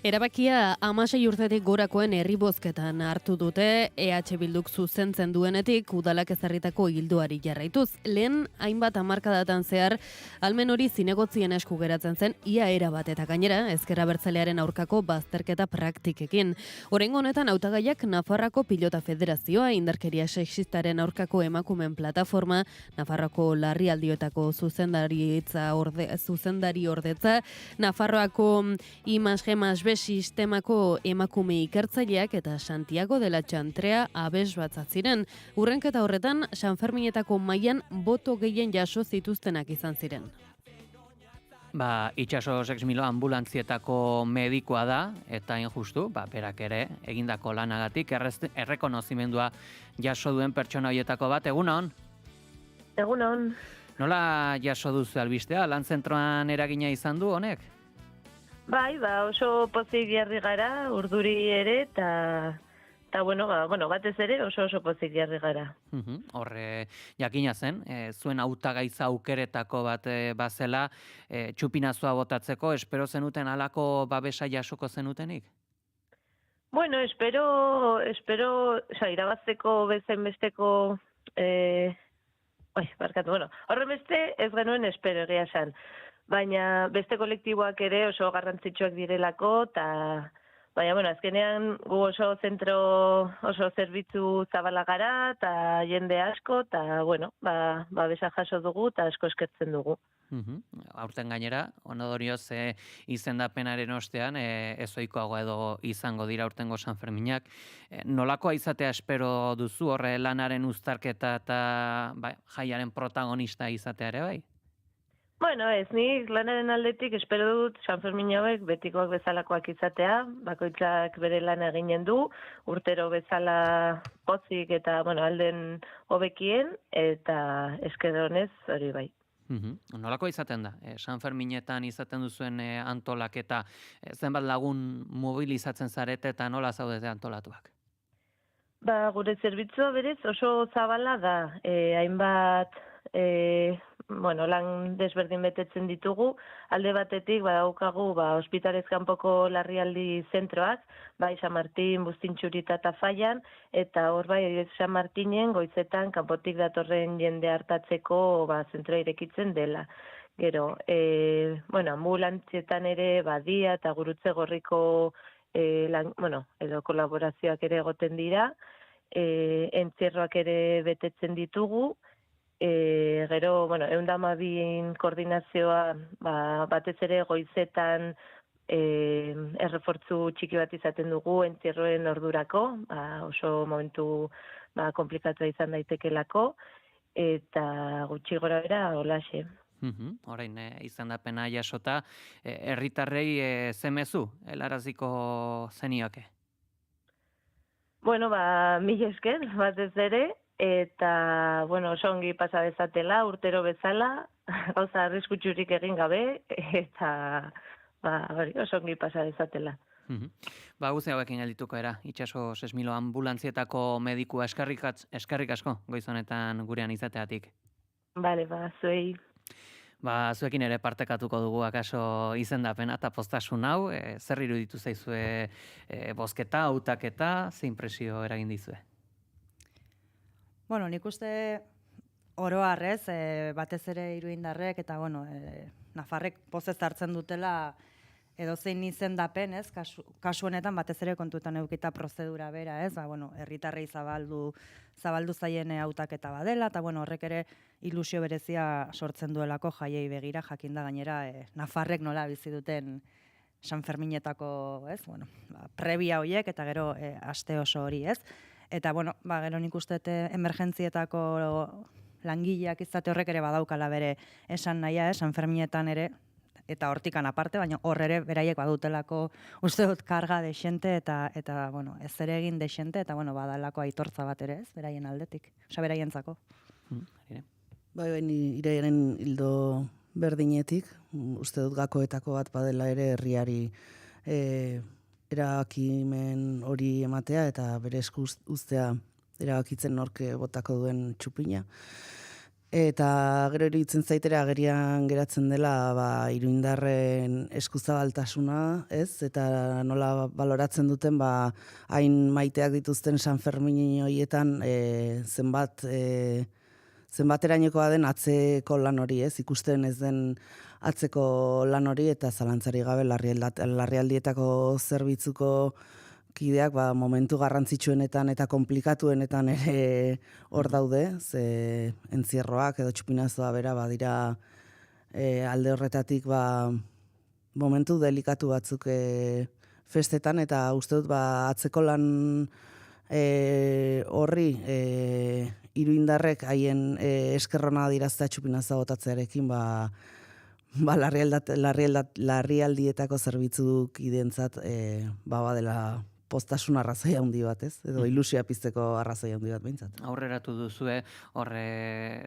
Erabakia 16 urtetik gorakoen herri bozketan hartu dute, EH Bilduk zuzentzen duenetik udalak ezarritako ildoari jarraituz. Lehen hainbat hamarkadatan zehar, almen hori zinegotzien esku geratzen zen, ia erabat eta gainera, ezker abertzalearen aurkako bazterketa praktikekin. Oraingo honetan hautagaiak Nafarroako Pilota Federazioa, indarkeria sexistaren aurkako emakumen plataforma, Nafarroako larrialdioetako zuzendari ordetza, Nafarroako I+G+B sistemako emakume ikertzaileak eta Santiago de la Chantrea abesbatzat ziren. Hurrenketa horretan, Sanferminetako mailan boto gehien jaso zituztenak izan ziren. Itxaso Sexmilo ambulantzietako medikoa da, eta injustu, berak ere, egindako lanagatik errekonozimendua jaso duen pertsona horietako bat, egunon? Egunon. Nola jaso duzu albistea, lan zentroan eragina izan du honek? Bai, oso pozik jarri gara, urduri ere, eta batez ere oso pozik jarri gara. Horre, jakina zen, zuen hautagaitza aukeretako bat bazela, txupinazoa botatzeko, espero zenuten halako babesa jasoko zenutenik? Bueno, espero, irabazteko bezen besteko, horren beste ez genuen espero egia esan. Baina beste kolektiboak ere oso garrantzitsuak direlako, eta azkenean gu oso zerbitzu zabala gara, eta jende asko, eta babesa jaso dugu, eta asko eskertzen dugu. Aurten gainera, ondorioz izendapenaren ostean, ezoikoago edo izango dira aurtengo Sanferminak. Nolakoa izatea espero duzu horre lanaren uztarketa eta jaiaren protagonista izatea ere bai? Bueno, nik lanaren aldetik espero dut Sanfermin hauek betikoak bezalakoak izatea, bakoitzak bere lan eginen du, urtero bezala pozik eta alden hobekien, eta esker honez hori bai. Nolako izaten da? Sanferminetan izaten duzuen antolaketa, zenbat lagun mobilizatzen zarete eta nola zaudete antolatuak? Gure zerbitzua berez oso zabala da, hainbat lan desberdin betetzen ditugu, alde batetik badaukagu ospitalez kanpoko larrialdi zentroak, San Martin, Bustintxurita eta Faian, eta hor San Martinen goizetan kanpotik datorren jende hartatzeko zentroa irekitzen dela. Gero, ambulantzietan ere badia eta gurutze gorriko edo kolaborazioak ere egoten dira, entzierroak ere betetzen ditugu, gero, 112 koordinazioa batez ere goizetan errefortzu txiki bat izaten dugu entzierroen ordurako, oso momentu komplikatua izan daitekelako, eta gutxi gora bera holaxe. Orain izendapena jasota, herritarrei zemezu helaraziko zenioke? Bueno, mila esker, batez ere, eta, bueno, oso ongi pasa dezatela, urtero bezala, gauza arriskutsurik egin gabe, eta, oso ongi pasa dezatela. Guzti hauekin geldituko era, itxaso 6000 ambulantzietako medikua eskerrik asko, goiz honetan gurean izateatik. Bale, zuei. Zuekin ere partekatuko dugu akaso izendapena eta postasun hau, zer iruditu zaizue bozketa, hautaketa, ze impresio eragin dizue? Bueno, nik uste oro harrez, batez ere iruindarrek, eta Nafarrek pozez hartzen dutela edozein izendapen, ez? Kasu honetan batez ere kontutan edukita prozedura bera, ez? Herritarrei zabaldu zaien hautaketa badela, eta horrek ere ilusio berezia sortzen duelako jaiei begira, jakinda gainera Nafarrek nola bizi duten San Ferminetako, ez? Prebia horiek eta gero aste oso hori, ez? Eta gero nik uste emergentzietako langileak izate horrek ere badaukala bere esan nahia, San Ferminetan ere, eta hortikan aparte, baina hor ere beraiek badutelako uste dut karga desente eta ez ere egin desente eta badalako aitortza bat ere ez, beraien aldetik, beraientzako. Bai, irearen hildo berdinetik, uste dut gakoetako bat badela ere herriari erabakimen hori ematea eta bere esku uztea erabakitzen norke botako duen txupina. Eta gero iruditzen zaitera agerian geratzen dela iruindarren eskuzabaltasuna, ez? Eta nola baloratzen duten hain maiteak dituzten San Fermin horietan zenbaterainokoa den atzeko lan hori, ez? Ikusten ez den atzeko lan hori eta zalantzari gabe larrialdietako zerbitzuko kideak momentu garrantzitsuenetan eta komplikatuenetan ere hor daude, ze entzierroak edo txupinazoa bera badira alde horretatik momentu delikatu batzuk festetan eta uste dut atzeko lan horri iruindarrek haien eskerrona dirazta txupinazoa botatzearekin larrialdietako zerbitzuk identzat badela postasun arrazoi handi bat, ez? Edo ilusia pizteko arrazoi handi bat behintzat. Aurreratu duzue,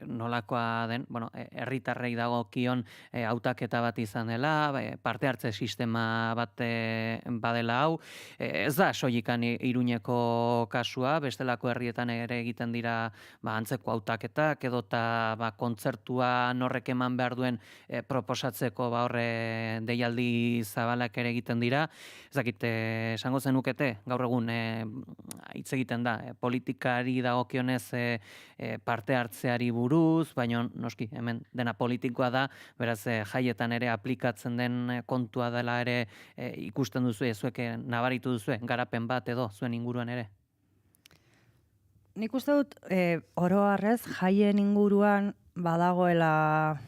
nolakoa den, herritarrei dagokion hautaketa bat izan dela, parte hartze sistema bat badela hau, ez da soilikan Iruñeko kasua, bestelako herrietan ere egiten dira antzeko hautaketak, edota kontzertua norrek eman behar duen proposatzeko horre deialdi zabalak ere egiten dira. Ez dakit, esango zenukete, gaur egun hitz egiten da, politikari dagokionez parte hartzeari buruz, baina noski, hemen dena politikoa da, beraz jaietan ere aplikatzen den kontua dela ere ikusten duzu, zuek nabaritu duzu, garapen bat edo zuen inguruan ere? Nik uste dut, oro harrez, jaien inguruan badagoela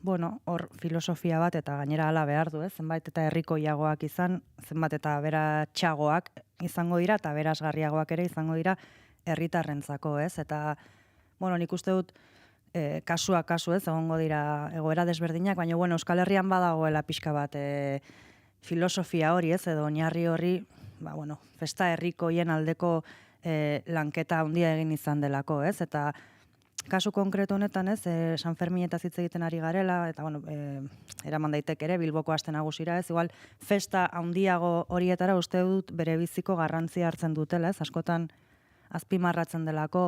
hor filosofia bat eta gainera hala behar du, zenbait eta herrikoiagoak izan, zenbat eta beratxagoak izango dira eta berazgarriagoak ere izango dira herritarrentzako, ez? Eta, nik uste dut kasua kasu, egongo dira egoera desberdinak, baina, Euskal Herrian badagoela pixka bat filosofia hori, edo oinarri horri, festa herrikoien aldeko lanketa handia egin izan delako, ez? Eta kasu konkretu honetan, San Ferminetaz hitz egiten ari garela, eta, eraman daitek ere, Bilboko aste nagusira, igual, festa handiago horietara uste dut bere biziko garrantzia hartzen dutela, askotan azpimarratzen delako,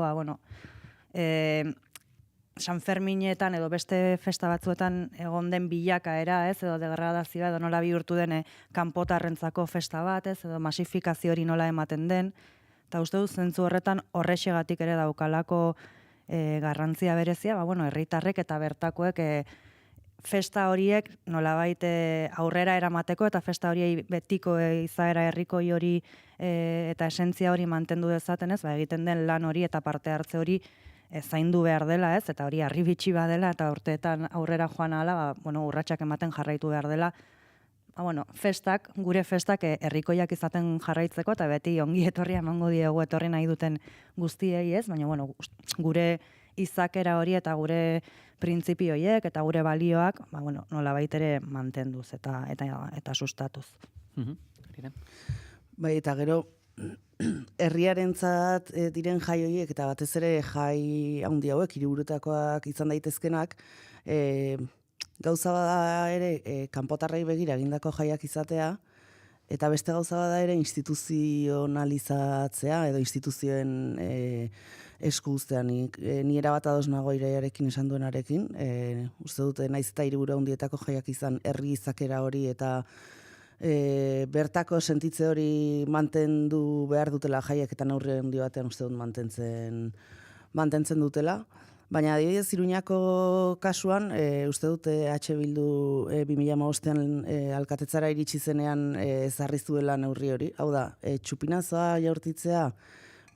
San Ferminetan edo beste festa batzuetan egon den bilakaera, edo degradazioa, edo nola bihurtu den kanpotarrentzako festa bat, edo masifikazio hori nola ematen den, eta uste dut zentzu horretan horrexegatik ere daukalako garrantzia berezia, herritarrek eta bertakoek festa horiek nolabait aurrera eramateko eta festa horiei betiko izaera herrikoi hori eta esentzia hori mantendu dezaten, egiten den lan hori eta parte hartze hori zaindu behar dela, eta hori harribitxi badela eta urteetan aurrera joan ahala, urratsak ematen jarraitu behar dela. Festak, gure festak herrikoiak izaten jarraitzeko eta beti ongi etorria emango diegu etorri nahi duten guztiei, baina gure izakera hori eta gure printzipio horiek eta gure balioak, nolabait ere mantenduz eta sustatuz. Bai, eta gero herriarentzat diren jai horiek eta batez ere jai handi hauek hiriburutakoak izan daitezkenak, gauza bada ere kanpotarrei begira egindako jaiak izatea, eta beste gauza bada ere instituzionalizatzea edo instituzioen esku uztea. Ni erabat ados nago Iraiarekin esan duenarekin. Uste dute naiz eta hiriburu handietako jaiak izan herri izakera hori eta bertako sentitze hori mantendu behar dutela jaiak eta neurri handi batean uste dut mantentzen dutela. Baina adibidez Iruñako kasuan, uste dut H. Bildu 2015an alkatetzara iritsi zenean ezarri zuela neurri hori. Hau da, txupinazoa jaurtitzea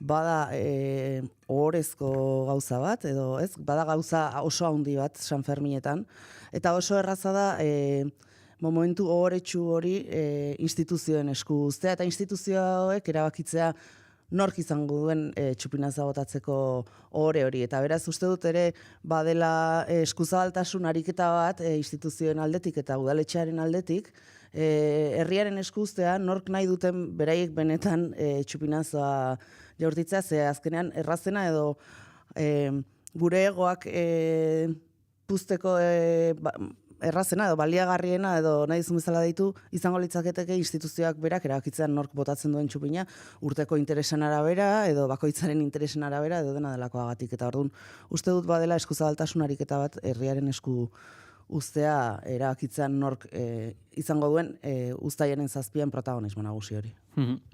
bada ohorezko gauza bat, edo ez, bada gauza oso handi bat San Ferminetan, eta oso erraza da momentu ohoretsu hori instituzioen esku uztea, eta instituzioek erabakitzea nork izango duen txupinaza botatzeko ohore hori. Eta beraz, uste dut ere badela eskuzabaltasun ariketa bat instituzioen aldetik eta udaletxearen aldetik, herriaren esku uztea nork nahi duten beraiek benetan txupinazoa jaurtitzea, ze azkenean errazena edo gure egoak puzteko errazena edo baliagarriena edo nahi duzun bezala deitu izango litzaketeke instituzioak berak erabakitzean nork botatzen duen txupina urteko interesen arabera edo bakoitzaren interesen arabera edo dena delakoagatik. Eta orduan uste dut badela eskuzabaltasun ariketa bat herriaren esku uztea erabakitzean nork izango duen uztailaren 7an protagonismo nagusi hori.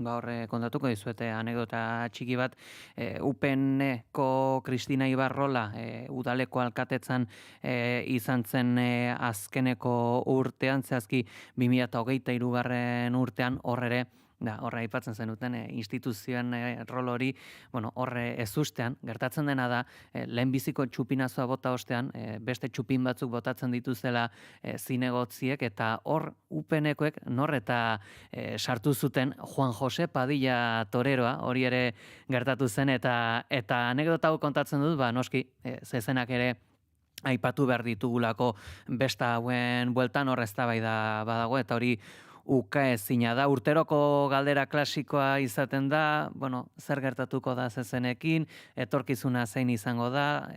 Horre kontatuko dizuete anekdota txiki bat, UPN-ko Kristina Ibarrola udaleko alkatetzan izan zen azkeneko urtean, zehazki 2023 urtean horre aipatzen zenuten instituzioen rol hori, horre ez ustean, gertatzen dena da, lehenbiziko txupinazoa bota ostean, beste txupin batzuk botatzen dituzela zinegotziek, eta hor UPN-ekoek norreta sartu zuten Juan Jose Padilla toreroa, hori ere gertatu zen, eta anekdota hau kontatzen dut, noski, zezenak ere aipatu behar ditugulako besta hauen bueltan hor eztabaida badago, eta hori ukaezina da. Urteroko galdera klasikoa izaten da, zer gertatuko da zezenekin, etorkizuna zein izango da,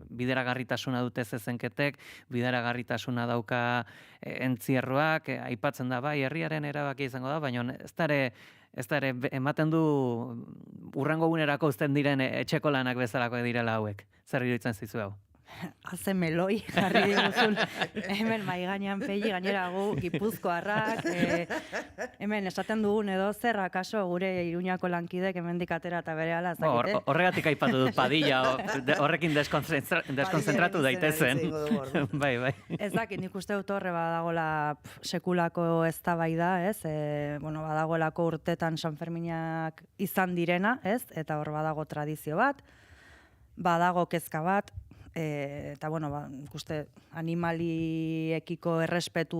bideragarritasuna dute zezenketek, bideragarritasuna dauka entzierroak, aipatzen da bai, herriaren erabaki izango da, baina ez da ere ematen du urrengo gunerako uzten diren etxeko lanak bezalako direla hauek. Zer iruditzen zizu hau? Haze meloi jarri diguzun hemen mai gainean pegi, gainera gu Gipuzkoarrak, hemen esaten dugun edo zer akaso gure Iruñako lankidek hemendik atera eta berehala zakite. Horregatik aipatu dut Padilla, horrekin deskonzentratu daitezen. Bai. Ez dakit, nik uste dut horre badagola sekulako eztabaida, ez? Badagoelako urtetan San Ferminak izan direna, ez? Eta hor badago tradizio bat, badago kezka bat, eta ikuste animaliekiko errespetu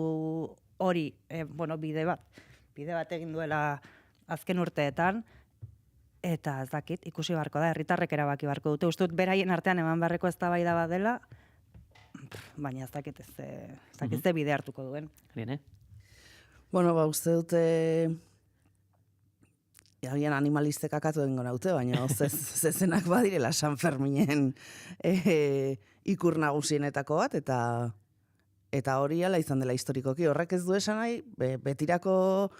hori bide bat egin duela azken urteetan, eta ez dakit, ikusi barko da, herritarrek erabaki barko dute. Uste dut beraien artean eman beharreko eztabaida bat dela, baina ez dakit ez bide hartuko duen. Uste dute agian animalistek akatu egingo naute, baina zezenak badirela San Ferminen ikur nagusienetako bat, eta hori ala izan dela historikoki. Horrek ez du esan nahi, betirako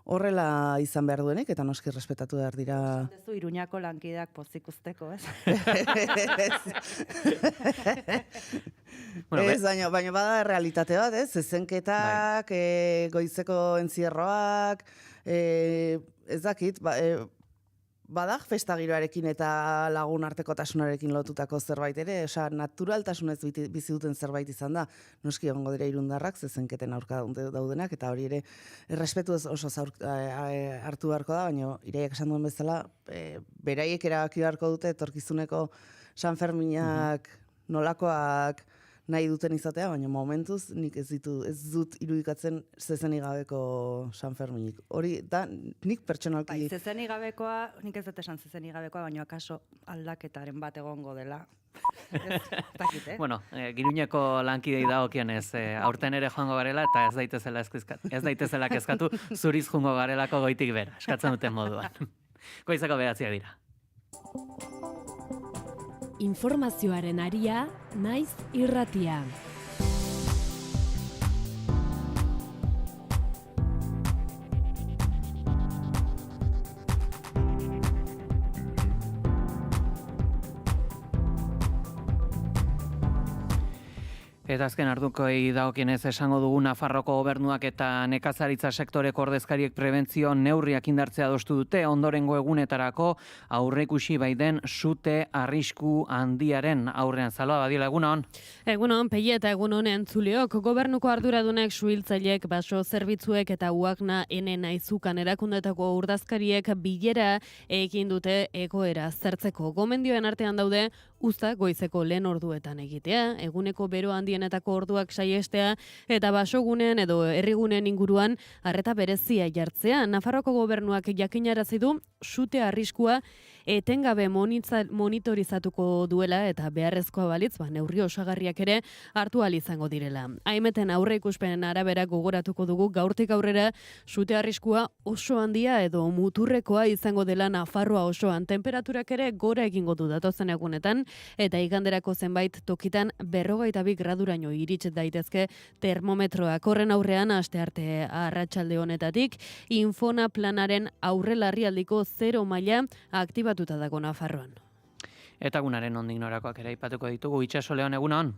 horrela izan behar duenik, eta noski respetatu behar dira. Zu Iruñako lankideak pozik usteko, ez? Ez, baina bada realitate bat, ez? Zezenketak, goizeko entzierroak, ez dakit, badak festagiroarekin eta lagun artekotasunarekin lotutako zerbait ere, naturaltasunez bizi duten zerbait izan da. Noski egongo dira irundarrak, zezenketen aurka daudenak, eta hori ere errespetu oso hartu beharko da, baina Iraiak esan duen bezala, beraiek erabaki beharko dute etorkizuneko San Ferminak nolakoak nahi duten izatea, baina momentuz nik ez dut irudikatzen zezenik gabeko San Ferminik. Hori da, nik pertsonalki... Zezenik gabekoa, nik ez dut esan zezenik gabekoa, baina akaso aldaketaren bat egongo dela. Bueno, Giruñeko lankidei dagokionez, aurten ere joango garela eta ez daitezela kezkatu, zuriz joango garelako goitik bera, eskatzen duten moduan. Goizeko 9 dira. Informazioaren aria, naiz irratia. Eta azken ardukoei dagokienez esango dugu Nafarroko gobernuak eta nekazaritza sektoreko ordezkariek prebentzio neurriak indartzea adostu dute ondorengo egunetarako aurreikusi baiden sute arrisku handiaren aurrean. Zaloa Badila, egunon? Egunon, Peia eta egunon entzuleok, gobernuko arduradunek suhiltzaileek baso zerbitzuek eta uakna enen aizukan erakundetako urdazkariek bilera egin dute egoera zertzeko. Gomendioen artean daude uzta goizeko lehen orduetan egitea, eguneko bero handienetako orduak saiestea eta basogunen edo herrigunen inguruan arreta berezia jartzea. Nafarroko gobernuak jakinarazi du sute arriskua etengabe monitorizatuko duela eta beharrezkoa balitz, neurri osagarriak ere hartu ahal izango direla. Haimeten aurre ikuspenen arabera gogoratuko dugu gaurtik aurrera sute arriskua oso handia edo muturrekoa izango dela Nafarroa osoan. Temperaturak ere gora egingo du datozen egunetan eta iganderako zenbait tokitan 42 graduraino iritsi daitezke termometroak. Horren aurrean astearte arratsalde honetatik Infona planaren aurre larrialdiko 0 maila aktibatuta dago Nafarroan. Eta gunaren ondik norakoak ere aipatuko ditugu. Itxaso Leon, egunon?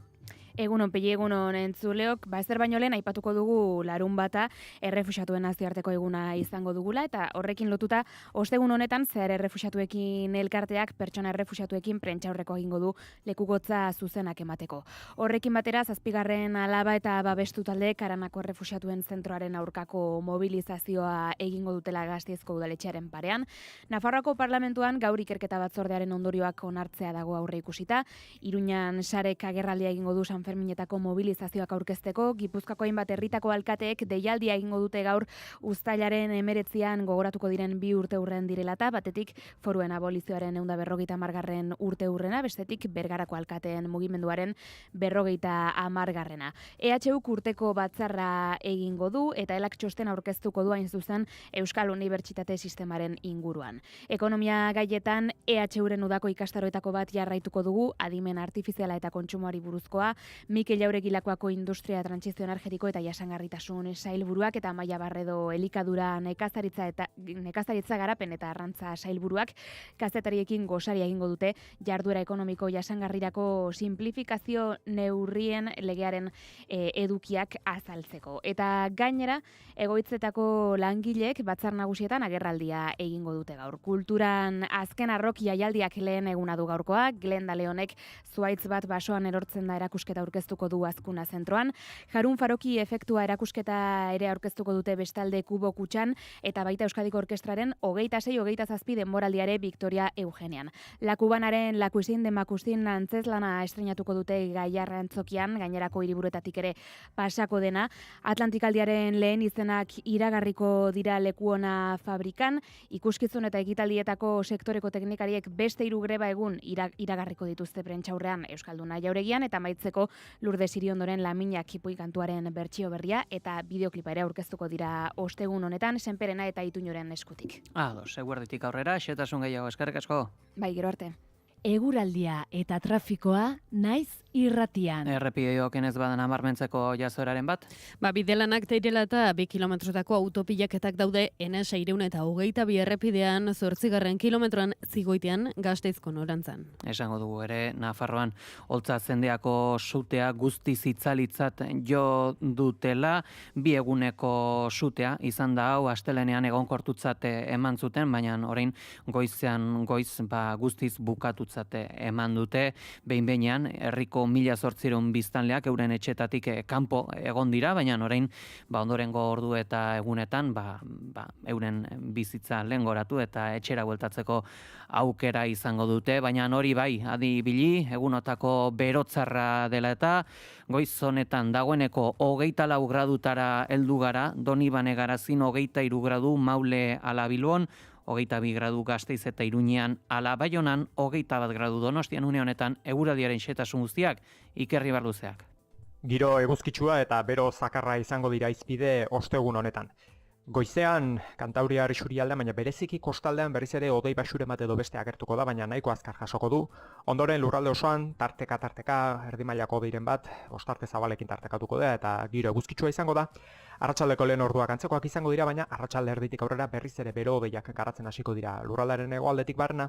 Egunon, Pei, egunon entzuleok, ezer baino lehen aipatuko dugu larun bata errefuxiatuen nazioarteko eguna izango dugula, eta horrekin lotuta ostegun honetan zehar errefuxiatuekin elkarteak pertsona errefuxiatuekin prentsaurreko egingo du lekukotza zuzenak emateko. Horrekin batera, 7. alaba eta babestu talde Karanako errefuxiatuen zentroaren aurkako mobilizazioa egingo dutela Gasteizko udaletxearen parean. Nafarroako parlamentuan gaur ikerketa batzordearen ondorioak onartzea dago aurre ikusita, Iruñan sarek agerraldia egingo du San Ferminetako mobilizazioak aurkezteko, Gipuzkoako hainbat herritako alkateek deialdia egingo dute gaur uztailaren 19an gogoratuko diren 2 urteurren direlata, batetik foruen abolizioaren 150. urteurrena, bestetik Bergarako alkateen mugimenduaren 50. EHUk urteko batzarra egingo du eta elak txosten aurkeztuko du hain zuzen Euskal Unibertsitate sistemaren inguruan. Ekonomia gaietan EHUren udako ikastaroetako bat jarraituko dugu, adimen artifiziala eta kontsumoari buruzkoa, Mikel Jauregi Lakuako Industria Trantsizio Energetiko eta Jasangarritasun sailburuak eta Amaia Barredo Elikadura nekazaritza garapen eta arrantza sailburuak kazetariekin gosaria egingo dute jarduera ekonomiko jasangarrirako simplifikazio neurrien legearen edukiak azaltzeko. Eta gainera, egoitzetako langileek batzar nagusietan agerraldia egingo dute gaur. Kulturan azken arroki jaialdiak lehen eguna du gaurkoa, Glenda Leonek zuhaitz bat basoan erortzen da erakusketa aurkeztuko du Azkuna zentroan. Jarun Faroki efektua erakusketa ere aurkeztuko dute bestalde Kubo Kutxan eta baita Euskadiko Orkestraren 26-27 denboraldiare Victoria Eugenian. Lakubanaren Lakuizin Demakustin antzezlana estreinatuko dute Gaiarra antzokian, gainerako hiriburuetatik ere pasako dena. Atlantikaldiaren lehen izenak iragarriko dira Lekuona fabrikan, ikuskizun eta ekitaldietako sektoreko teknikariek beste 3 greba egun iragarriko dituzte prentsaurrean Euskalduna Jauregian eta maitzeko Lourdes Iriondoren Laminak Ipui kantuaren bertsio berria eta bideoklipa ere aurkeztuko dira ostegun honetan Senperena eta Ituñoren eskutik. Ados, eguerditik aurrera, xetasun gehiago, eskerrik asko. Bai, gero arte. Eguraldia eta trafikoa naiz irratian. Errepideok enez badan amarmentzeko jazoraren bat? Bidelanak teirela eta 2 kilometrotako autopilaketak daude Enes 622 errepidean 8. kilometroan zigoitean Gasteizko norantzan. Esango dugu ere, Nafarroan holtza zendeako sutea guztiz itzalitzat jo dutela, 2 eguneko sutea izan da hau astelenean egonkortutzat eman zuten, baina orain goizean guztiz bukatutzat eman dute, behin-behinean herriko 1800 biztanleak euren etxetatik kanpo egon dira, baina orain ondorengo ordu eta egunetan euren bizitza lehengoratu eta etxera bueltatzeko aukera izango dute, baina hori bai, adibili, egunotako berotzarra dela eta goiz honetan dagoeneko 24 gradutara heldu gara, Donibane Garazin 23 gradu, Maule ala Bilbon 22 gradu Gasteiz eta Iruñean, ala Baionan 21 gradu Donostian une honetan eguraldiaren xehetasun guztiak Ikerri Barluzeak. Giro eguzkitsua eta bero zakarra izango dira izpide ostegun honetan. Goizean Kantauriar isurialdean, baina bereziki kostaldean berriz ere hodei basure bat edo beste agertuko da, baina nahiko azkar jasoko du. Ondoren lurralde osoan tarteka erdi mailako hodeiren bat, ostarte zabalekin tartekatuko da eta giro eguzkitsua izango da. Arratsaldeko lehen orduak antzekoak izango dira, baina arratsalde erditik aurrera berriz ere bero hodeiak garatzen hasiko dira lurraldearen hegoaldetik barna.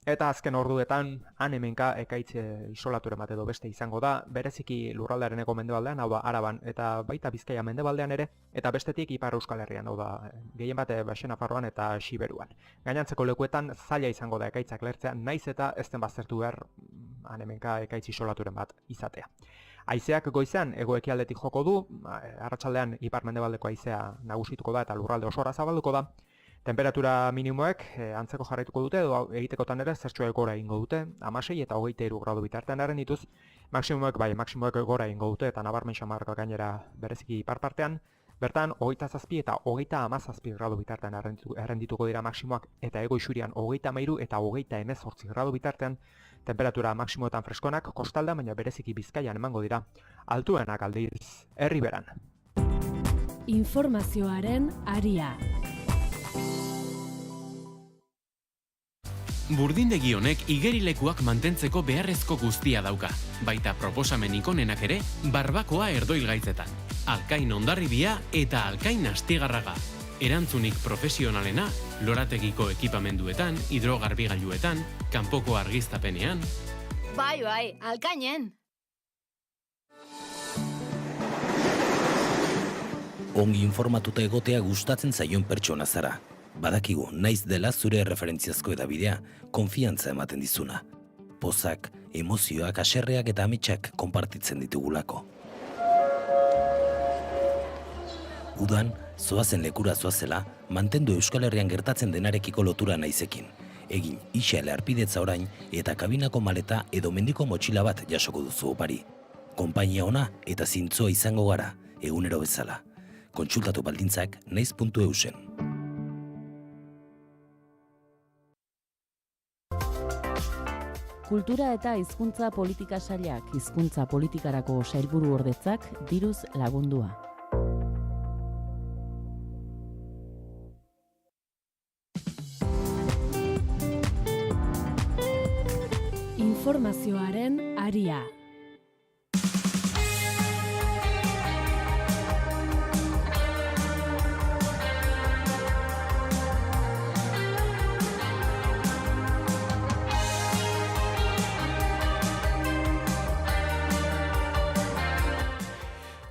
Eta azken orduetan han hemenka ekaitz isolaturen bat edo beste izango da, bereziki lurraldearen hego mendebaldean, hau da Araban eta baita Bizkaia mendebaldean ere, eta bestetik Ipar Euskal Herrian, hau da gehien bat Baxe Nafarroan eta Siberuan. Gainantzeko lekuetan zaila izango da ekaitzak lertzea, naiz eta ez den baztertu behar han hemenka ekaitz isolaturen bat izatea. Haizeak goizean hego-ekialdetik joko du, arratsaldean ipar mendebaldeko haizea nagusituko da eta lurralde osora zabalduko da. Temperatura minimoek antzeko jarraituko dute edo egitekotan ere zertxoa gora egingo dute, 16 eta 23 gradu bitartean dituz, maksimoek gora egingo dute eta nabarmen xamarrak gainera bereziki ipar partean, bertan 27 eta 37 gradu bitartean errendituko dira maksimoak eta hego isurian 33 eta 18 gradu bitartean, temperatura maksimoetan freskonak kostalda baina bereziki Bizkaian emango dira, altuenak aldiz Erriberan. Informazioaren aria. Burdindegi honek igerilekuak mantentzeko beharrezko guztia dauka, baita proposamen ikonenak ere barbakoa erdoilgaitzetan. Alkain Hondarribia eta Alkain Astigarraga. Erantzunik profesionalena, lorategiko ekipamenduetan, hidrogarbigailuetan, kanpoko argiztapenean. Bai, Alkainen! Ongi informatuta egotea gustatzen zaion pertsona zara. Badakigu, naiz dela zure referentziazko edabidea, konfiantza ematen dizuna. Pozak, emozioak, haserreak eta ametsak konpartitzen ditugulako. Udan, zoazen lekura zoazela, mantendu Euskal Herrian gertatzen denarekiko lotura naizekin. Egin isale arpidetza orain eta kabinako maleta edo mendiko motxila bat jasoko duzu opari. Konpainia ona eta zintzoa izango gara, egunero bezala. Kontsultatu baldintzak naiz.eusen. Kultura eta hizkuntza politika sailak, hizkuntza politikarako sailburuordetzak diruz lagundua. Informazioaren aria.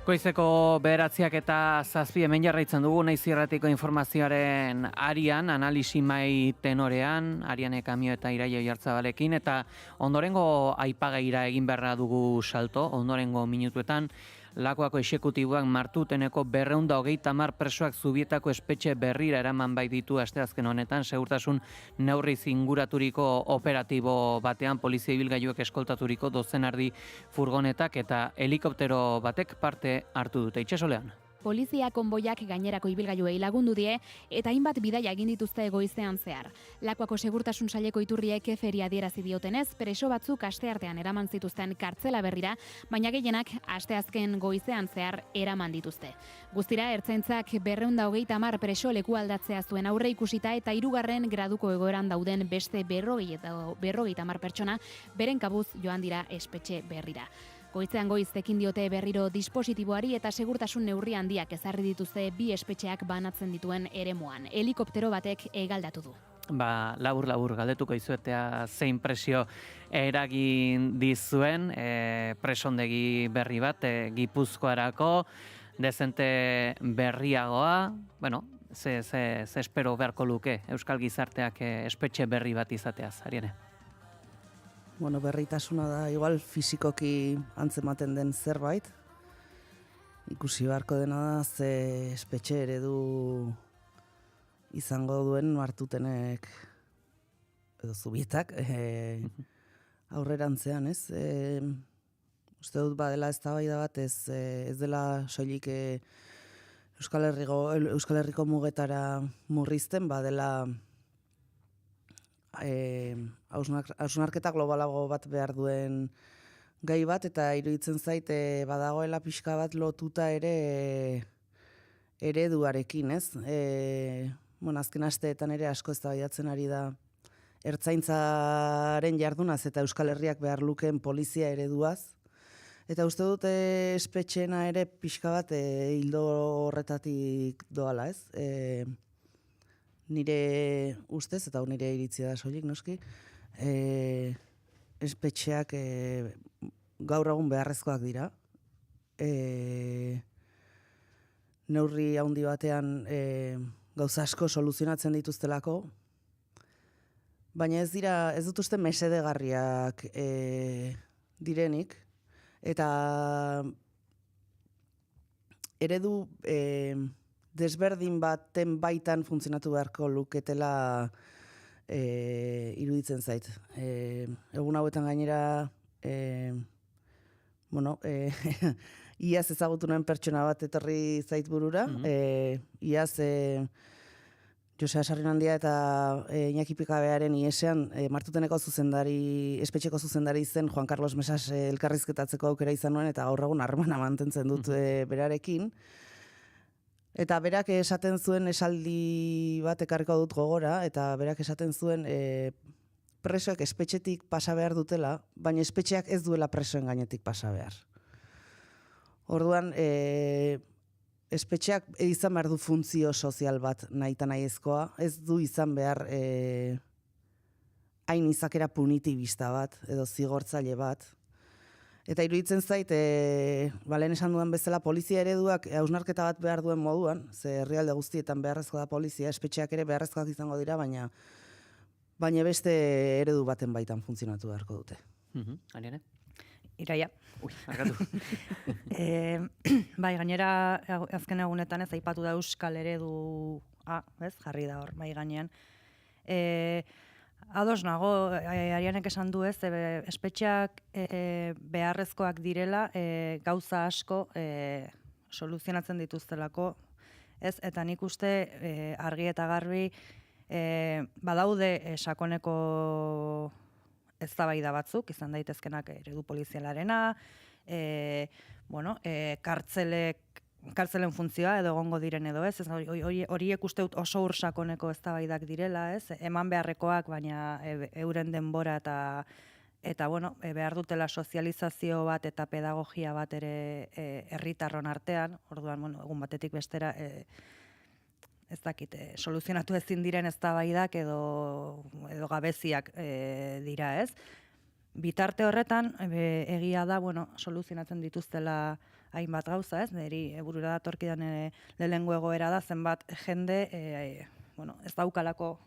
Goizeko 9:07 hemen jarraitzen dugu Naiz Irratiko informazioaren arian, analisi mai tenorean, Ariane Kamio eta Iraia Oiartzabalekin, eta ondorengo aipagaira egin beharra dugu salto, ondorengo minutuetan, Lakuako exekutiboak Martuteneko 230 presoak Zubietako espetxe berrira eraman bai ditu asteazken honetan, segurtasun neurriz inguraturiko operatibo batean polizia ibilgailuek eskoltaturiko 12 erdi furgonetak eta helikoptero batek parte hartu dute. Itxasolean. Polizia konboiak gainerako ibilgailuei lagundu die eta hainbat bidaia egin dituzte goizean zehar. Lakuako segurtasun saileko iturriek feria adierazi diotenez, preso batzuk asteartean eraman zituzten kartzela berrira, baina gehienak asteazken goizean zehar eraman dituzte. Guztira ertzaintzak 230 preso leku aldatzea zuen aurre ikusita eta 3. graduko egoeran dauden beste 230 pertsona beren kabuz joan dira espetxe berrira. Goizean goiz ekin diote berriro dispositiboari eta segurtasun neurri handiak ezarri dituzte bi espetxeak banatzen dituen eremuan. Helikoptero batek egaldatu du. Labur galdetuko izuetea zein presio eragin dizuen presondegi berri bat Gipuzkoarako, dezente berriagoa, ze espero beharko luke Euskal Gizarteak espetxe berri bat izateaz, Ariane? Berritasuna da, igual fisikoki antzematen den zerbait. Ikusi beharko dena da, ze espetxe eredu izango duen Martutenek edo Zubietak aurrerantzean, ez? Uste dut badela eztabaida bat, ez dela soilik Euskal Herriko mugetara murrizten, badela hausnarketa globalago bat behar duen gai bat, eta iruditzen zait badagoela pixka bat lotuta ere ereduarekin, ez? Azken asteetan ere asko eztabaidatzen ari da ertzaintzaren jardunaz eta Euskal Herriak behar lukeen polizia ereduaz. Eta uste dut espetxeena ere pixka bat hildo horretatik doala, ez? Nire ustez, eta nire iritzia da soilik, noski, espetxeak gaur egun beharrezkoak dira. Neurri handi batean gauza asko soluzionatzen dituztelako, baina ez dut uste mesedegarriak direnik, eta eredu desberdin baten baitan funtzionatu beharko luketela iruditzen zait. Egun hauetan gainera, iaz ezagutu nuen pertsona bat etorri zait burura, iaz Josea Sarrinandia eta Iñaki Pikabearen iesean Martuteneko zuzendari, espetxeko zuzendari zen Juan Carlos Mesas elkarrizketatzeko aukera izan nuen, eta gaur egun harremana mantentzen dut berarekin. Eta berak esaten zuen esaldi bat ekarriko dut gogora, eta berak esaten zuen presoek espetxetik pasa behar dutela, baina espetxeak ez duela presoen gainetik pasa behar. Orduan, espetxeak izan behar du funtzio sozial bat nahi eta nahiezkoa, ez du izan behar hain izakera punitibista bat, edo zigortzaile bat. Eta iruditzen zait, lehen esan dudan bezala, polizia ereduak hausnarketa bat behar duen moduan, ze herrialde guztietan beharrezko da polizia, espetxeak ere beharrezkoak izango dira, baina beste eredu baten baitan funtzionatu beharko dute. Ariane? Iraia. Arkatu. Bai, gainera azken egunetan ez aipatu da euskal eredua, jarri da hor, bai gainean. Ados nago, Arianek esan du ez, espetxeak beharrezkoak direla gauza asko soluzionatzen dituztelako, ez? Eta nik uste argi eta garbi badaude sakoneko eztabaida batzuk, izan daitezkenak eredu polizialarena, kartzelen funtzioa edo egongo diren edo ez, horiek uste dut oso ursakoneko eztabaidak direla, ez, eman beharrekoak, baina euren denbora eta behar dutela sozializazio bat eta pedagogia bat ere herritarron artean, orduan, egun batetik bestera, ez dakit, soluzionatu ezin diren eztabaidak edo gabeziak dira, ez. Bitarte horretan, egia da, soluzionatzen dituztela hainbat gauza, ez, niri burura datorkidan lehenengo egoera da, zenbat jende, ez daukalako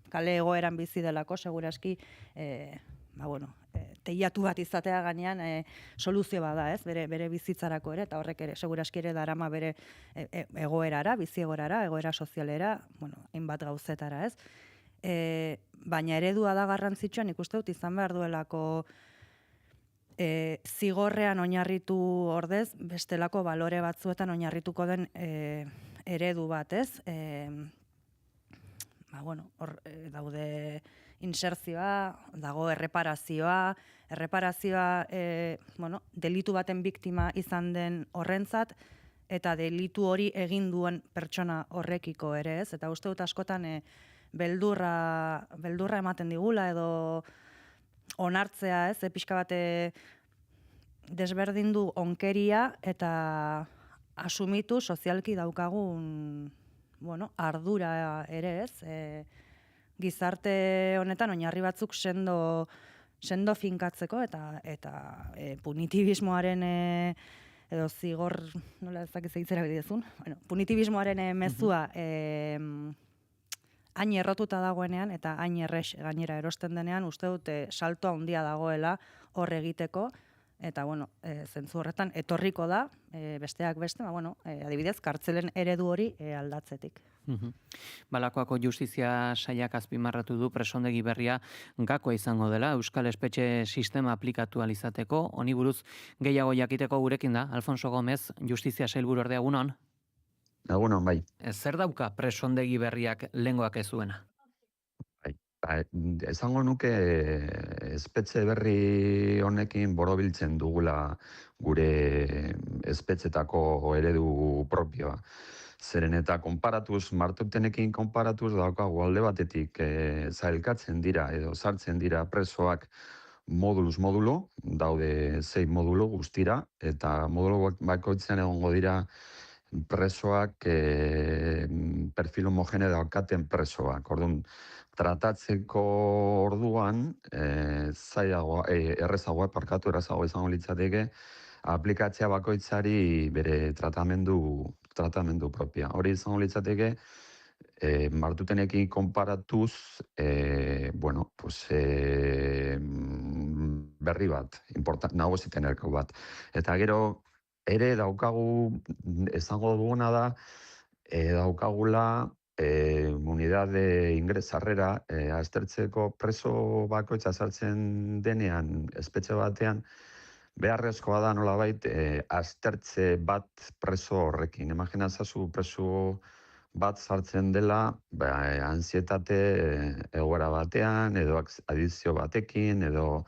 kale egoeran bizi delako, seguraski, teiatu bat izatea gainean soluzio bada, ez, bere bizitzarako ere, eta horrek ere, seguraski ere darama bere egoerara, bizi egoera sozialera, hainbat gauzetara, ez. Baina eredua da garrantzitsua, nik uste dut izan behar duelako zigorrean oinarritu ordez, bestelako balore batzuetan oinarrituko den eredu bat, ez? Hor daude inserzioa, dago erreparazioa, delitu baten biktima izan den horrentzat, eta delitu hori egin duen pertsona horrekiko ere, ez? Eta uste dut askotan beldurra ematen digula edo onartzea, ez? Pixka bat desberdindu onkeria eta asumitu sozialki daukagun ardura ere, ez? Gizarte honetan oinarri batzuk sendo finkatzeko eta punitibismoaren edo zigor, nola ezakiz egitzera bidezun, punitibismoaren mezua hain errotuta dagoenean eta hain errex gainera erosten denean, uste dut salto handia dagoela hor egiteko, eta zentzu horretan etorriko da, besteak beste, adibidez, kartzelen eredu hori aldatzetik. Balakoako justizia sailak azpimarratu du presondegi berria gakoa izango dela Euskal Espetxe sistema aplikatu alizateko. Honi buruz gehiago jakiteko gurekin da, Alfonso Gomez, justizia sailburuordea, egunon? Egunon, bai. Zer dauka presondegi berriak lehengoak ez zuena? esango nuke espetxe berri honekin borobiltzen dugula gure espetxetako eredu propioa. Zeren eta konparatuz, martutenekin konparatuz daukagu alde batetik zailkatzen dira edo sartzen dira presoak modulo, daude 6 modulo guztira, eta modulo bakoitzean egongo dira presoak perfil homogene daukaten presoak. Orduan, tratatzeko orduan, errezagoa izango litzateke, aplikatzea bakoitzari bere tratamendu propia. Hori izango litzateke, martutenekin konparatuz, berri bat, nagusitenerko bat. Eta gero, ere daukagu, esango duguna da, daukagula unidad de ingresarrera, aztertzeko preso bakoitza sartzen denean, espetxe batean, beharrezkoa da nolabait aztertze bat preso horrekin. Imaginazazu preso bat sartzen dela ansietate egoera batean, edo adizio batekin, edo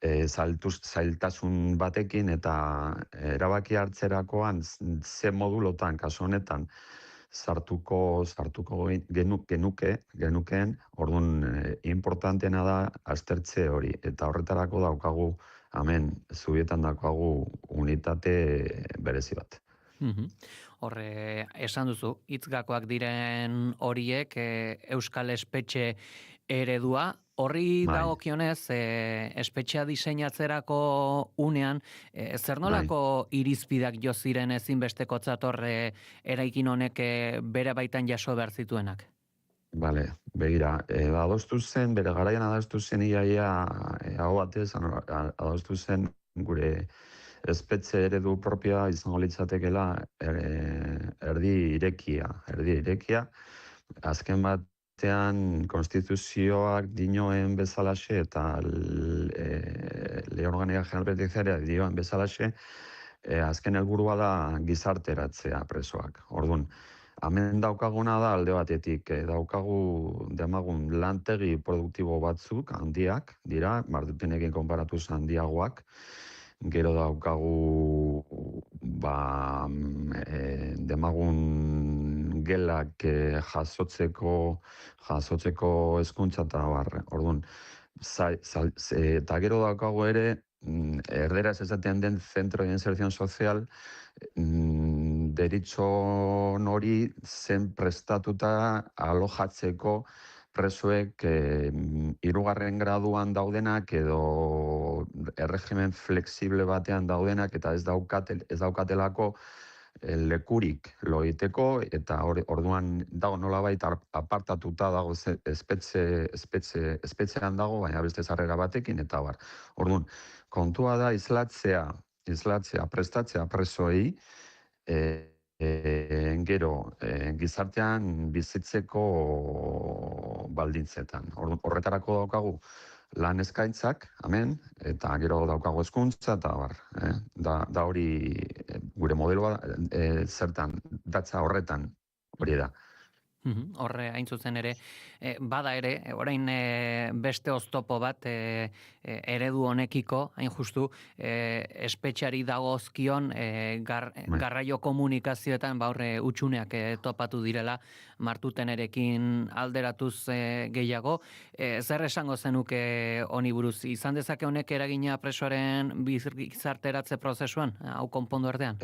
zailtasun batekin, eta erabaki hartzerakoan ze modulotan, kasu honetan, sartuko genukeen, orduan importantena da aztertze hori, eta horretarako daukagu hemen zubietan daukagu unitate berezi bat. Horre, esan duzu, hitzgakoak diren horiek Euskal Espetxe eredua, horri dagokionez, espetxea diseinatzerako unean, zer nolako irizpidak jo ziren ezinbestekotzat horre eraikin honek bere baitan jaso behar zituenak? Bale, begira, adostu zen, bere garaian adostu zen iaia hau batez, adostu zen gure espetxe eredu propia izango litzatekela erdi irekia. Azken batean konstituzioak dinoen bezalaxe eta Ley Orgánica General Penitenciaria dioen bezalaxe, azken helburua da gizarteratzea presoak. Orduan, hemen daukaguna da alde batetik, daukagu demagun lantegi produktibo batzuk handiak dira, martutenekin konparatuz handiagoak. Gero daukagu demagun gelak jasotzeko hezkuntza eta barre. Orduan, eta gero daukagu ere, erderaz esaten den Centro de Inserción Social, deritxon hori zen prestatuta alojatzeko presoek hirugarren graduan daudenak edo erregimen flexible batean daudenak eta ez daukatelako lekurik loiteko, eta orduan dago nolabait apartatuta dago espetxean dago, baina beste sarrera batekin, eta bar. Orduan, kontua da islatzea, prestatzea presoei, gero gizartean bizitzeko baldintzetan. Horretarako daukagu lan eskaintzak, hemen, eta gero daukagu hezkuntza, eta bar. Da hori gure modeloa zertan, datza horretan hori da. Horre, hain zuzen ere, bada ere, orain beste oztopo bat eredu honekiko, hain justu, espetxari dagozkion garraio komunikazioetan horre utxuneak topatu direla, martutenerekin alderatuz gehiago. Zer esango zenuke honi buruz? Izan dezake honek eragina presoaren gizarteratze prozesuan, hau konpondu artean?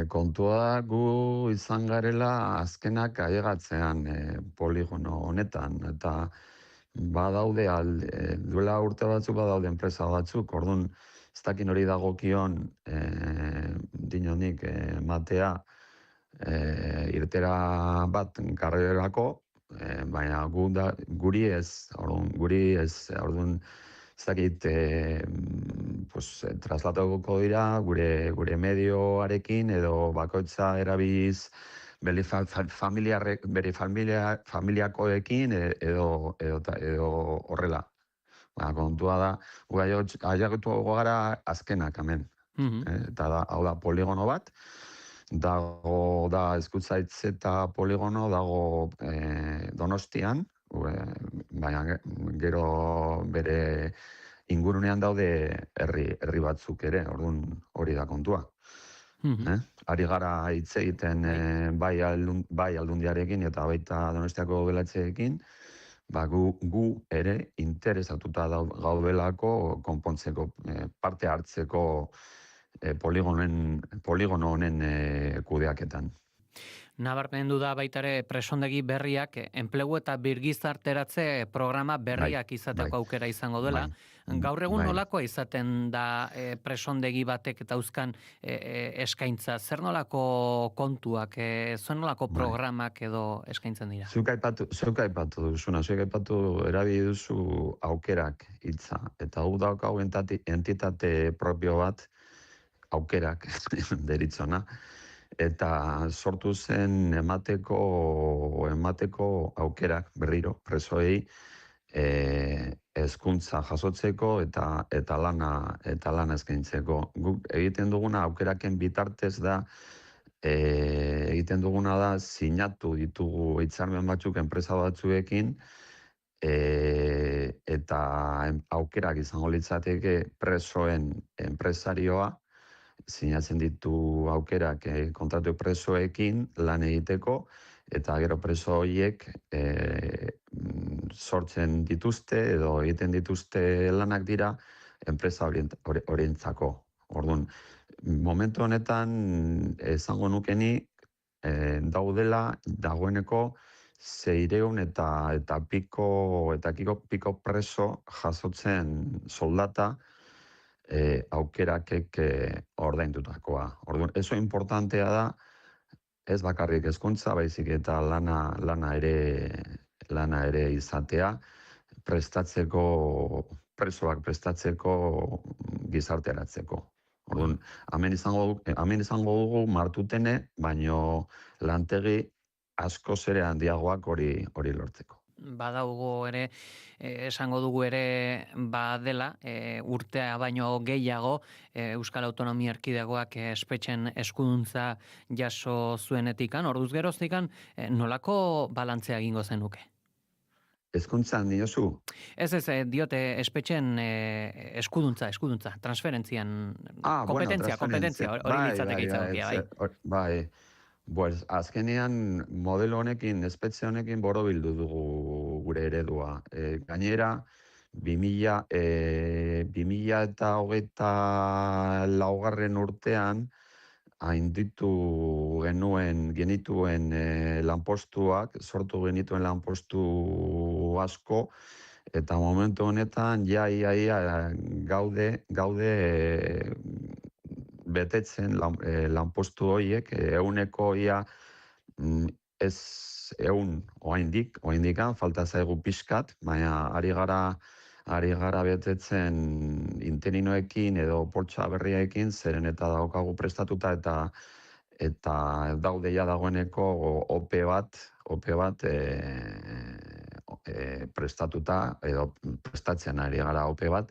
Kontua gu izan garela azkenak ailegatzean poligono honetan, eta badaude duela urte batzuk badaude enpresa batzuk, orduan ez dakin hori dagokion dinonik matea irtera bat karrerako, baina guri ez, orduan ez dakit traslatatuko dira gure medioarekin edo bakoitza erabiliz bere familiakoekin edo horrela. Kontua da, ailegutu gara azkenak hemen. Eta hau da poligono bat, dago da Eskutzaitz eta poligono dago Donostian, baina gero bere ingurunean daude herri batzuk ere, orduan hori da kontua. Ari gara hitz egiten bai Aldundiarekin eta baita Donostiako udaletxeekin, gu ere interesatuta gaudelako konpontzeko, parte hartzeko poligono honen kudeaketan. Nabarmendu da baitare presondegi berriak enplegu eta birgizarteratze programa berriak izateko aukera izango dela. Gaur egun nolakoa izaten da presondegi batek eta euskan eskaintza? Zer nolako kontuak, zer nolako programak edo eskaintzen dira? Zuk aipatu duzuna, erabili duzu aukerak hitza. Eta hau daukau entitate propio bat aukerak deritzona. Eta sortu zen emateko aukerak berriro presoei hezkuntza jasotzeko eta lana eskaintzeko. Guk egiten duguna aukeraken bitartez da sinatu ditugu hitzarmen batzuk enpresa batzuekin eta aukerak izango litzateke presoen enpresarioa sinatzen ditu aukerak kontratu presoekin lan egiteko, eta gero preso horiek sortzen dituzte edo egiten dituzte lanak dira enpresa horientzako. Orduan, momentu honetan esango nukeni dagoeneko 600 eta piko preso jasotzen soldata aukerakek ordaindutakoa. Orduan, eso importantea da, ez bakarrik hezkuntza, baizik eta lana ere izatea, presoak prestatzeko gizarteratzeko. Orduan, hemen izango dugu martutene, baino lantegi asko zere handiagoak hori lortzeko. Badaugo ere, esango dugu ere badela, urtea baino gehiago Euskal Autonomia Erkidegoak espetxen eskuduntza jaso zuenetikan, orduz geroztikan, nolako balantzea egingo zenuke? Hezkuntzan diozu? Ez, diote espetxen eskuduntza, transferentzian, kompetentzia, hori litzateke itzagokia, bai. Bai. Pues, azkenean modelo honekin, espetxe honekin borobildu dugu gure eredua. Gainera, 2024 urtean hainditu genituen lanpostuak, sortu genituen lanpostu asko, eta momentu honetan gaude betetzen lanpostu horiek, euneko ez oaindikan, falta zaigu pixkat, baina ari gara betetzen interinoekin edo poltsa berriaekin, zeren eta daukagu prestatuta eta daude ja dagoeneko OP bat prestatuta edo prestatzen ari gara OP bat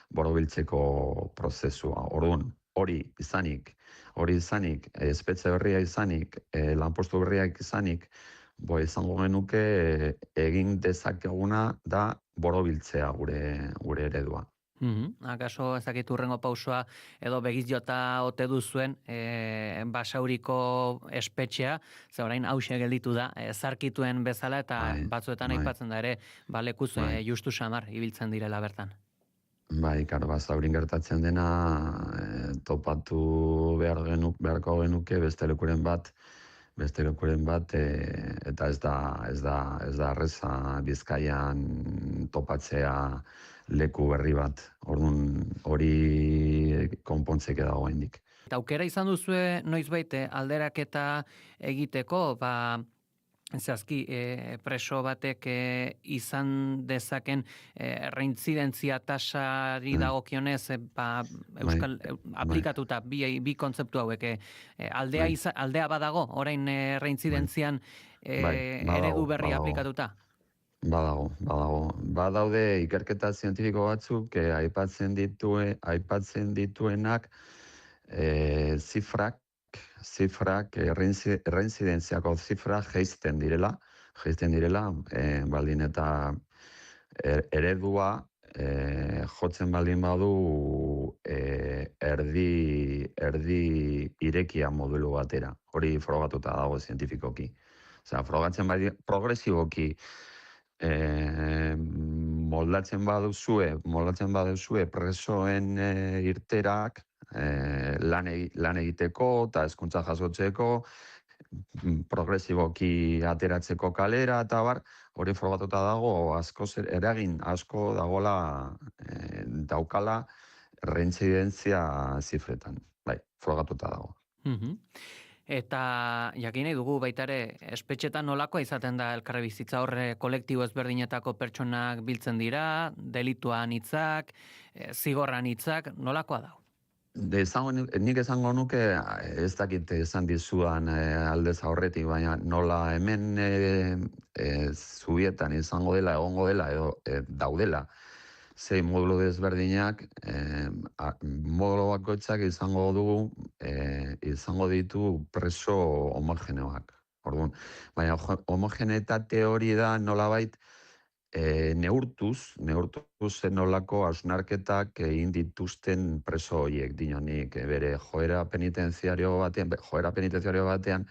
borobiltzeko prozesua. Orduan, hori izanik, espetxe berria izanik, lanpostu berriak izanik, izango genuke egin dezakeguna da borobiltzea gure eredua. Akaso ezakit urrengo pausoa edo begiz jota ote duzuen Basauriko espetxea, ze orain hause gelditu da, zarkituen bezala eta batzuetan aipatzen da ere, lekuz justu samar ibiltzen direla bertan. Bai, Basaurin gertatzen dena topatu beharko genuke beste lekuren bat, eta ez da erreza Bizkaian topatzea leku berri bat. Orduan hori konpontzeke dago oraindik. Eta aukera izan duzue noizbait alderaketa egiteko, zehazki preso batek izan dezaken reinzidentzia tasari dagokionez Euskal aplikatuta bi kontzeptu hauek aldea badago orain reinzidentzian eredu berri aplikatuta? Badago. Badaude ikerketa zientifiko batzuk aipatzen dituenak zifrak, reinzidentziako zifrak jaisten jaisten direla, baldin eta eredua jotzen baldin badu erdi irekia modulu batera. Hori frogatuta dago zientifikoki. Osea, frogatzen progresiboki moldatzen baduzue presoen irterak lan egiteko eta hezkuntza jasotzeko, progresiboki ateratzeko kalera eta bar, hori frogatuta dago eragin asko dagola daukala reinzidentzia zifretan. Bai, frogatuta dago. Eta jakin nahi dugu baita ere, espetxetan nolakoa izaten da elkarrebizitza horre kolektibo ezberdinetako pertsonak biltzen dira, delituan hitzak, zigorran hitzak, nolakoa da? Nik esango nuke, ez dakit esan dizudan aldez aurretik, baina nola hemen zubietan izango dela, egongo dela, edo daudela, zei modulo desberdinak, modulo bakoitzak izango ditu preso homogeneoak. Orduan, baina homogenetate hori da nolabait neurtuz nolako hausnarketak egin dituzten preso horiek dinonik bere joera penitenziario batean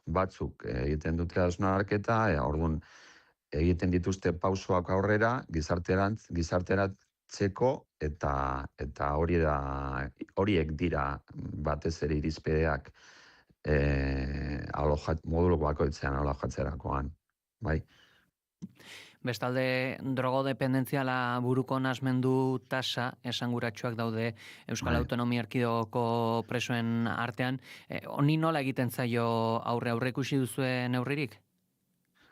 batzuk egiten dute hausnarketa, orduan egiten dituzte pausoak aurrera gizarteratzeko eta horiek dira batez ere irizpideak modulo bakoitzean alojatzerakoan, bai? Bestalde, drogodependentziala buruko nasmendu tasa esanguratsuak daude Euskal Autonomia Erkidegoko presoen artean. Honi nola egiten zaio aurre ikusi duzue neurririk?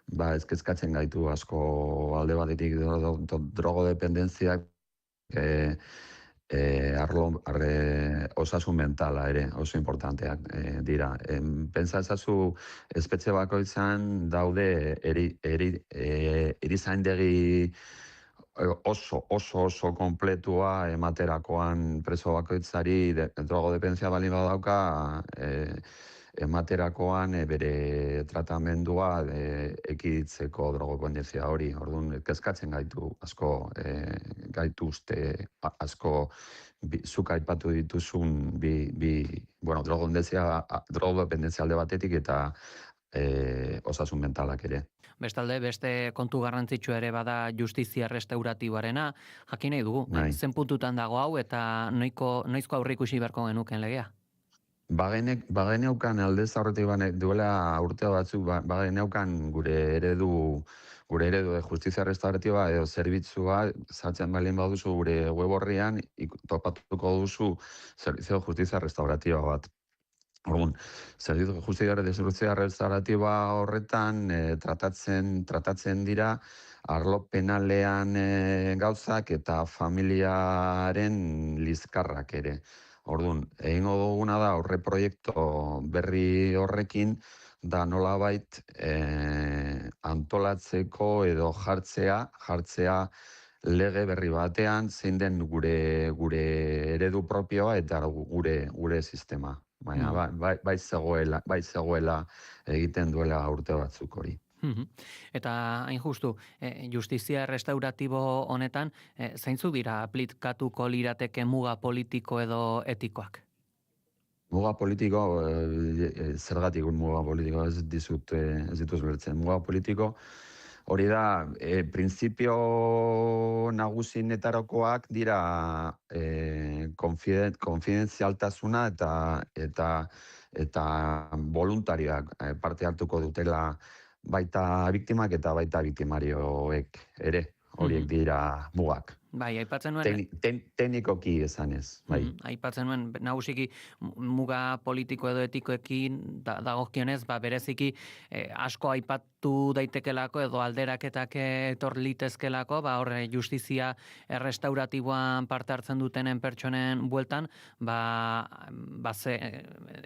Ba, ez kezkatzen gaitu asko alde batetik drogodependentziak osasun mentala ere oso importanteak dira. Pentsa ezazu espetxe bakoitzan daude erizaindegi oso kompletua ematerakoan preso bakoitzari drogodependentzia baldin badauka ematerakoan bere tratamendua ekiditzeko drogodependentzia hori. Orduan, kezkatzen gaitu asko asko zuk aipatu dituzun drogodependentzia alde batetik eta osasun mentalak ere. Bestalde, beste kontu garrantzitsu ere bada justizia restauratiboarena, jakin nahi dugu, zen puntutan dago hau eta noizko aurreikusi beharko genuken legea? Bageneukan aldez aurretik duela urte batzuk, bageneukan gure eredu de justizia restaurativa edo zerbitzua sartzen baldin baduzu gure web horrian topatuko duzu servizio de justizia restaurativa bat. Orduan, servizio de justizia restaurativa horretan tratatzen dira arlo penalean gauzak eta familiaren lizkarrak ere. Orduan, egingo duguna da horre proiektu berri horrekin da nolabait antolatzeko edo jartzea lege berri batean zein den gure eredu propioa eta gure sistema. Baina bai zegoela egiten duela urte batzuk hori. Eta hain justu, justizia restauratibo honetan, zeintzu dira aplikatuko lirateke muga politiko edo etikoak? Muga politiko, zergatik muga politiko ez dituz bertzen. Muga politiko hori da, printzipio nagusinetarokoak dira konfidenzialtasuna eta voluntarioak parte hartuko dutela baita biktimak eta baita biktimarioek ere, horiek dira mugak. Bai, aipatzen nuen... Teknikoki esanez, bai. Aipatzen nuen, nagusiki muga politiko edo etikoekin dagokionez, bereziki asko aipatu daitekelako edo alderaketak etor litezkelako, horre justizia restauratiboan parte hartzen dutenen pertsonen bueltan,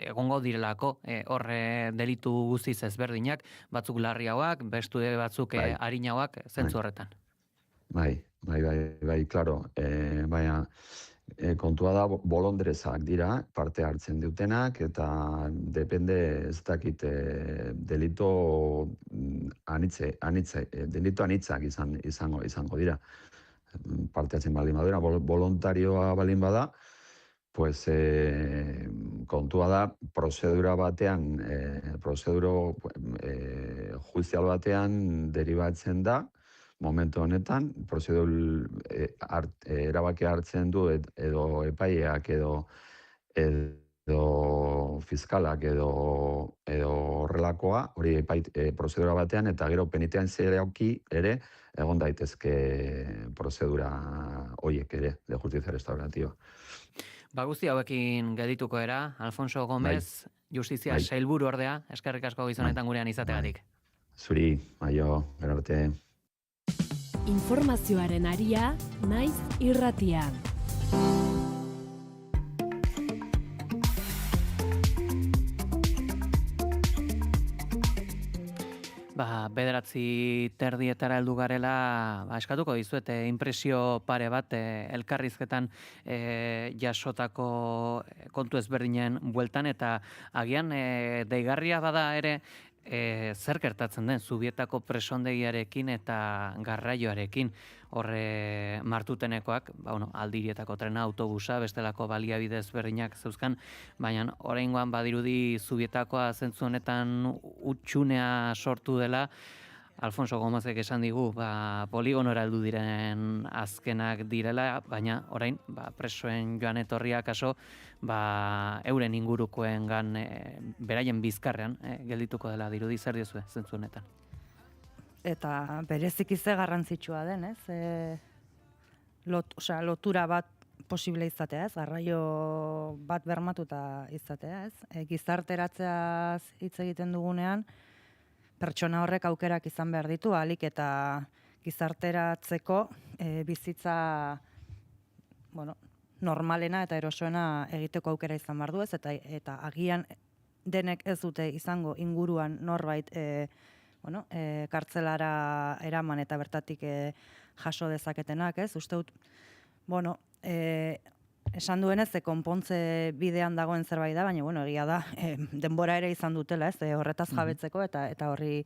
egongo direlako horre delitu guztiz ezberdinak, batzuk larriagoak, bestu batzuk arinagoak, zentzu horretan. Bai, klaro, baina kontua da bolondrezak dira, parte hartzen dutenak, eta depende ez dakit delito anitzak izango dira. Parte hartzen baldin badura, voluntarioa baldin bada, pues kontua da prozedura batean, judizial batean deribatzen da, momentu honetan, erabaki hartzen du edo epaileak edo fiskalak edo horrelakoa, hori prozedura batean, eta gero penitentziarioki ere egon daitezke prozedura horiek ere, de justizia restaurativa. Guzti hauekin gedituko era, Alfonso Gomez, Justizia Sailburu ordea, eskerrik asko gizonetan gurean izategatik. Zuri, aio, gero arte. Informazioaren aria, naiz irratia. Bederatzi terdietara heldu garela, eskatuko dizuet, inpresio pare bat elkarrizketan jasotako kontu ezberdinen bueltan, eta agian deigarria bada ere zer gertatzen den Zubietako presondegiarekin eta garraioarekin. Horre martutenekoak, aldirietako trena, autobusa, bestelako baliabide ezberdinak zeuzkan, baina oraingoan badirudi Zubietakoa zentzu honetan utxunea sortu dela. Alfonso Gomezek esan digu, poligonora heldu diren azkenak direla, baina orain presoen joan etorriak kaso, euren ingurukoengan beraien bizkarrean geldituko dela dirudi. Zer diozue zentzu honetan? Eta bereziki ze garrantzitsua den, ez? Lotura bat posible izatea, ez? Garraio bat bermatuta izatea, ez? Gizarteratzeaz hitz egiten dugunean, pertsona horrek aukerak izan behar ditu, ahalik eta gizarteratzeko bizitza normalena eta erosoena egiteko aukera izan behar du, ez? Eta agian denek ez dute izango inguruan norbait kartzelara eraman eta bertatik jaso dezaketenak, ez? Uste dut, esan duenez, konpontze bidean dagoen zerbait da, baina, egia da, denbora ere izan dutela, ez? Horretaz jabetzeko eta horri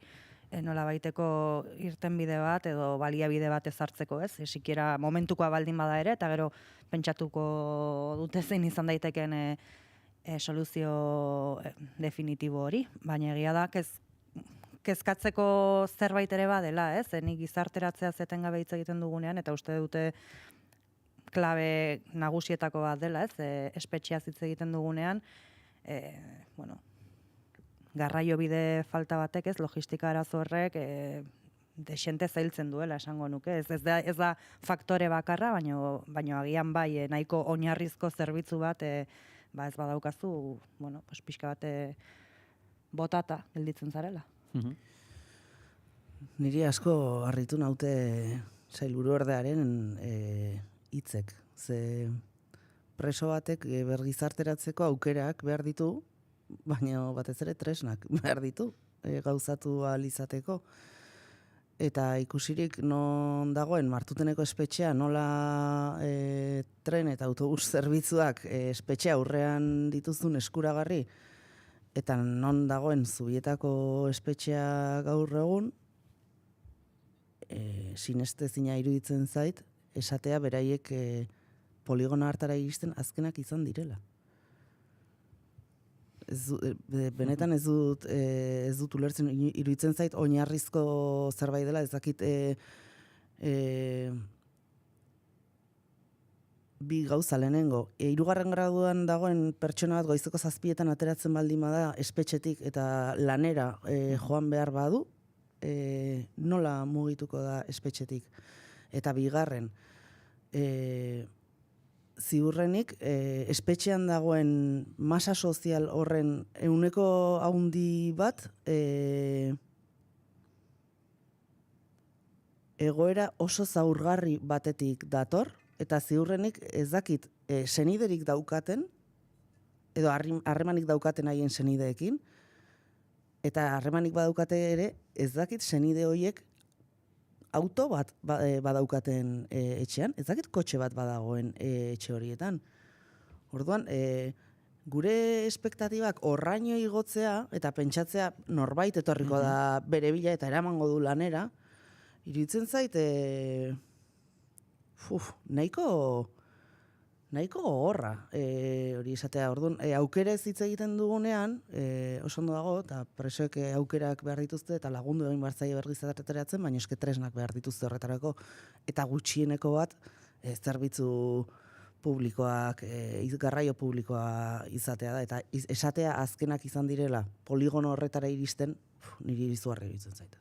nola baiteko irten bide bat edo baliabide bat ezartzeko, ez? Sikiera momentukoa baldin bada ere, eta gero pentsatuko dute zein izan daiteken soluzio definitibo hori, baina egia da, kezkatzeko zerbait ere badela, ez? Nik gizarteratzea etengabe hitz egiten dugunean, eta uste dute klabe nagusietako bat dela, ez? Espetxeaz hitz egiten dugunean, garraio bide falta batek, ez? Logistika arazo horrek desente zailtzen duela, esango nuke. Ez da faktore bakarra, baina agian bai, nahiko oinarrizko zerbitzu bat, ez badaukazu, pixka bat botata gelditzen zarela. Niri asko harritu naute sailburu ordearen hitzek. Ze preso batek bergizarteratzeko aukerak behar ditu, baina batez ere tresnak behar ditu gauzatu ahal izateko. Eta ikusirik non dagoen Martuteneko espetxea nola tren eta autobus zerbitzuak espetxea aurrean dituzun eskuragarri, eta non dagoen Zubietako espetxea gaur egun, sinestezina iruditzen zait, esatea beraiek poligona hartara iristen azkenak izan direla. Benetan ez dut ulertzen, iruditzen zait oinarrizko zerbait dela, ez dakit bi gauza lehenengo. 3. graduan dagoen pertsona bat goizeko 7 ateratzen baldin bada espetxetik eta lanera joan behar badu, nola mugituko da espetxetik. Eta bigarren, ziurrenik, espetxean dagoen masa sozial horren ehuneko haundi bat egoera oso zaurgarri batetik dator, eta ziurrenik ez dakit seniderik daukaten, edo harremanik daukaten haien senideekin, eta harremanik badaukate ere ez dakit senide horiek auto bat badaukaten etxean, ez dakit kotxe bat badagoen etxe horietan. Orduan, gure espektatibak horraino igotzea eta pentsatzea norbait etorriko da bere bila eta eramango du lanera, iruditzen zait, nahiko gogorra hori esatea. Orduan, aukera ez hitz egiten dugunean, oso ondo dago, eta presoek aukerak behar dituzte, eta lagundu egin behar zaio bergizarretaratzen, baina eske tresnak behar dituzte horretarako, eta gutxieneko bat, zerbitzu publikoak, garraio publikoa izatea da, eta esatea azkenak izan direla poligono horretara iristen, niri izugarri iruditzen zait.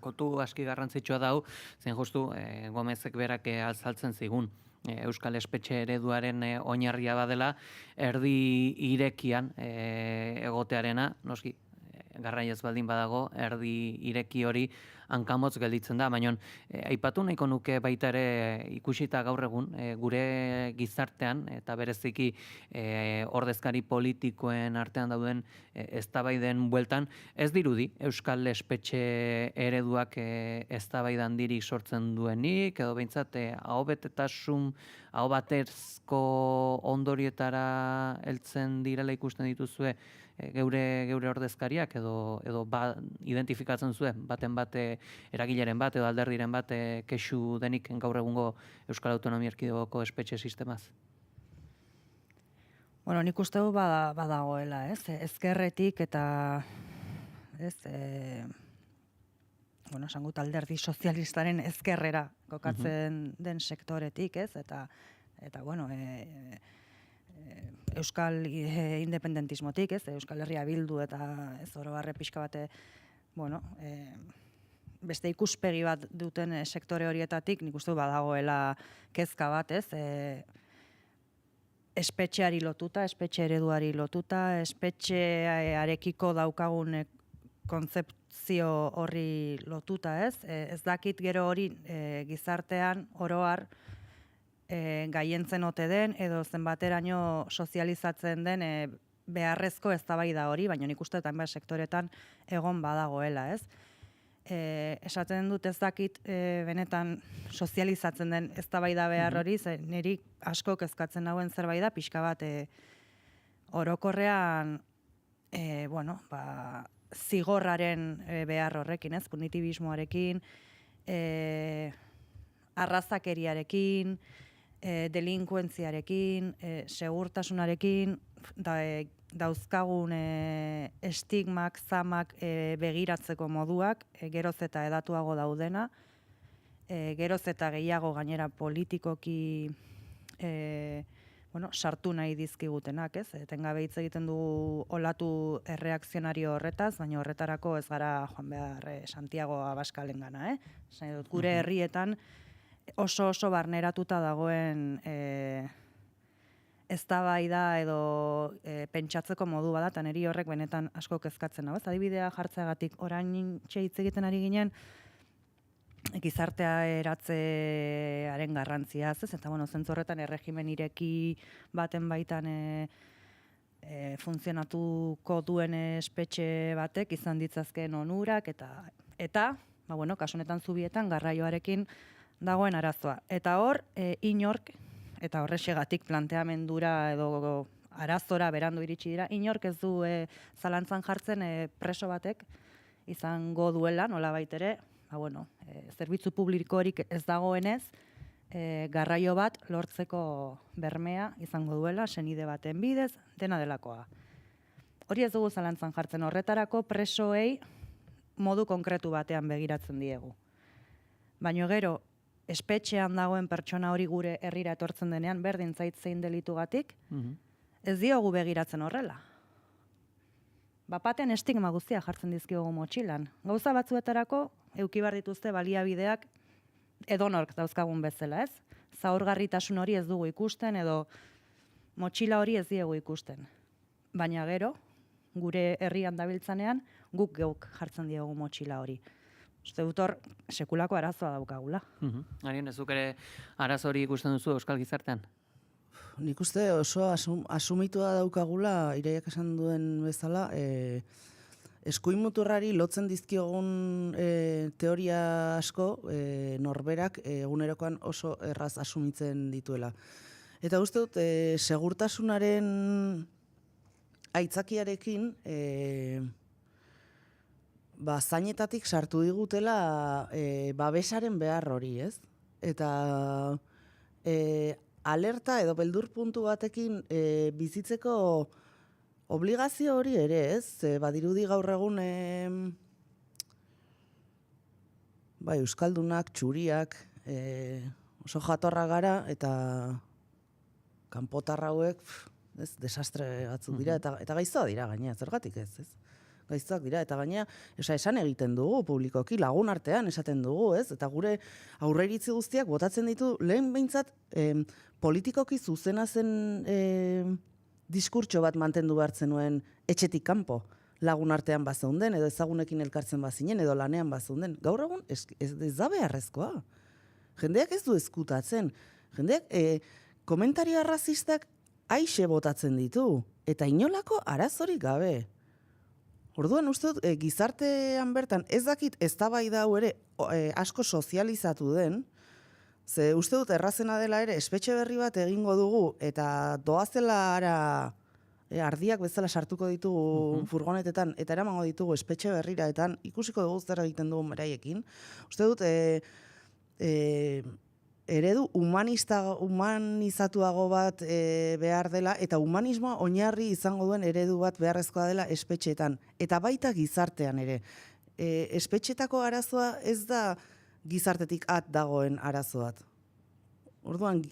Kontu aski garrantzitsua dau, zen justu Gomezek berak azaltzen zigun. Euskal espetxe ereduaren oinarria badela, erdi irekian egotearena, noski, garraiez baldin badago, erdi ireki hori hankamotz gelditzen da, baina aipatu nahiko nuke baita ere ikusita gaur egun, gure gizartean, eta bereziki ordezkari politikoen artean dauden eztabaiden bueltan, ez dirudi Euskal espetxe ereduak eztabaidan dirik sortzen duenik, edo behintzat aho baterzko ondorietara heltzen direla ikusten dituzue geure ordezkariak edo identifikatzen zuen baten bat eragileren bat edo alderdiren bat kexu denik gaur egungo Euskal Autonomia Erkidegoko espetxe sistemaz? Bueno, nik uste du badagoela, ez? Ezkerretik eta bueno, esan gut alderdi sozialistaren ezkerrera kokatzen den sektoretik, ez? Eta bueno, Euskal independentismotik, ez? Euskal Herria Bildu eta ez orobarre pixka bate, bueno, beste ikuspegi bat duten sektore horietatik, nik uste badagoela kezka bat, ez? Espetxeari lotuta, espetxe ereduari lotuta, espetxearekiko daukagun kontzeptzio horri lotuta, ez? Ez dakit gero hori gizartean oroar gaientzen ote den, edo zenbateraino sozializatzen den beharrezko eztabaida hori, baina nik uste hainbat sektoretan egon badagoela, ez? Esaten dut ez dakit benetan sozializatzen den eztabaida behar hori, niri asko kezkatzen nauen zerbait da, pixka bat orokorrean bueno, zigorraren behar horrekin, ez? Punitibismoarekin, arrazakeriarekin, delinkuentziarekin, segurtasunarekin, dauzkagun estigmak, zamak begiratzeko moduak, geroz eta edatuago daudena, geroz eta gehiago gainera politikoki sartu nahi dizkigutenak, ez? Etengabe hitz egiten dugu olatu erreakzionario horretaz, baina horretarako ez gara joan behar Santiago Abascalengana, gure herrietan oso barneratuta dagoen eztabaida edo pentsatzeko modu bada, eta niri horrek benetan asko kezkatzen hau. Adibidea jartzeagatik orain hitz egiten ari ginen gizartea eratzearen garrantziaz, ez? Eta zentzu horretan erregimen ireki baten baitan funtzionatuko duen espetxe batek izan ditzazkeen onurak eta kasu honetan Zubietan garraioarekin dagoen arazoa. Eta hor, inork, eta horrexegatik planteamendura edo arazora berandu iritsi dira, inork ez du zalantzan jartzen preso batek izango duela, nolabait ere, zerbitzu publikorik ez dagoenez, garraio bat lortzeko bermea izango duela, senide baten bidez, dena delakoa. Hori ez dugu zalantzan jartzen, horretarako presoei modu konkretu batean begiratzen diegu. Baina gero, espetxean dagoen pertsona hori gure herrira etortzen denean, berdin zait zein delitugatik, ez diogu begiratzen horrela. Bapaten estigma guztia jartzen dizkiogu motxilan. Gauza batzuetarako, eduki behar dituzte baliabideak edonork dauzkagun bezala, ez? Zaurgarritasun hori ez dugu ikusten, edo motxila hori ez diegu ikusten. Baina gero, gure herrian dabiltzanean, guk geuk jartzen diogu motxila hori. Uste dut hor, sekulako arazoa daukagula. Arien, ez duk ere arazo hori ikusten duzu Euskal Gizartean? Nik uste oso asumitua daukagula, Iraiak esan duen bezala, eskuin lotzen dizkiogun teoria asko norberak egunerokoan oso erraz asumitzen dituela. Eta uste dut, segurtasunaren aitzakiarekin zainetatik sartu digutela babesaren behar hori, ez? Eta alerta edo beldur puntu batekin bizitzeko obligazio hori ere, ez? Badirudi gaur egun euskaldunak, txuriak, oso jatorra gara eta kanpotar hauek desastre batzuk dira eta gaiztoa dira gainea, zergatik ez? Gaiztoak dira eta gainea esan egiten dugu publikoki, lagun artean esaten dugu, ez? Eta gure aurreiritzi guztiak botatzen ditu lehen behintzat politikoki zuzena zen diskurtso bat mantendu behartzen nuen etxetik kanpo, lagun artean bazeunden, edo ezagunekin elkartzen bazinen, edo lanean bazeunden. Gaur egun ez da beharrezkoa. Jendeak ez du ezkutatzen. Jendeak komentario arrazistak aixe botatzen ditu, eta inolako arazorik gabe. Orduan uste dut, gizartean bertan ez dakit eztabaida hau ere asko sozializatu den, ze uste dut errazena dela ere espetxe berri bat egingo dugu eta doazela ara ardiak bezala sartuko ditugu furgonetetan eta eramango ditugu espetxe berrira eta ikusiko dugu zer egiten dugu beraiekin. Uste dut eredu humanizatuago bat behar dela eta humanismoa oinarri izango duen eredu bat beharrezkoa dela espetxeetan eta baita gizartean ere. Espetxetako arazoa ez da gizartetik at dagoen arazoat. Orduan,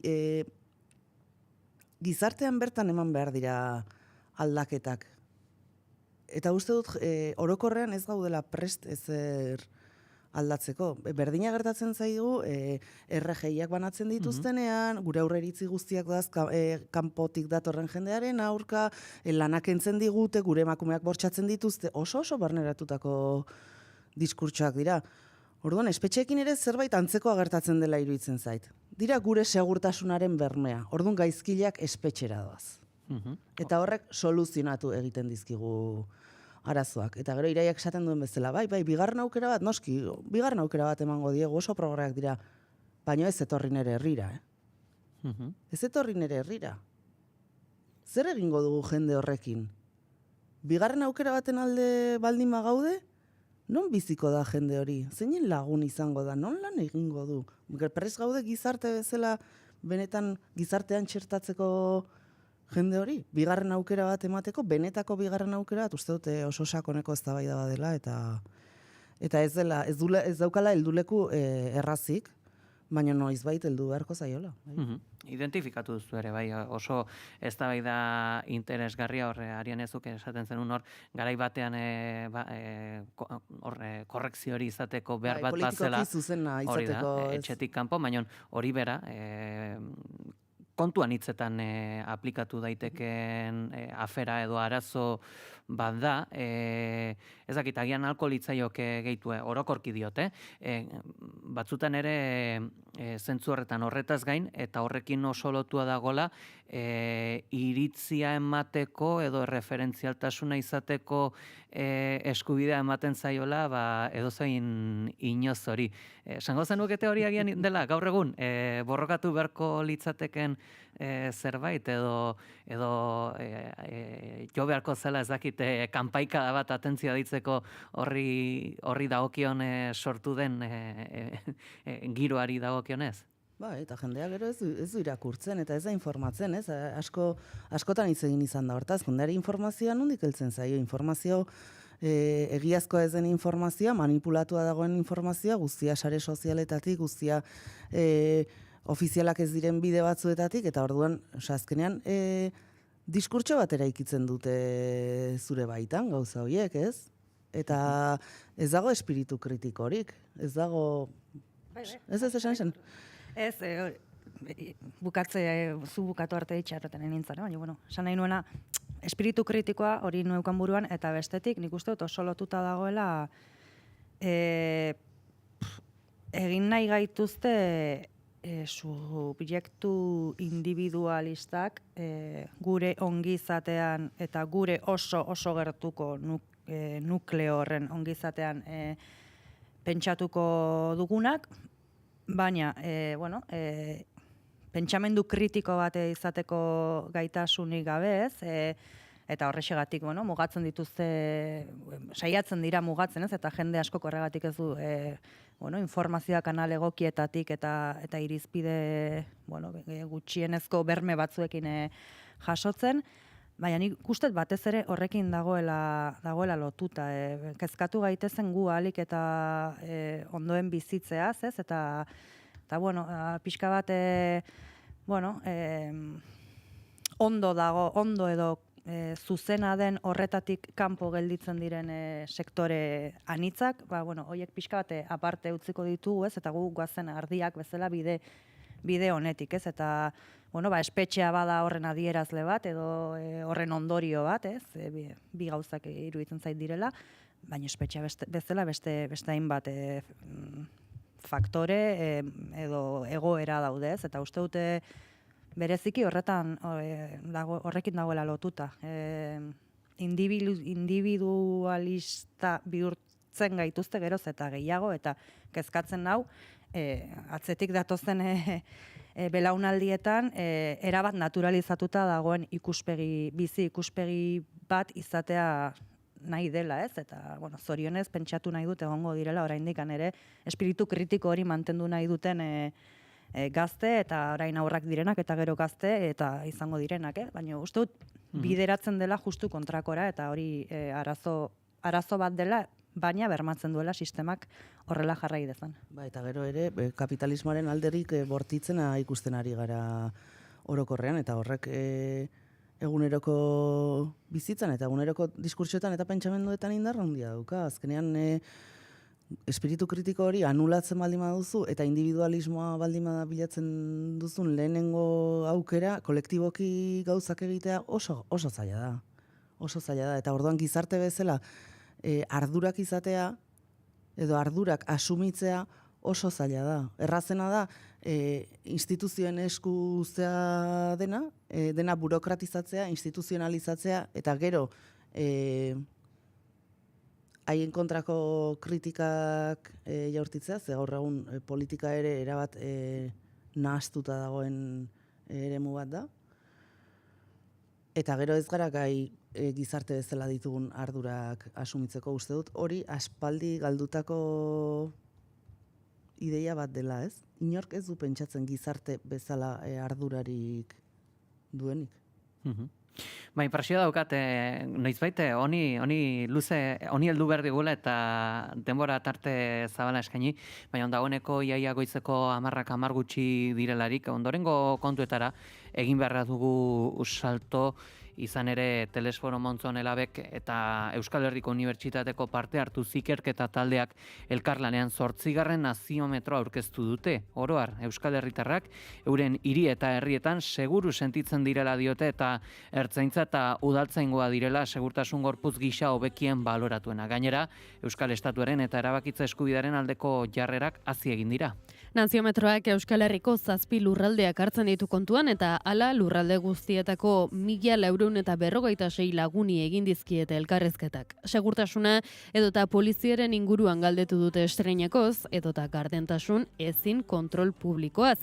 gizartean bertan eman behar dira aldaketak. Eta uste dut, orokorrean ez gaudela prest ezer aldatzeko. Berdina gertatzen zaigu, RGIak banatzen dituztenean, gure aurreiritzi guztiak daz, kanpotik datorren jendearen aurka, lanak entzen digute, gure emakumeak bortxatzen dituzte, oso barneratutako diskurtsoak dira. Orduan, espetxeekin ere zerbait antzekoa gertatzen dela iruditzen zait. Dira gure segurtasunaren bermea. Orduan, gaizkileak espetxera doaz. Eta horrek soluzionatu egiten dizkigu arazoak. Eta gero Iraiak esaten duen bezala, bai, bigarren aukera bat, noski, bigarren aukera bat emango diegu, oso progreak dira, baina ez etorri nere herrira, Ez etorri nere herrira. Zer egingo dugu jende horrekin? Bigarren aukera baten alde baldin magaude, non biziko da jende hori? Zeinen lagun izango da? Non lan egingo du? Prest gaude gizarte bezala benetan gizartean txertatzeko jende hori? Bigarren aukera bat emateko, benetako bigarren aukera bat, uste dute oso sakoneko eztabaida badela eta ez daukala helduleku errazik, baina noizbait heldu beharko zaiola. Identifikatu duzu ere, bai, oso eztabaida interesgarria horre, Arian ezuk esaten zenun hor, garai batean korrekzio hori izateko behar bat bazela, politikoki zuzena izateko, etxetik kanpo, baina hori bera, kontuan hitzetan aplikatu daiteken afera edo arazo bat da, ez dakit, agian alko litzaioke gehitu, orokorki diote, batzutan ere zentzu horretaz gain, eta horrekin oso lotua dagola, iritzia emateko edo referentzialtasuna izateko eskubidea ematen zaiola, edozein inoz hori. Esango zenukete hori agian dela, gaur egun, borrokatu beharko litzateken zerbait, edo jo beharko zela ez dakit, kanpaikada bat atentzioa ditzeko horri dagokion sortu den giroari dagokionez? Eta jendeak gero ez du irakurtzen eta ez da informatzen, ez? Askotan hitz egin izan da hortaz, jendeari informazioa nondik heltzen zaio, informazio egiazkoa ez den informazioa, manipulatua dagoen informazioa, guztia sare sozialetatik, guztia ofizialak ez diren bide batzuetatik, eta orduan, azkenean, diskurtso bat eraikitzen dute zure baitan, gauza horiek, ez? Eta ez dago espiritu kritikorik, ez dago... Ez esan? Ez, zu bukatu arte itxarroten nintzen, baina, bueno, esan nahi nuena, espiritu kritikoa hori nueukan buruan, eta bestetik nik uste dut oso lotuta dagoela egin nahi gaituzte subjektu individualistak gure ongizatean eta gure oso gertuko nukleo horren ongizatean pentsatuko dugunak, baina, pentsamendu kritiko bat izateko gaitasunik gabe, ez? Eta horrexegatik, mugatzen dituzte, saiatzen dira mugatzen, ez? Eta jende asko horregatik ez du, informazioa kanal egokietatik eta irizpide, gutxienezko berme batzuekin jasotzen, baina nik ustez batez ere horrekin dagoela lotuta. Kezkatu gaitezen gu ahalik eta ondoen bizitzeaz, ez? Eta pixka bat, ondo edo zuzena den horretatik kanpo gelditzen diren sektore anitzak, horiek pixka bat aparte utziko ditugu, ez? Eta gu guazen ardiak bezala bide honetik, ez? Eta espetxea bada horren adierazle bat, edo horren ondorio bat, ez? Bi gauzak iruditzen zait direla, baina espetxea bezala beste hainbat faktore edo egoera daude, ez? Eta uste dute bereziki horrekin dagoela lotuta. Individualista bihurtzen gaituzte geroz eta gehiago, eta kezkatzen nau, atzetik datozen belaunaldietan erabat naturalizatuta dagoen bizi ikuspegi bat izatea nahi dela, ez? Eta, zorionez, pentsatu nahi dut egongo direla, oraindik ere, espiritu kritiko hori mantendu nahi duten gazte, eta orain aurrak direnak, eta gero gazte, eta izango direnak, baina uste dut bideratzen dela justu kontrakora, eta hori arazo bat dela, baina bermatzen duela sistemak horrela jarrai dezan. Eta gero ere, kapitalismoaren alderik bortitzena ikusten ari gara orokorrean, eta horrek eguneroko bizitzan eta eguneroko diskurtsoetan eta pentsamenduetan indarra handia dauka. Azkenean espiritu kritiko hori anulatzen baldin baduzu eta individualismoa baldin bilatzen duzun lehenengo aukera, kolektiboki gauzak egitea oso zaila da. Oso zaila da. Eta orduan gizarte bezala ardurak izatea edo ardurak asumitzea oso zaila da. Errazena da instituzioen esku uztea dena burokratizatzea, instituzionalizatzea, eta gero haien kontrako kritikak jaurtitzea, ze gaur egun politika ere erabat nahastuta dagoen eremu bat da. Eta gero ez gara gai gizarte bezala ditugun ardurak asumitzeko, uste dut hori aspaldi galdutako ideia bat dela, ez? Inork ez du pentsatzen gizarte bezala ardurarik duenik. Impresio daukat, noizbait, honi heldu behar digula eta denbora tarte zabala eskaini, baina dagoeneko iaia goizeko 10 gutxi direlarik, ondorengo kontuetara egin beharra dugu salto, izan ere Telesforo Montzon Elabek eta Euskal Herriko Unibertsitateko parte hartu ikerketa taldeak elkarlanean 8. naziometroa aurkeztu dute. Oroar, Euskal Herritarrak euren hiri eta herrietan seguru sentitzen direla diote eta ertzaintza eta udaltzaingoa direla segurtasun gorputz gisa hobekien baloratuena. Gainera, Euskal Estatuaren eta erabakitza eskubidearen aldeko jarrerak hazi egin dira. Naziometroak Euskal Herriko 7 lurraldeak hartzen ditu kontuan eta hala lurralde guztietako 1.456 laguni egin dizkiete elkarrezketak. Segurtasuna edota poliziaren inguruan galdetu dute estreinekoz edota gardentasun ezin kontrol publikoaz.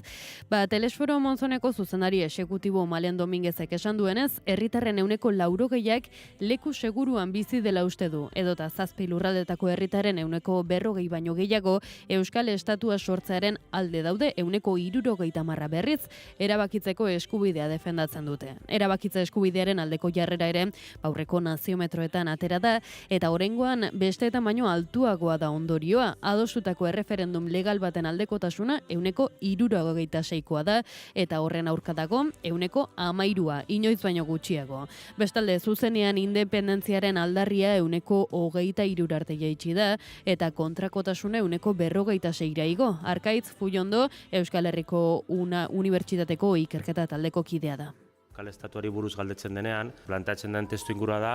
Telesforo Montzoneko zuzendari exekutibo Malen Domingezek esan duenez, herritarren 80%ak leku seguruan bizi dela uste du, edota 7 lurraldetako herritarren 40% baino gehiago Euskal Estatua sortzearen alde daude 70% berriz erabakitzeko eskubidea defendatzen dute. Erabakitza eskubidearen aldeko jarrera ere aurreko naziometroetan atera da eta oraingoan besteetan baino altuagoa da ondorioa. Adostutako erreferendum legal baten aldekotasuna 76%koa da eta horren aurka dago 13%, inoiz baino gutxiago. Bestalde zuzenean independentziaren aldarria 23% arte jaitsi da eta kontrakotasuna 46%ra igo. Arkaitz Fullondo Euskal Herriko Unibertsitateko ikerketa taldeko kidea da. Euskal Estatuari buruz galdetzen denean, plantatzen den testu ingurua da,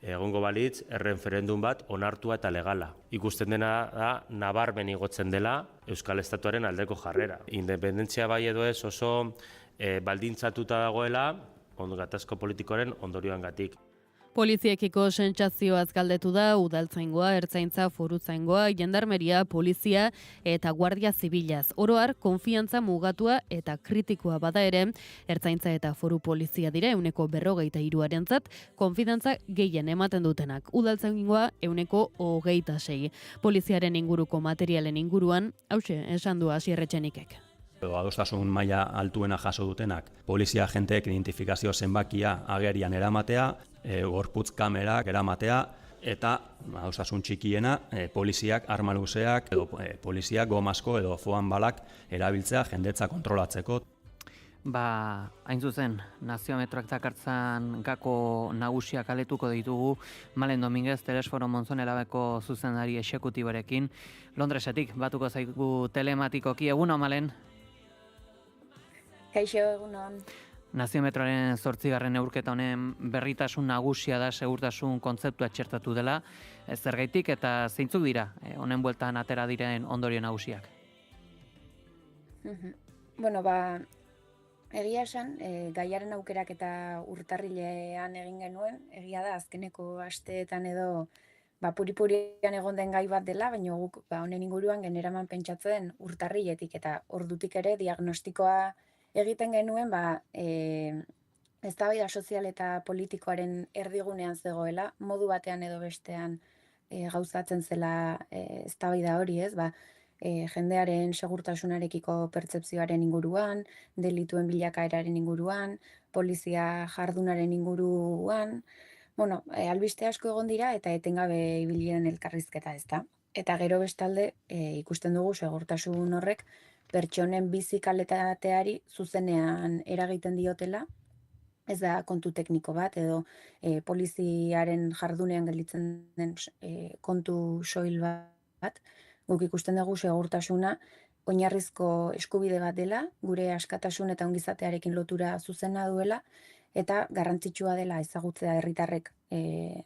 egongo balitz, erreferendum bat onartua eta legala. Ikusten dena da, nabarmen igotzen dela Euskal Estatuaren aldeko jarrera. Independentzia bai edo ez oso baldintzatuta dagoela, gatazko politikoaren ondorioangatik. Poliziekiko sentsazioaz galdetu da udaltzaingoa, ertzaintza, foruzaingoa, jendarmeria, polizia eta guardia zibilaz. Oro har, konfiantza mugatua eta kritikoa bada ere, ertzaintza eta foru polizia dira 43%arentzat konfidantza gehien ematen dutenak. Udaltzaingoa 26%. Poliziaren inguruko materialen inguruan, hauxe, esan du Asier Etxenikek. Adostasun maila altuena jaso dutenak, polizia agenteek identifikazio zenbakia agerian eramatea, gorputz kamerak eramatea, eta adostasun txikiena poliziak arma luzeak edo poliziak gomazko edo foam balak erabiltzea jendetza kontrolatzeko. Hain zuzen, naziometroak dakartzan gako nagusiak aletuko ditugu Malen Dominguez, Telesforo Monzonelabeko zuzendari exekutiborekin. Londresetik batuko zaigu telematikoki. Egunon, Malen? Kaixo, egunon. Naziometroaren 8. neurketa honen berritasun nagusia da segurtasun kontzeptua txertatu dela. Zergaitik eta zeintzuk dira honen bueltan atera diren ondorio nagusiak? Bueno, egia esan, gaiaren aukerak eta urtarrilean egin genuen, egia da azkeneko asteetan edo puripurian egon den gai bat dela, baina guk honen inguruan generaman pentsatzen urtarriletik eta ordutik ere diagnostikoa egiten genuen eztabaida sozial eta politikoaren erdigunean zegoela, modu batean edo bestean gauzatzen zela eztabaida hori, ez? Jendearen segurtasunarekiko pertzepzioaren inguruan, delituen bilakaeraren inguruan, polizia jardunaren inguruan, albiste asko egon dira eta etengabe ibiliren elkarrizketa, ezta? Eta gero bestalde ikusten dugu segurtasun horrek pertsonen bizi kalitateari zuzenean eragiten diotela, ez da kontu tekniko bat edo poliziaren jardunean gelditzen den kontu soil bat. Guk ikusten dugu segurtasuna oinarrizko eskubide bat dela, gure askatasun eta ongizatearekin lotura zuzena duela, eta garrantzitsua dela ezagutzea herritarrek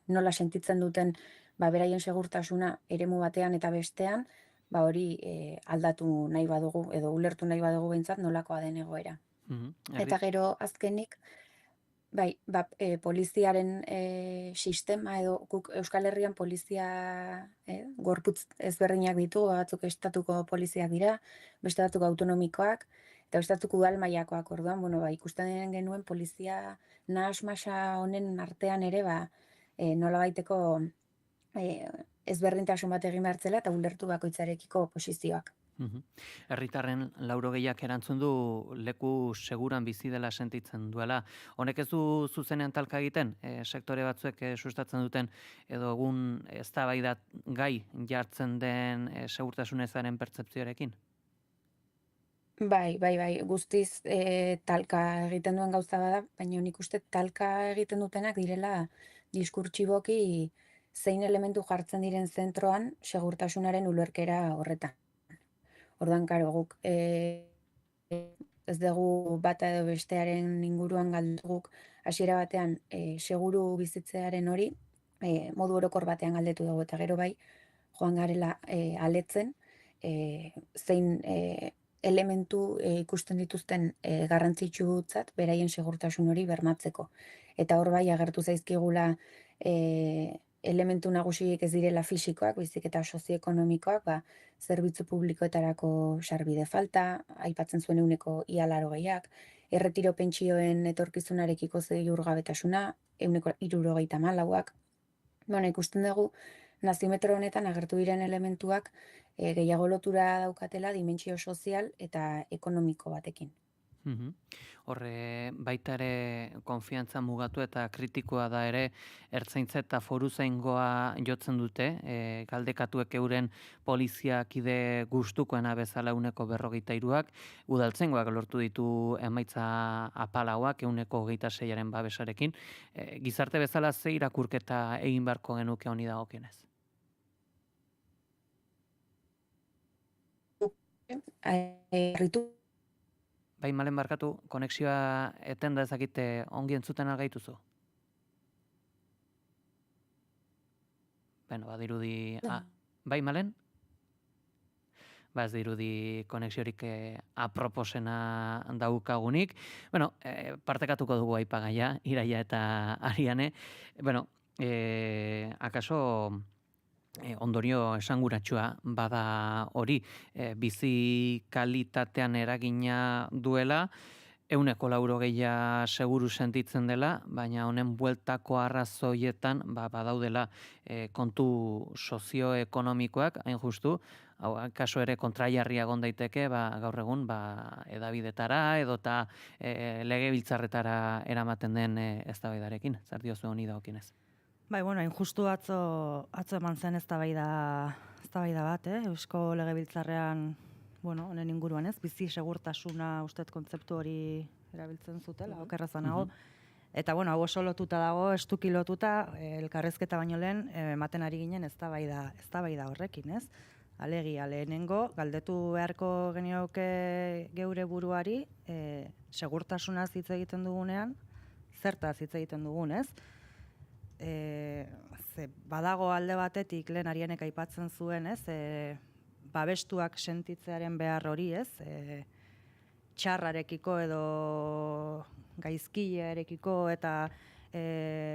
nola sentitzen duten beraien segurtasuna eremu batean eta bestean, hori aldatu nahi badugu edo ulertu nahi badugu behintzat nolakoa den egoera. Eta gero azkenik, poliziaren sistema edo guk Euskal Herrian polizia gorputz ezberdinak ditu, batzuk estatuko poliziak dira, beste batzuk autonomikoak, eta beste batzuk udal mailakoak. Orduan, ikusten genuen polizia nahas-masa honen artean ere nola baiteko ezberdintasun bat egin behar zela eta ulertu bakoitzarekiko posizioak. Herritarren 80%ak erantzun du leku seguran bizi dela sentitzen duela. Honek ez du zuzenean talka egiten, sektore batzuek sustatzen duten edo egun eztabaida gai jartzen den segurtasun ezaren pertzepzioarekin? Bai, guztiz talka egiten duen gauza bada, baina nik uste talka egiten dutenak direla diskurtsiboki zein elementu jartzen diren zentroan segurtasunaren ulerkera horretan. Orduan, karo, guk ez dugu bata edo bestearen inguruan galduguk hasiera batean seguru bizitzearen hori modu orokor batean galdetu dugu eta gero joan garela aletzen zein elementu ikusten dituzten garrantzitsutzat beraien segurtasun hori bermatzeko. Eta hor agertu zaizkigula elementu nagusiek ez direla fisikoak, baizik eta sozioekonomikoak, zerbitzu publikoetarako sarbide falta, aipatzen zuen 80%ak, erretiro pentsioen etorkizunarekiko ziurgabetasuna, 74%ak. Ikusten dugu, naziometro honetan agertu diren elementuak gehiago lotura daukatela dimentsio sozial eta ekonomiko batekin. Horre baita ere konfiantza mugatu eta kritikoa da ere ertzaintza eta foruzaingoa jotzen dute, galdekatuek euren poliziakide gustukoena bezala 43%ak, udaltzaingoak lortu ditu emaitza apalauak 26%aren babesarekin. Gizarte bezala ze irakurketa egin beharko genuke honi dagokienez? Bai, Malen, barkatu, konexioa eten da ezakite ongi entzuten algaituzu? Badirudi... Bai, Malen? Ez dirudi konexiorik aproposena daukagunik. Partekatuko dugu aipagaia, Iraia eta Ariane. akaso ondorio esanguratsua bada hori, bizi kalitatean eragina duela, 190 seguru sentitzen dela, baina honen bueltako arrazoietan badaudela kontu sozioekonomikoak, hain justu, hau, kaso ere kontraiarria egon daiteke, gaur egun edabidetara edota legebiltzarretara eramaten den eztabaidarekin. Zer diozu honi dagokienez? Bai, bueno, injustu atzo eman zen eztabaida bat, Eusko Legebiltzarrean, bueno, honen inguruan ez, bizi segurtasuna ustet kontzeptu hori erabiltzen zutela, okerrazan nago. Eta, bueno, hau oso lotuta dago, estuki lotuta, elkarrezketa baino lehen, ematen ari ginen eztabaida horrekin, ez? Alegia, lehenengo, galdetu beharko genioke geure buruari, segurtasunaz hitz egiten dugunean, zertaz hitz egiten dugun, ez? Badago alde batetik lehen Arienek aipatzen zuen, ez? Babestuak sentitzearen behar hori, ez? Txarrarekiko edo gaizkilearekiko eta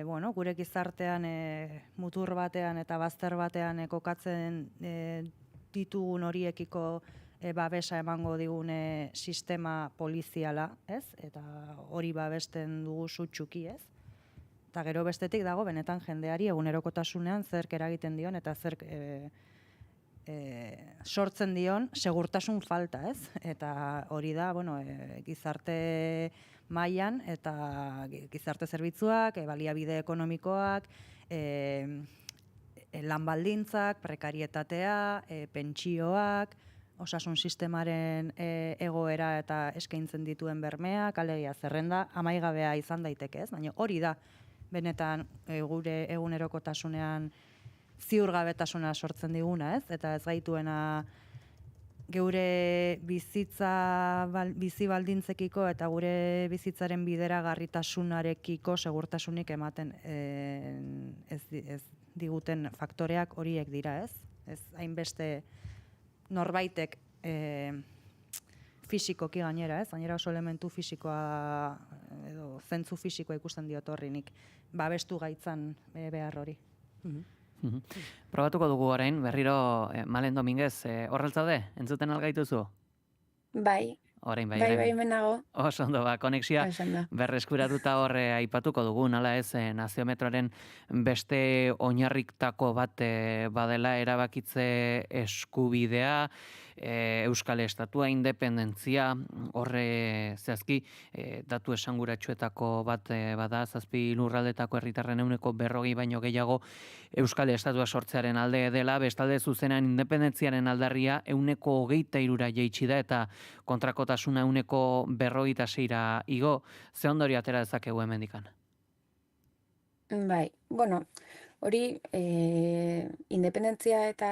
bueno, gure gizartean mutur batean eta bazter batean kokatzen ditugun horiekiko babesa emango digune sistema poliziala, ez? Eta hori babesten dugu sutsuki, ez? Eta gero bestetik dago benetan jendeari egunerokotasunean zerk eragiten dion eta zerk sortzen dion segurtasun falta, ez? Eta hori da, bueno, gizarte mailan eta gizarte zerbitzuak, baliabide ekonomikoak, lan baldintzak, prekarietatea, pentsioak, osasun sistemaren egoera eta eskaintzen dituen bermeak, alegia zerrenda amaigabea izan daiteke, ez? Baina hori da benetan gure egunerokotasunean ziurgabetasuna sortzen diguna, ez? Eta ez gaituena geure bizi baldintzekiko eta gure bizitzaren bideragarritasunarekiko segurtasunik ematen ez diguten faktoreak horiek dira, ez? Ez hainbeste norbaitek fisikoki gainera, ez? Gainera oso elementu fisikoa edo zentzu fisikoa ikusten diot horri nik babestu gaitzan behar hori. Probatuko dugu orain, berriro Malen Dominguez, horreltzaude, entzuten algaituzu? Bai. Orain bai. Bai, menago. Oso ondo, konexioa berreskuratuta horre aipatuko dugu, nala ez, naziometroaren beste oinarriktako bat badela erabakitze eskubidea, Euskal Estatua, independentzia, horre zehazki datu esanguratsuetako bat bada, 7 lurraldetako herritarren 40% baino gehiago Euskal Estatua sortzearen alde dela, bestalde zuzenean independentziaren aldarria 23% jaitsi da eta kontrakotasuna 46% igo, ze ondorio atera dezakegu hemendikan? Bai, bueno, hori independentzia eta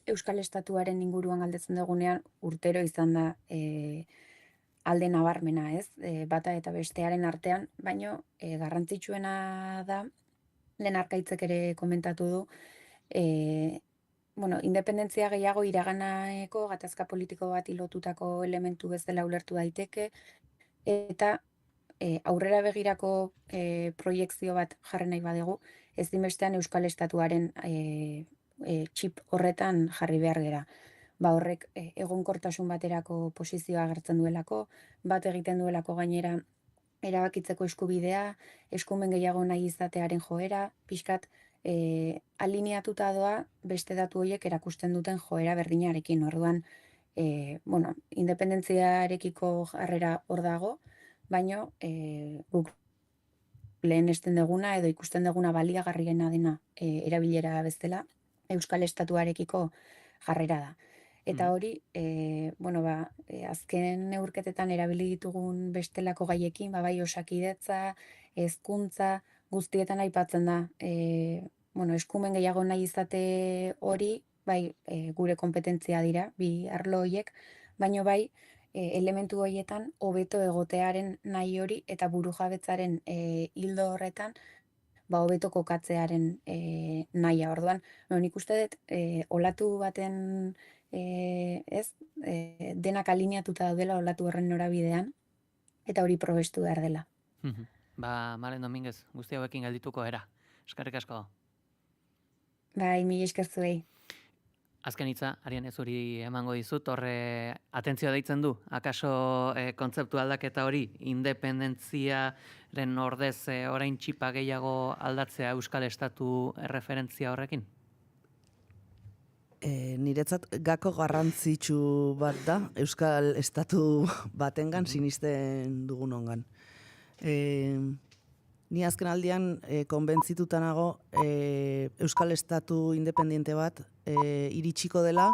Euskal Estatuaren inguruan galdetzen dugunean urtero izan da alde nabarmena, ez? Bata eta bestearen artean, baino garrantzitsuena da, lehen Arkaitzek ere komentatu du, bueno, independentzia gehiago iraganaeko gatazka politiko bat lotutako elementu bezala ulertu daiteke, eta aurrera begirako proiekzio bat jarri nahi badegu, ezinbestean Euskal Estatuaren txip horretan jarri behar gera. Ba horrek egonkortasun baterako posizioa agertzen duelako, bat egiten duelako gainera erabakitzeko eskubidea, eskumen gehiago nahi izatearen joera, pixkat alineatuta doa beste datu horiek erakusten duten joera berdinarekin. Orduan, bueno, independentziarekiko jarrera hor dago, baino guk lehenesten duguna edo ikusten duguna baliagarriena dena erabilera bezala Euskal Estatuarekiko jarrera da. Eta hori, bueno, azken neurketetan erabili ditugun bestelako gaiekin, bai osakidetza, hezkuntza, guztietan aipatzen da, bueno, eskumen gehiago nahi izate hori, bai gure kompetentzia dira, bi arlo horiek, baino bai elementu horietan hobeto egotearen nahi hori eta burujabetzaren hildo horretan hobeto kokatzearen nahia. Orduan, nik uste dut, olatu baten denak alineatuta daudela olatu horren norabidean, eta hori probestu behar dela. Malen Dominguez, guzti hauekin geldituko era. Eskerrik asko. Bai, mila esker zuei. Azken hitza, Ariane zuri emango dizut, horre atentzioa deitzen du, akaso kontzeptu aldaketa hori, independentziaren ordez orain txipa gehiago aldatzea Euskal Estatu erreferentzia horrekin? Niretzat gako garrantzitsu bat da, Euskal Estatu batengan sinisten dugun ongan. Ni azken aldian konbentzituta nago Euskal Estatu independiente bat iritsiko dela,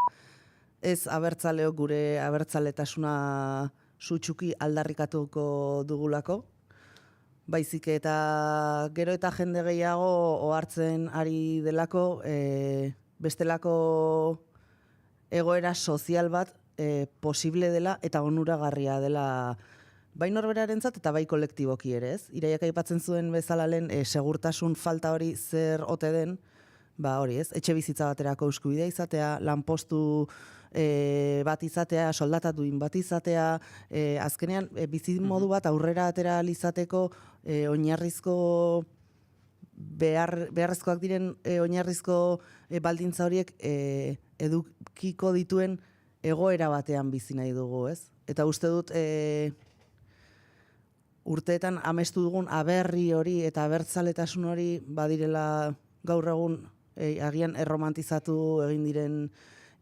ez abertzaleok gure abertzaletasuna sutsuki aldarrikatuko dugulako, baizik eta gero eta jende gehiago ohartzen ari delako bestelako egoera sozial bat posible dela eta onuragarria dela bai norberarentzat eta bai kolektiboki ere, ez? Iraiak aipatzen zuen bezala lehen segurtasun falta hori zer ote den, ba hori, ez? Etxe bizitza baterako eskubidea izatea, lanpostu bat izatea, soldata duin bat izatea, azkenean bizi modu bat aurrera atera izateko oinarrizko beharrezkoak diren oinarrizko baldintza horiek edukiko dituen egoera batean bizi nahi dugu, ez? Eta uste dut urteetan amestu dugun aberri hori eta abertzaletasun hori badirela gaur egun agian erromantizatu egin diren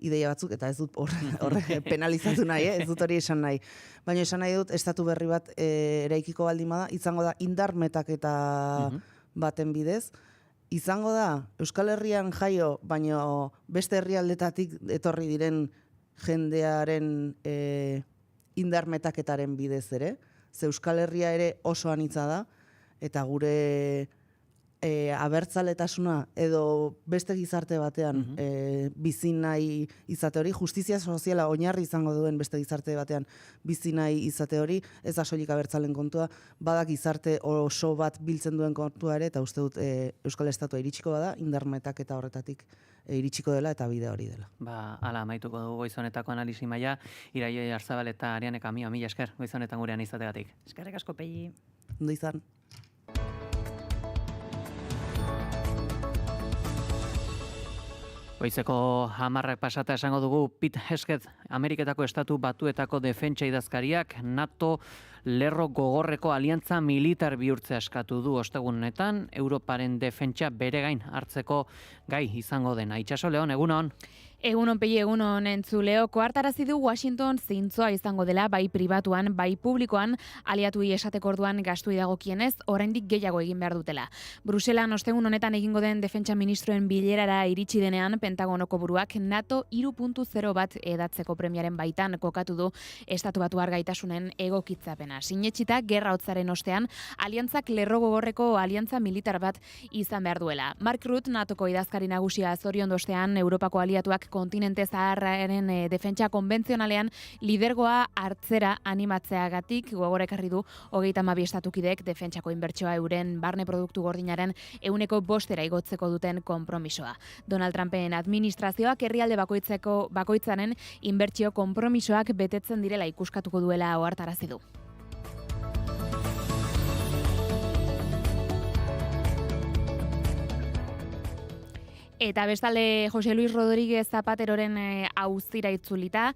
ideia batzuk, eta ez dut horre penalizatu nahi, ez dut hori esan nahi. Baina esan nahi dut, estatu berri bat eraikiko baldin bada, izango da indar metaketa baten bidez, izango da Euskal Herrian jaio, baina beste herrialdetatik etorri diren jendearen indar metaketaren bidez ere, ze Euskal Herria ere oso anitza da, eta gure abertzaletasuna edo beste gizarte batean bizi nahi izate hori, justizia soziala oinarri izango duen beste gizarte batean bizi nahi izate hori, ez da soilik abertzalen kontua, badak gizarte oso bat biltzen duen kontua ere, eta uste dut Euskal Estatua iritsiko bada, indarmetak eta horretatik iritsiko dela eta bide hori dela. Ba, ala, amaituko dugu goizonetako analisi maila, Iraio Arzabal eta Ariane Kamio, mila esker, goizonetan gurean izategatik. Eskerrik asko Pegi. Ondo izan. Goizeko 10 pasata esango dugu Pete Hegseth, Ameriketako Estatu Batuetako defentsa idazkariak NATO lerro gogorreko aliantza militar bihurtzea eskatu du ostegun honetan, Europaren defentsa bere gain hartzeko gai izango dena. Itxaso Leon, egunon. Egunon Pegi, egunon entzuleo, koartarazi du Washington zintzoa izango dela bai pribatuan, bai publikoan, aliatuei esateko orduan gastuei dagokienez, oraindik gehiago egin behar dutela. Bruselan ostegun honetan egingo den defentsa ministroen bilerara iritsi denean, Pentagonoko buruak NATO 3.0 bat edatzeko premiaren baitan kokatu du Estatu Batuar gaitasunen egokitzapena. Sinetxita, gerra hotzaren ostean, aliantzak lerro gogorreko aliantza militar bat izan behar duela. Mark Rutte, NATOko idazkari nagusia zoriondu ostean, Europako aliatuak kontinente zaharraren defentsa konbentzionalean lidergoa hartzera animatzeagatik gogorekarri du 32 estatukidek defentsako inbertsioa euren barne produktu gordinaren 100% igotzeko duten konpromisoa. Donald Trumpen administrazioak herrialde bakoitzaren inbertsio konpromisoak betetzen direla ikuskatuko duela ohartarazi du. Eta bestalde Jose Luis Rodríguez Zapateroren auzira itzulita,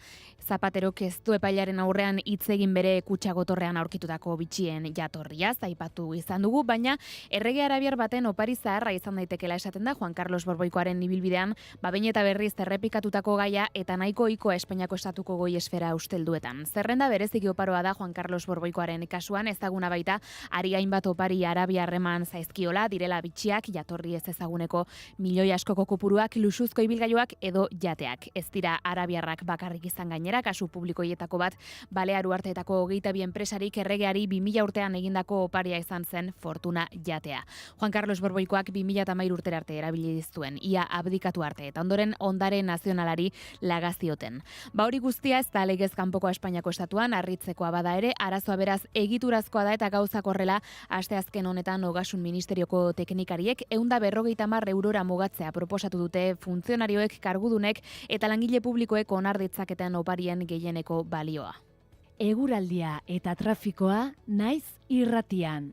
Zapaterok ez du epailaren aurrean hitz egin bere kutxa gotorrean aurkitutako bitxien jatorriaz, aipatu izan dugu, baina errege arabiar baten opari zaharra izan daitekela esaten da Juan Carlos Borboikoaren ibilbidean, behin eta berriz errepikatutako gaia eta nahiko ohikoa Espainiako estatuko goi esfera ustelduetan. Zerrenda bereziki oparoa da Juan Carlos Borboikoaren kasuan, ezaguna baita ari hainbat opari arabiarreman zaizkiola, direla bitxiak, jatorri ez ezaguneko milioi askoko kopuruak, luxuzko ibilgailuak edo jateak. Ez dira arabiarrak bakarrik izan gainera, kasu publikoietako bat, Balear Uharteetako 22 enpresarik erregeari 2000 urtean egindako oparia izan zen fortuna jatea. Juan Carlos Borboikoak 2013 urtera arte erabili dizuen, ia abdikatu arte, eta ondoren ondare nazionalari lagazioten. Ba hori guztia ez da legez kanpoko Espainiako estatuan, harritzekoa bada ere, arazoa beraz egiturazkoa da eta gauzak horrela, asteazken honetan Ogasun Ministerioko teknikariek 150 eurora mugatzea proposatu dute funtzionarioek, kargudunek eta langile publikoek onar ditzaketen oparien gehieneko balioa. Eguraldia eta trafikoa naiz irratian.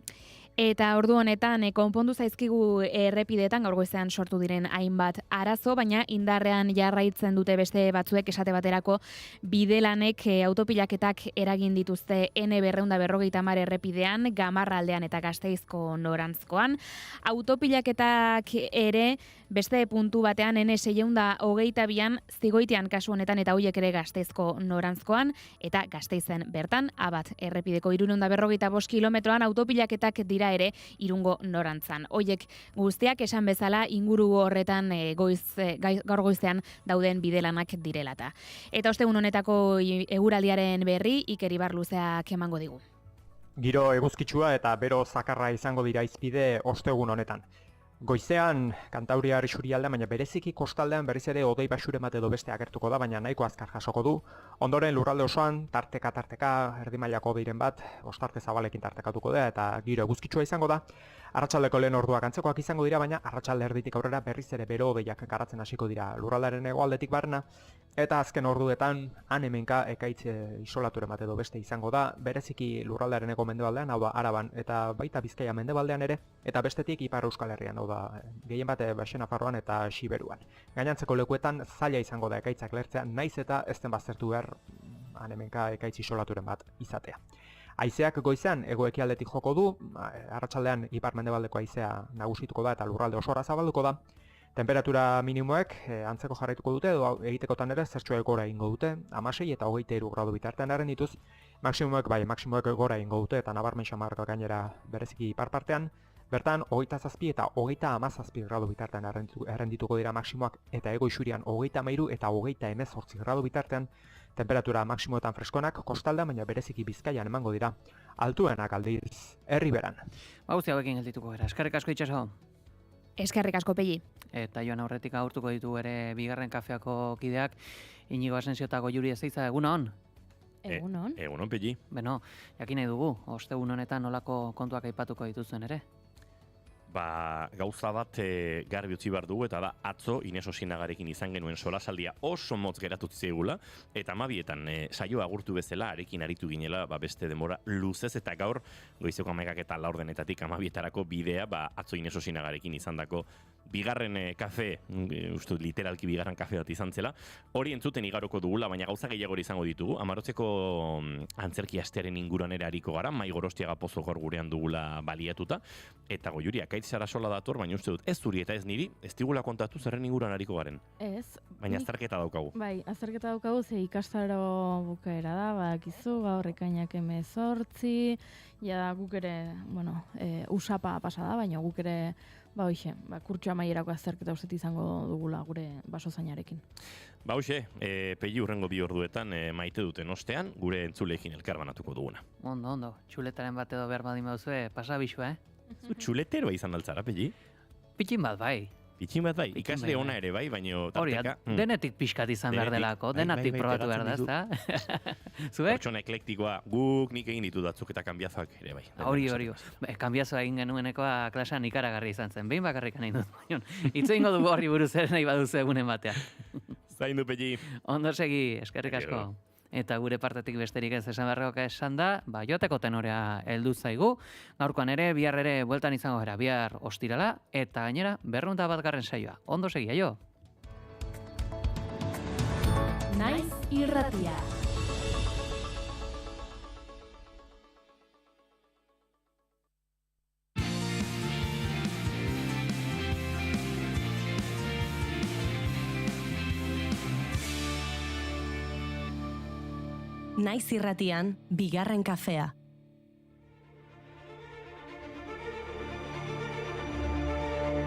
Eta ordu honetan konpondu zaizkigu errepideetan gaur goizean sortu diren hainbat arazo, baina indarrean jarraitzen dute beste batzuek esate baterako bidelanek autopilaketak eragin dituzte N250 errepidean, Gamarraldean eta Gasteizko norantzkoan. Autopilaketak ere beste puntu batean N622an Zigoitian kasu honetan eta hoiek ere Gasteizko norantzkoan eta Gasteizen bertan Abat errepideko 355 kilometroan autopilaketak dira ere Irungo norantzan. Hoiek guztiak esan bezala inguru horretan gaur goizean dauden bidelanak direlata. Eta ostegun honetako eguraldiaren berri Iker Ibarluzeak emango digu. Giro eguzkitsua eta bero zakarra izango dira izpide ostegun honetan. Goizean Kantauriar isurialdean, baina bereziki kostaldean berriz ere hodei basure bat edo beste agertuko da, baina nahiko azkar jasoko du. Ondoren lurralde osoan tarteka erdi mailako hodeiren bat ostarte zabalekin tartekatuko da eta giro eguzkitsua izango da. Arratsaldeko lehen orduak antzekoak izango dira, baina arratsalde erditik aurrera berriz ere bero hodeiak garatzen hasiko dira lurraldearen hegoaldetik barrena. Eta azken orduetan han-hemenka ekaitz isolaturen bat edo beste izango da, bereziki lurraldearen hego mendebaldean, hau da Araban eta baita Bizkaia mendebaldean ere, eta bestetik Ipar Euskal Herrian, hau da gehien bat Baxe Nafarroan eta Siberuan. Gainantzeko lekuetan zaila izango da ekaitzak lertzea, naiz eta ez den baztertu behar han-hemenka ekaitz isolaturen bat izatea. Haizeak goizean hego-ekialdetik joko du, arratsaldean ipar mendebaldeko haizea nagusituko da eta lurralde osora zabalduko da. Temperatura minimoek antzeko jarraituko dute edo egitekotan ere zertxoa gora egingo dute, 16 eta 23 gradu bitartean errendituz, maksimoek gora egingo dute eta nabarmen xamarrak gainera bereziki ipar partean, bertan 27 eta 37 gradu bitartean errendituko dira maksimoak eta hego isurian 33 eta 18 gradu bitartean, temperatura maksimoetan freskonak kostaldean, baina bereziki Bizkaian emango dira. Altuenak aldiz, Erriberan. Gauzi hauekin geldituko gara. Eskerrik asko Itxaso. Eskerrik asko Pegi. Eta joan aurretik agurtuko ditu ere bigarren kafeako kideak, Inigo Asensio eta Goiuri Ezeiza, egunon? Egunon. Egunon, Pegi. Beno, jakin nahi dugu, ostegun honetan nolako kontuak aipatuko dituzuen ere? Gauza bat garbi utzi behar dugu, eta da atzo Ines Osinagarekin izan genuen solasaldia oso motz geratu ziegula, eta 12etan saioa agurtu bezala arekin aritu ginela beste denbora luzez, eta gaur goizeko 11 eta 4 12etarako bidea atzo Ines Osinagarekin izandako bigarren kafe, uste literalki bigarren kafe bat izan zela, hori entzuten igaroko dugula, baina gauza gehiago izango ditugu. Amarotzeko antzerki astearen inguruan ere ariko gara, Mai Gorostiaga Pozo gaur gurean dugula baliatuta, eta Goiuri Akaitz Sarasola dator, baina uste dut ez zuri eta ez niri, ez digula kontatu zerren inguruan ariko garen. Ez. Baina azterketa daukagu. Bai, azterketa daukagu, ze ikastaro bukaera da, badakizu, gaur ekainak 18, ja guk ere, usapa pasada, baina guk ere kurtso amaierako azterketa uste izango dugula gure basozainarekin. Hoxe, Pegi urrengo 2 orduetan maite duten ostean, gure entzuleekin elkar banatuko duguna. Ondo, txuletaren bat edo behar badin bauzue, pasabixua, Txuleteroa izan daltzara, Pegi? Pitxin bat bai. Ikasle ona ere bai, baino tarteka... Denetik pixkat izan behar delako, denetik probatu behar da, ezta? Zuek? Pertsona eklektikoa, guk nik egin ditu datzuk eta kanbiazoak ere bai. Hori, kanbiazoa egin genuenekoa klasean ikaragarri izan zen, behin bakarrik nahi dut. Itzo ingo dugu horri buruz ere nahi baduzu egunen batean. Zaindu, Pegi. Ondo segi, eskerrik asko. Eta gure partetik besterik ez esan beharrekoak esan da, joateko tenorea heldu zaigu. Gaurkoan ere, bihar ere bueltan izango gara, bihar ostirala, eta gainera, 201. saioa. Ondo segi, aio! Naiz irratia. Naiz irratian, bigarren kafea.